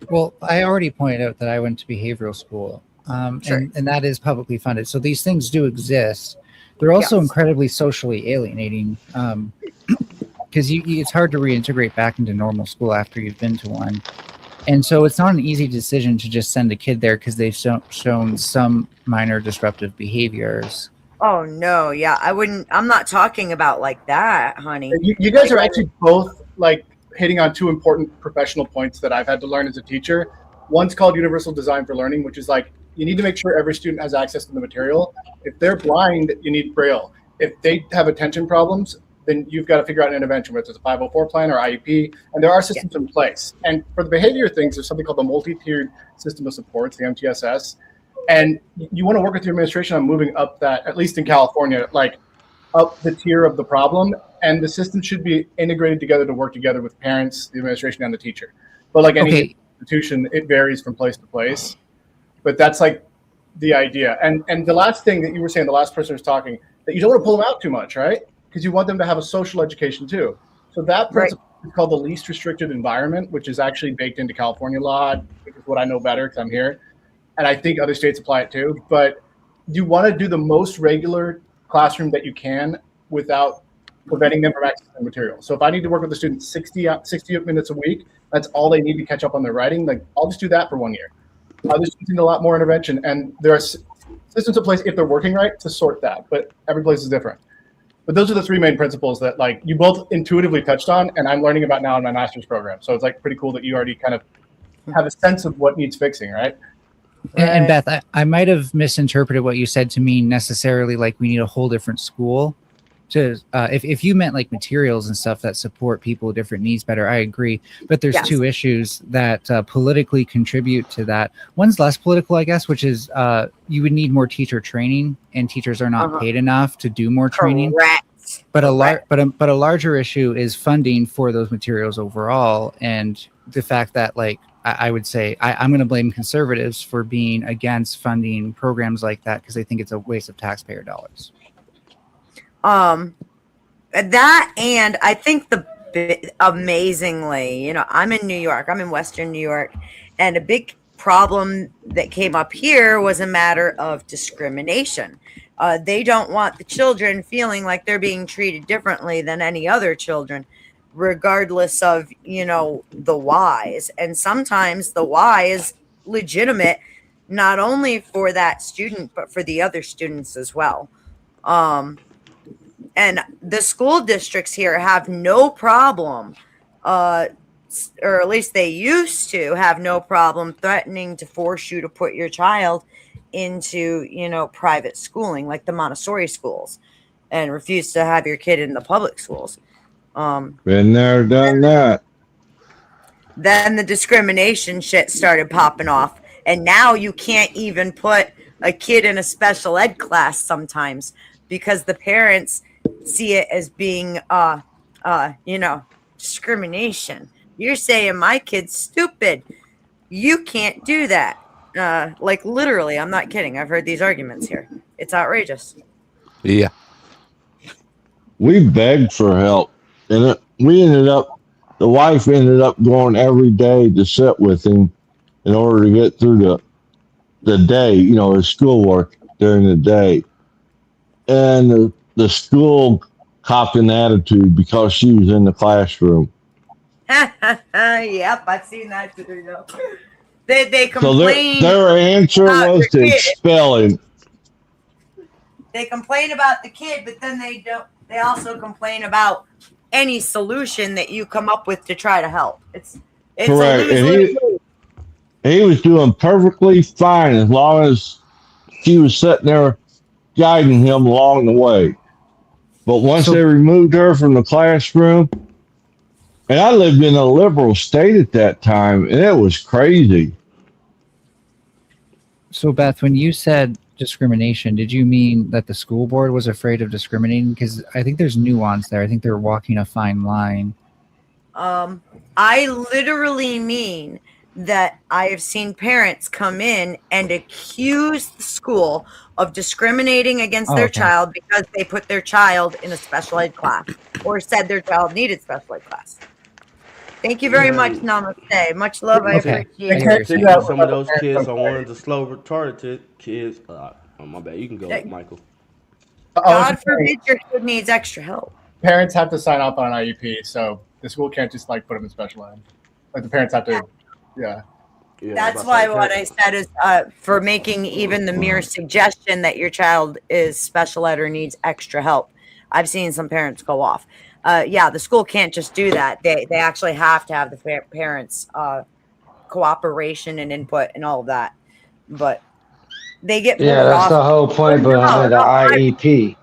Well, I already pointed out that I went to behavioral school, and that is publicly funded. So these things do exist. They're also incredibly socially alienating, because it's hard to reintegrate back into normal school after you've been to one. And so it's not an easy decision to just send a kid there because they've shown some minor disruptive behaviors. Oh no, yeah, I'm not talking about like that, honey. You guys are actually both like hitting on two important professional points that I've had to learn as a teacher. One's called universal design for learning, which is like you need to make sure every student has access to the material. If they're blind, you need Braille. If they have attention problems, then you've got to figure out an intervention, whether it's a 504 plan or IEP, and there are systems in place. And for the behavior things, there's something called the multi-tiered system of supports, the MTSS. And you want to work with your administration on moving up that, at least in California, like up the tier of the problem. And the system should be integrated together to work together with parents, the administration, and the teacher. But like any institution, it varies from place to place. But that's like the idea. And the last thing that you were saying, the last person was talking, that you don't want to pull them out too much, right? Because you want them to have a social education too. So that principle is called the least restricted environment, which is actually baked into California law, which is what I know better because I'm here. And I think other states apply it too. But you want to do the most regular classroom that you can without preventing them from accessing material. So if I need to work with a student 60 minutes a week, that's all they need to catch up on their writing. Like I'll just do that for 1 year. Other students need a lot more intervention. And there are systems in place, if they're working right, to sort that. But every place is different. But those are the three main principles that like you both intuitively touched on, and I'm learning about now in my master's program. So it's like pretty cool that you already kind of have a sense of what needs fixing, right? And Beth, I might have misinterpreted what you said to mean necessarily like we need a whole different school. To if you meant like materials and stuff that support people with different needs better, I agree. But there's two issues that politically contribute to that. One's less political, I guess, which is you would need more teacher training, and teachers are not paid enough to do more training. Correct. But a larger issue is funding for those materials overall, and the fact that like I would say I'm going to blame conservatives for being against funding programs like that because they think it's a waste of taxpayer dollars. That, and I think amazingly, you know, I'm in New York, I'm in Western New York, and a big problem that came up here was a matter of discrimination. They don't want the children feeling like they're being treated differently than any other children, regardless of, you know, the whys. And sometimes the why is legitimate, not only for that student, but for the other students as well. And the school districts here have no problem, or at least they used to have no problem threatening to force you to put your child into, you know, private schooling like the Montessori schools, and refuse to have your kid in the public schools. Been there, done that. Then the discrimination shit started popping off, and now you can't even put a kid in a special ed class sometimes because the parents see it as being you know, discrimination. You're saying my kid's stupid. You can't do that. Like literally, I'm not kidding. I've heard these arguments here. It's outrageous. Yeah. We begged for help, and the wife ended up going every day to sit with him in order to get through the day, you know, his schoolwork during the day. And the school copped an attitude because she was in the classroom. Yep, I've seen that too. They complain. So their answer was to expel him. They complain about the kid, but then they don't. They also complain about any solution that you come up with to try to help. It's correct, and he was doing perfectly fine as long as she was sitting there guiding him along the way. But once they removed her from the classroom, and I lived in a liberal state at that time, and it was crazy. So, Beth, when you said discrimination, did you mean that the school board was afraid of discriminating? Because I think there's nuance there. I think they're walking a fine line. I literally mean that I have seen parents come in and accuse the school of discriminating against their child because they put their child in a special ed class or said their child needed special ed class. Thank you very much. Namaste. Much love. I Okay. appreciate I it. hear you. Some of those kids are one of the slow retarded kids. Oh, my bad. You can go, Michael. God forbid your kid needs extra help. Parents have to sign off on an IEP, so the school can't just like put them in special ed. Like the parents have to, yeah. That's why what I said is for making even the mere suggestion that your child is special ed or needs extra help. I've seen some parents go off. Yeah, the school can't just do that. They actually have to have the parents' cooperation and input and all of that. But they get moved Yeah, that's off. the whole point behind the IEP.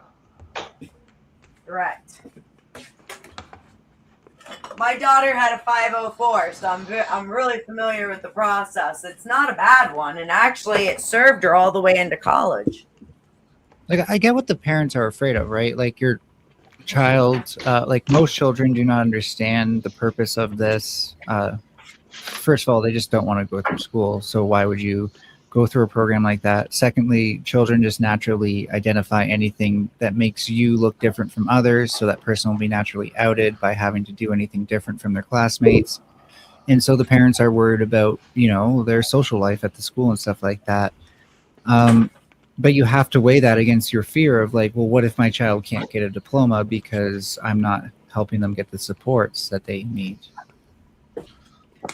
Correct. My daughter had a 504, so I'm really familiar with the process. It's not a bad one, and actually, it served her all the way into college. Like, I get what the parents are afraid of, right? Like, your child, like most children do not understand the purpose of this. First of all, they just don't want to go through school, so why would you go through a program like that? Secondly, children just naturally identify anything that makes you look different from others, so that person will be naturally outed by having to do anything different from their classmates. And so the parents are worried about, their social life at the school and stuff like that. But you have to weigh that against your fear of like, well, what if my child can't get a diploma because I'm not helping them get the supports that they need?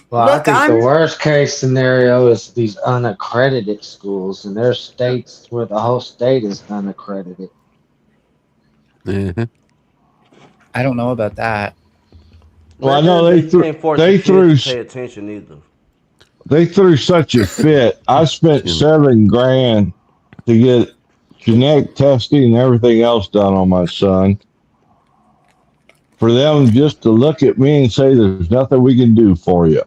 Well, I think the worst case scenario is these unaccredited schools, and there's states where the whole state is unaccredited. Mm-hmm. I don't know about that. Well, I know they threw pay attention either. They threw such a fit. I spent $7,000 to get genetic testing and everything else done on my son. For them just to look at me and say, "There's nothing we can do for you."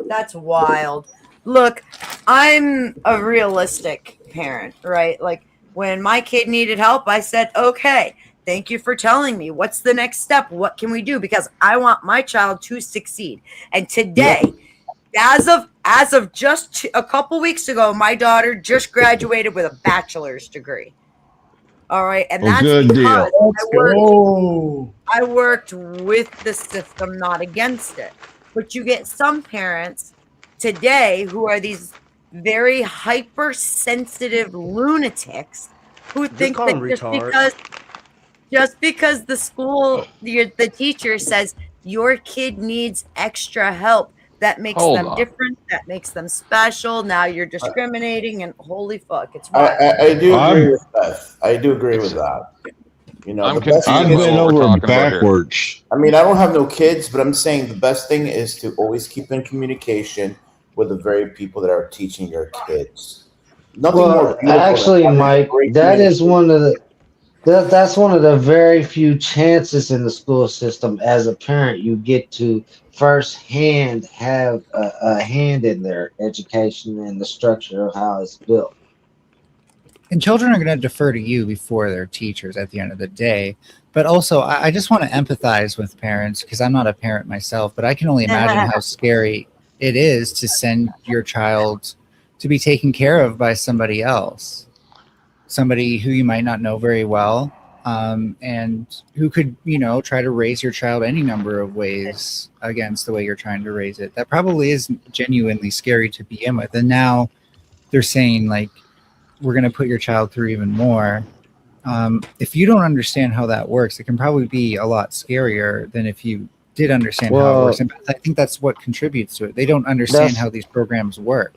That's wild. Look, I'm a realistic parent, right? Like when my kid needed help, I said, "Okay, thank you for telling me. What's the next step? What can we do? Because I want my child to succeed." And today, as of just a couple weeks ago, my daughter just graduated with a bachelor's degree. All right, and that's because I worked with the system, not against it. But you get some parents today who are these very hypersensitive lunatics who think that just because the school, the teacher says your kid needs extra help, that makes them different, that makes them special. Now you're discriminating, and holy fuck, it's wild. I do agree with that. I do agree with that. I'm best I've thing been over backwards. I mean, I don't have no kids, but I'm saying the best thing is to always keep in communication with the very people that are teaching your kids. Nothing more beautiful actually, than Mike, that is one of the that's one of the very few chances in the school system as a parent you get to firsthand have a hand in their education and the structure of how it's built. And children are going to defer to you before their teachers at the end of the day. But also, I just want to empathize with parents because I'm not a parent myself, but I can only imagine how scary it is to send your child to be taken care of by somebody else, somebody who you might not know very well, and who could, try to raise your child any number of ways against the way you're trying to raise it. That probably is genuinely scary to begin with. And now they're saying, like, we're going to put your child through even more. If you don't understand how that works, it can probably be a lot scarier than if you did understand how it works. And I think that's what contributes to it. They don't understand how these programs work.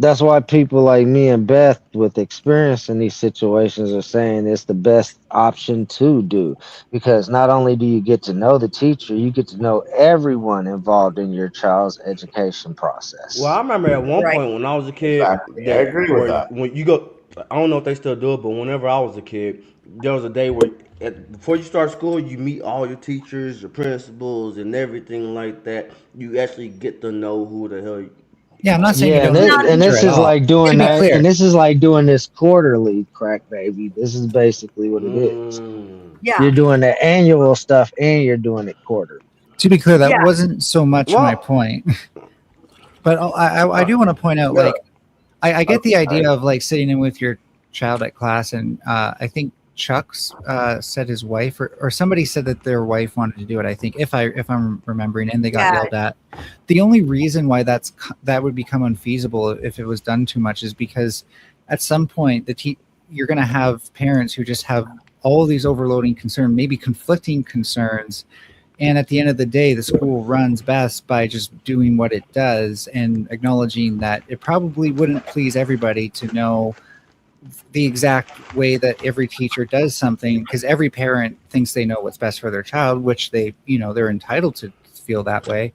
That's why people like me and Beth with experience in these situations are saying it's the best option to do, because not only do you get to know the teacher, you get to know everyone involved in your child's education process. Well, I remember at one point when I was a kid, I agree with that. When you go, I don't know if they still do it, but whenever I was a kid, there was a day where before you start school, you meet all your teachers, your principals, and everything like that. You actually get to know who the hell. Yeah, I'm not saying and this is like doing that, and this is like doing this quarterly, crack baby. This is basically what it is. Yeah, you're doing the annual stuff and you're doing it quarterly. To be clear, that wasn't so much my point. But I do want to point out, like, I get the idea of like sitting in with your child at class, and I think Chuck's said his wife or somebody said that their wife wanted to do it. I think if I'm remembering, and they got yelled at. The only reason why that would become unfeasible if it was done too much is because at some point you're going to have parents who just have all these overloading concerns, maybe conflicting concerns. And at the end of the day, the school runs best by just doing what it does and acknowledging that it probably wouldn't please everybody to know the exact way that every teacher does something, because every parent thinks they know what's best for their child, which they're entitled to feel that way.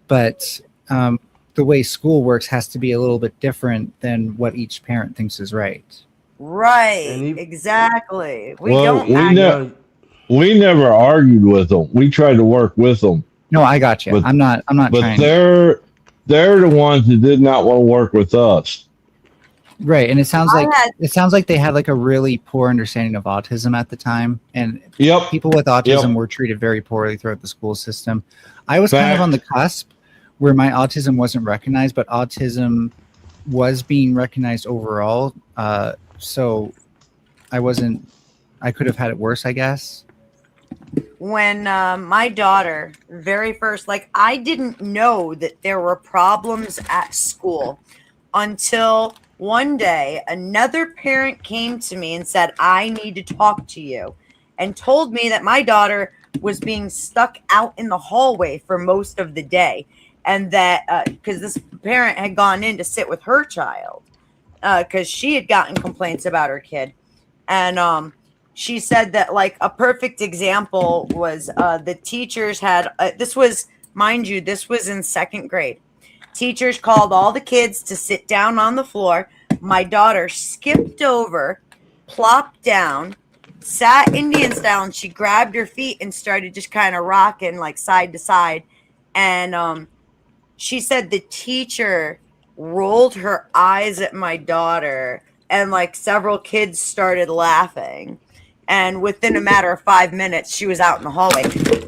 But the way school works has to be a little bit different than what each parent thinks is right. Right. Exactly. We never argued with them. We tried to work with them. No, I got you. I'm not But trying. they're the ones that did not want to work with us. Right, and it sounds like they had like a really poor understanding of autism at the time, and people with autism were treated very poorly throughout the school system. I was kind of on the cusp where my autism wasn't recognized, but autism was being recognized overall. So I could have had it worse, I guess. When my daughter very first, I didn't know that there were problems at school until one day another parent came to me and said, I need to talk to you, and told me that my daughter was being stuck out in the hallway for most of the day, and that because this parent had gone in to sit with her child because she had gotten complaints about her kid. And she said that a perfect example was the teachers had this was, mind you, this was in second grade. Teachers called all the kids to sit down on the floor. My daughter skipped over, plopped down, sat Indian style, and she grabbed her feet and started just kind of rocking side to side. And she said the teacher rolled her eyes at my daughter, and several kids started laughing. And within a matter of 5 minutes, she was out in the hallway.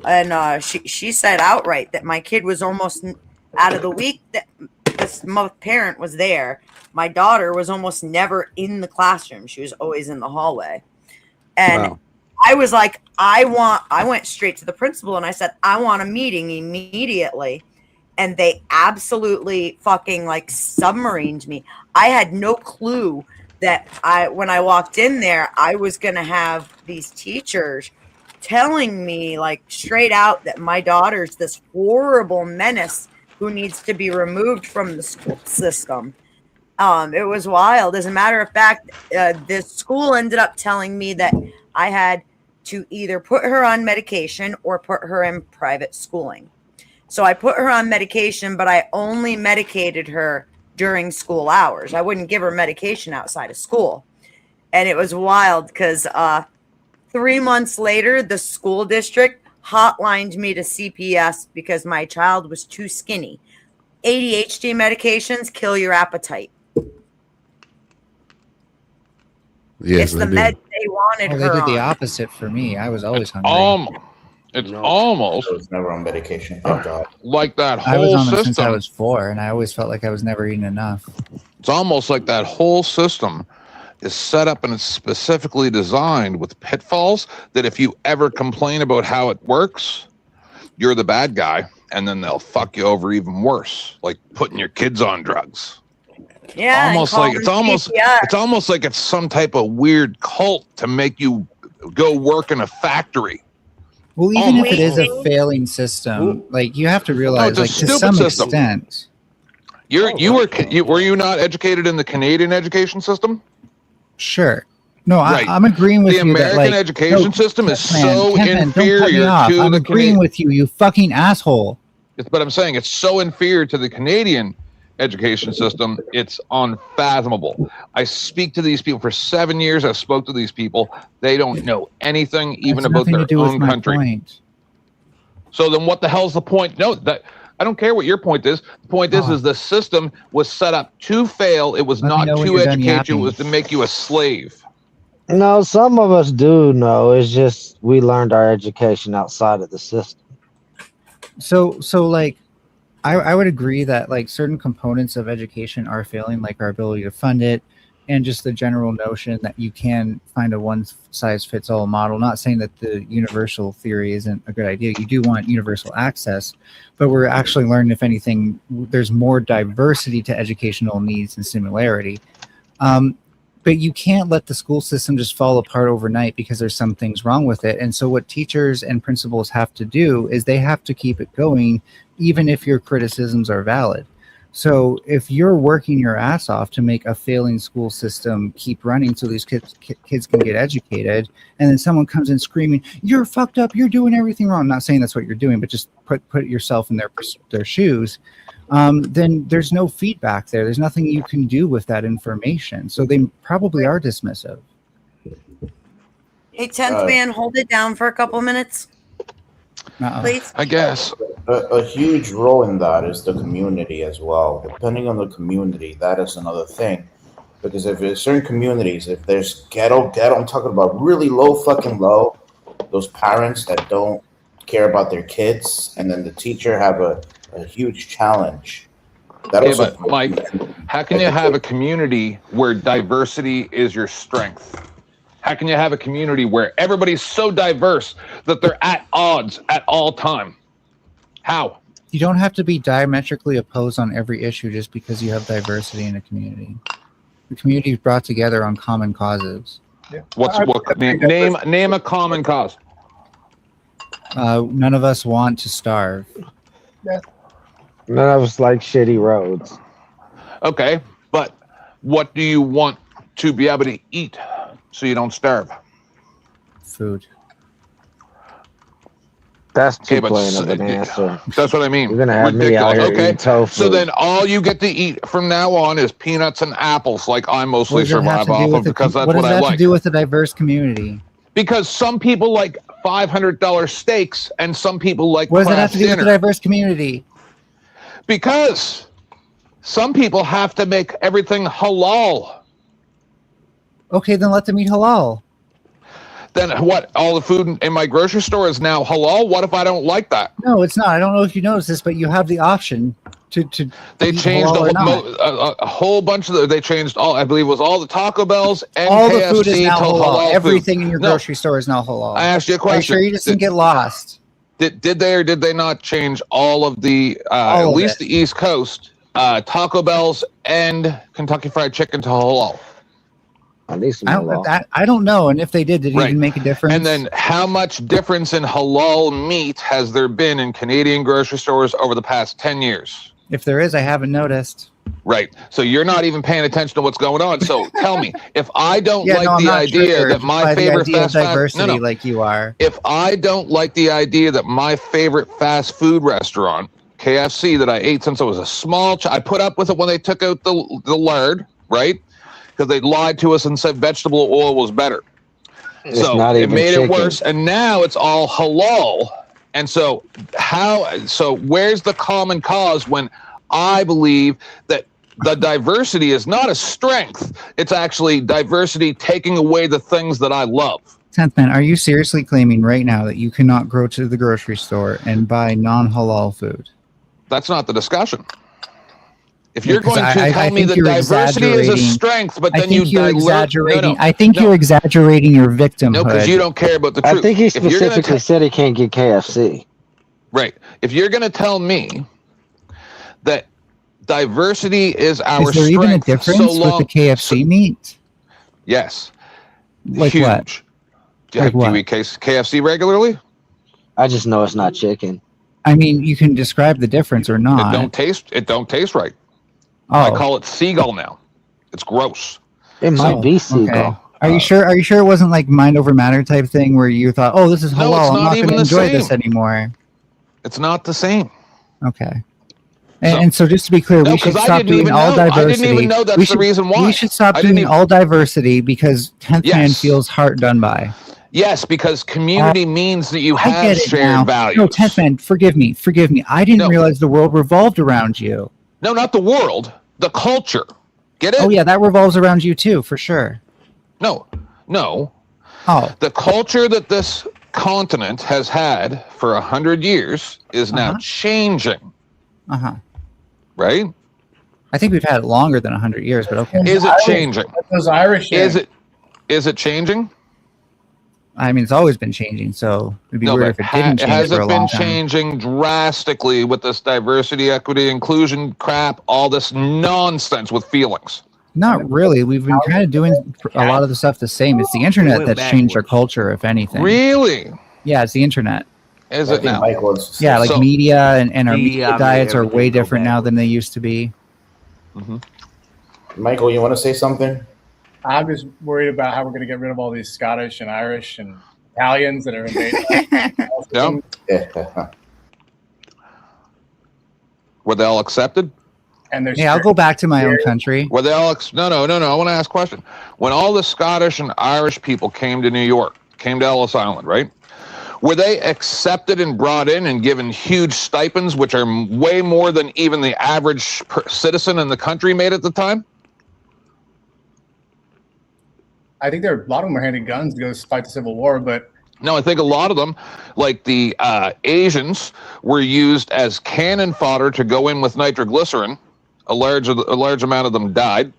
And she said outright that my kid was almost, out of the week that this parent was there, my daughter was almost never in the classroom. She was always in the hallway. And I was like, I went straight to the principal and I said, I want a meeting immediately. And they absolutely fucking submarined me. I had no clue that when I walked in there, I was going to have these teachers telling me straight out that my daughter's this horrible menace who needs to be removed from the school system. It was wild. As a matter of fact, the school ended up telling me that I had to either put her on medication or put her in private schooling. So I put her on medication, but I only medicated her during school hours. I wouldn't give her medication outside of school. And it was wild because 3 months later, the school district hotlined me to CPS because my child was too skinny. ADHD medications kill your appetite. Yes, it's the med they wanted her They did the on. opposite for me. I was always hungry. I was never on medication. Thank God. Like that I was whole on them system. since I was 4, and I always felt like I was never eating enough. It's almost like that whole system is set up and it's specifically designed with pitfalls that if you ever complain about how it works, you're the bad guy, and then they'll fuck you over even worse, like putting your kids on drugs. Yeah, It's almost like it's some type of weird cult to make you go work in a factory. Well, even if it is a failing system, you have to realize, it's a to stupid some system. extent. Were you not educated in the Canadian education system? Sure. No, Right. I'm agreeing with The you. American education system is so Kentman, inferior don't cut me off. to I'm the agreeing with you, you fucking asshole. But I'm saying it's so inferior to the Canadian education system, it's unfathomable. I speak to these people for 7 years. I've spoke to these people. They don't know anything even about their own country. Point. So then what the hell's the point? No, I don't care what your point is. The point is the system was set up to fail. It was not to educate you. It was to make you a slave. No, some of us do know. It's just we learned our education outside of the system. So I would agree that certain components of education are failing, like our ability to fund it, and just the general notion that you can find a one-size-fits-all model. Not saying that the universal theory isn't a good idea. You do want universal access, but we're actually learning, if anything, there's more diversity to educational needs and similarity. But you can't let the school system just fall apart overnight because there's some things wrong with it. And so what teachers and principals have to do is they have to keep it going, even if your criticisms are valid. So if you're working your ass off to make a failing school system keep running so these kids can get educated, and then someone comes in screaming, "You're fucked up, you're doing everything wrong." I'm not saying that's what you're doing, but just put yourself in their shoes. Then there's no feedback there. There's nothing you can do with that information. So they probably are dismissive. Hey, 10th man, hold it down for a couple minutes. Please. I guess. A huge role in that is the community as well. Depending on the community, that is another thing. Because if there's certain communities, if there's ghetto, I'm talking about really low, those parents that don't care about their kids, and then the teacher have a huge challenge. Okay, but Mike, how can you have a community where diversity is your strength? How can you have a community where everybody's so diverse that they're at odds at all time? How? You don't have to be diametrically opposed on every issue just because you have diversity in a community. The community is brought together on common causes. Yeah. Name a common cause? None of us want to starve. Yeah. None of us like shitty roads. Okay, but what do you want to be able to eat so you don't starve? Food. That's too plain of an answer. That's what I mean. You're gonna have me out here eating tofu. So then all you get to eat from now on is peanuts and apples, like I mostly survive off of, because that's what I like. What does that have to do with a diverse community? Because some people like $500 steaks and some people like What does that have craft to do with dinner. the diverse community? Because some people have to make everything halal. Okay, then let them eat halal. Then what? All the food in my grocery store is now halal? What if I don't like that? No, it's not. I don't know if you noticed this, but you have the option to They eat changed halal or not. a whole bunch of they changed all, I believe it was all the Taco Bells and All KFC the food is now to halal. halal Everything in your No, grocery store is now halal. I asked you a question. Are you sure you just didn't get lost? Did they or did they not change all of the All at of least it. the East Coast Taco Bells and Kentucky Fried Chicken to halal? At least I don't know, and if they did it even make a difference? And then how much difference in halal meat has there been in Canadian grocery stores over the past 10 years? If there is, I haven't noticed. Right. So you're not even paying attention to what's going on. So tell me, if I don't Yeah, like no, I'm the not idea triggered that my by the favorite idea of fast food diversity like you are. If I don't like the idea that my favorite fast food restaurant, KFC, that I ate since I was a small child, I put up with it when they took out the lard, right? Because they lied to us and said vegetable oil was better. It's so not it even made chicken. it worse, and now it's all halal. And so where's the common cause when I believe that the diversity is not a strength, it's actually diversity taking away the things that I love. 10th man, are you seriously claiming right now that you cannot go to the grocery store and buy non-halal food? That's not the discussion. If you're Because going to tell me think that you're diversity is a exaggerating- strength, but I then you think you're dilute... exaggerating. I think you're exaggerating your victimhood. No, because you don't care about the truth. I think he If you're gonna specifically said he can't get KFC. Right. If you're going to tell me that diversity is our Is there strength, even a difference so long, with the KFC meat? Yes. Like Huge. what? Do you, Like do you what? eat KFC regularly? I just know it's not chicken. I mean, you can describe the difference or not. It don't taste right. Oh. I call it seagull now. It's gross. It might be seagull. Okay. Are you sure? Are you sure it wasn't like mind over matter type thing where you thought, "Oh, this is No, halal. it's I'm not not even going to the enjoy this same. anymore." It's not the same. Okay. And so, just to be clear, No, we should 'cause I stop didn't doing even all know. I diversity. didn't even know that's We the should- reason why. We should stop I didn't doing even- all diversity because 10th man Yes. feels heart done by. Yes, because community means that you I have get it shared now. values. No, 10th man, forgive me. I didn't realize the world revolved around you. No, not the world. The culture. Get it? Oh yeah, that revolves around you too, for sure. No. Oh. The culture that this continent has had for 100 years is now changing, Uh-huh. right? I think we've had it longer than 100 years, but okay. Is it changing? Those Irish. Is it changing? I mean, it's always been changing, so it'd be weird if it didn't change has for a it long been time. changing drastically with this diversity, equity, inclusion crap, all this nonsense with feelings? Not really. We've been kind of doing a lot of the stuff the same. It's the internet that's changed our culture, if anything. Really? Yeah, it's the internet. Is it now? Yeah, like So- media and our Yeah, media I mean, diets are way everything go different now than they used to be. Michael, you want to say something? I'm just worried about how we're going to get rid of all these Scottish and Irish and Italians that are invading. Yeah. Were they all accepted? And there's Yeah, I'll go back to my own country. Were they all no. I want to ask a question. When all the Scottish and Irish people came to New York, came to Ellis Island, right? Were they accepted and brought in and given huge stipends, which are way more than even the average citizen in the country made at the time? I think a lot of them are handing guns to go fight the Civil War, but No, I think a lot of them, like the Asians, were used as cannon fodder to go in with nitroglycerin. A large amount of them died.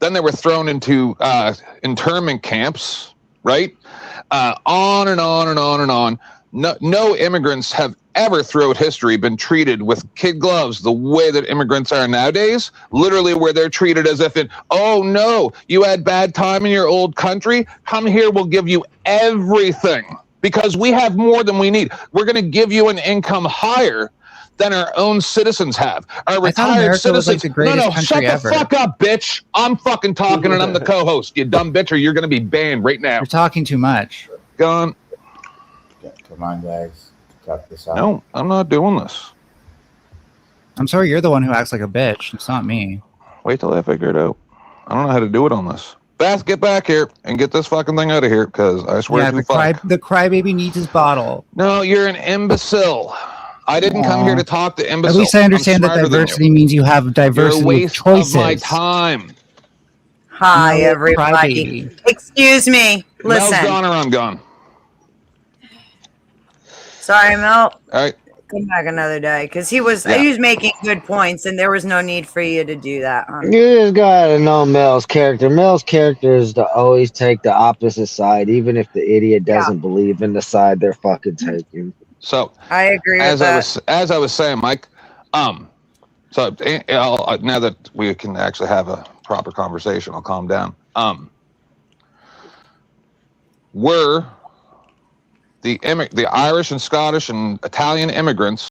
Then they were thrown into internment camps, right? On and on and on and on. No immigrants have ever throughout history been treated with kid gloves the way that immigrants are nowadays, literally where they're treated as if oh no, you had bad time in your old country, come here, we'll give you everything because we have more than we need. We're going to give you an income higher than our own citizens have. Our retired citizens. No, shut the fuck up, bitch. I'm fucking talking and I'm the co-host, you dumb bitch, or you're going to be banned right now. You're talking too much. Gone. Come on, guys. Cut this out. No, I'm not doing this. I'm sorry, you're the one who acts like a bitch. It's not me. Wait till I figure it out. I don't know how to do it on this. Beth, get back here and get this fucking thing out of here, because I swear Yeah, to the crybaby needs his bottle. No, you're an imbecile. I didn't come here to talk to imbeciles. At least I understand that diversity means you have diversity You're a of waste choices. of my time. Hi, No, everybody. crybaby. Excuse me. Mel's Listen. gone or I'm gone. Sorry, Mel. All right. Come back another day, because he was Yeah. making good points, and there was no need for you to do that. You just gotta know Mel's character. Mel's character is to always take the opposite side, even if the idiot doesn't believe in the side they're fucking taking. So I agree with as that. I was saying, Mike, so now that we can actually have a proper conversation, I'll calm down. Were the Irish and Scottish and Italian immigrants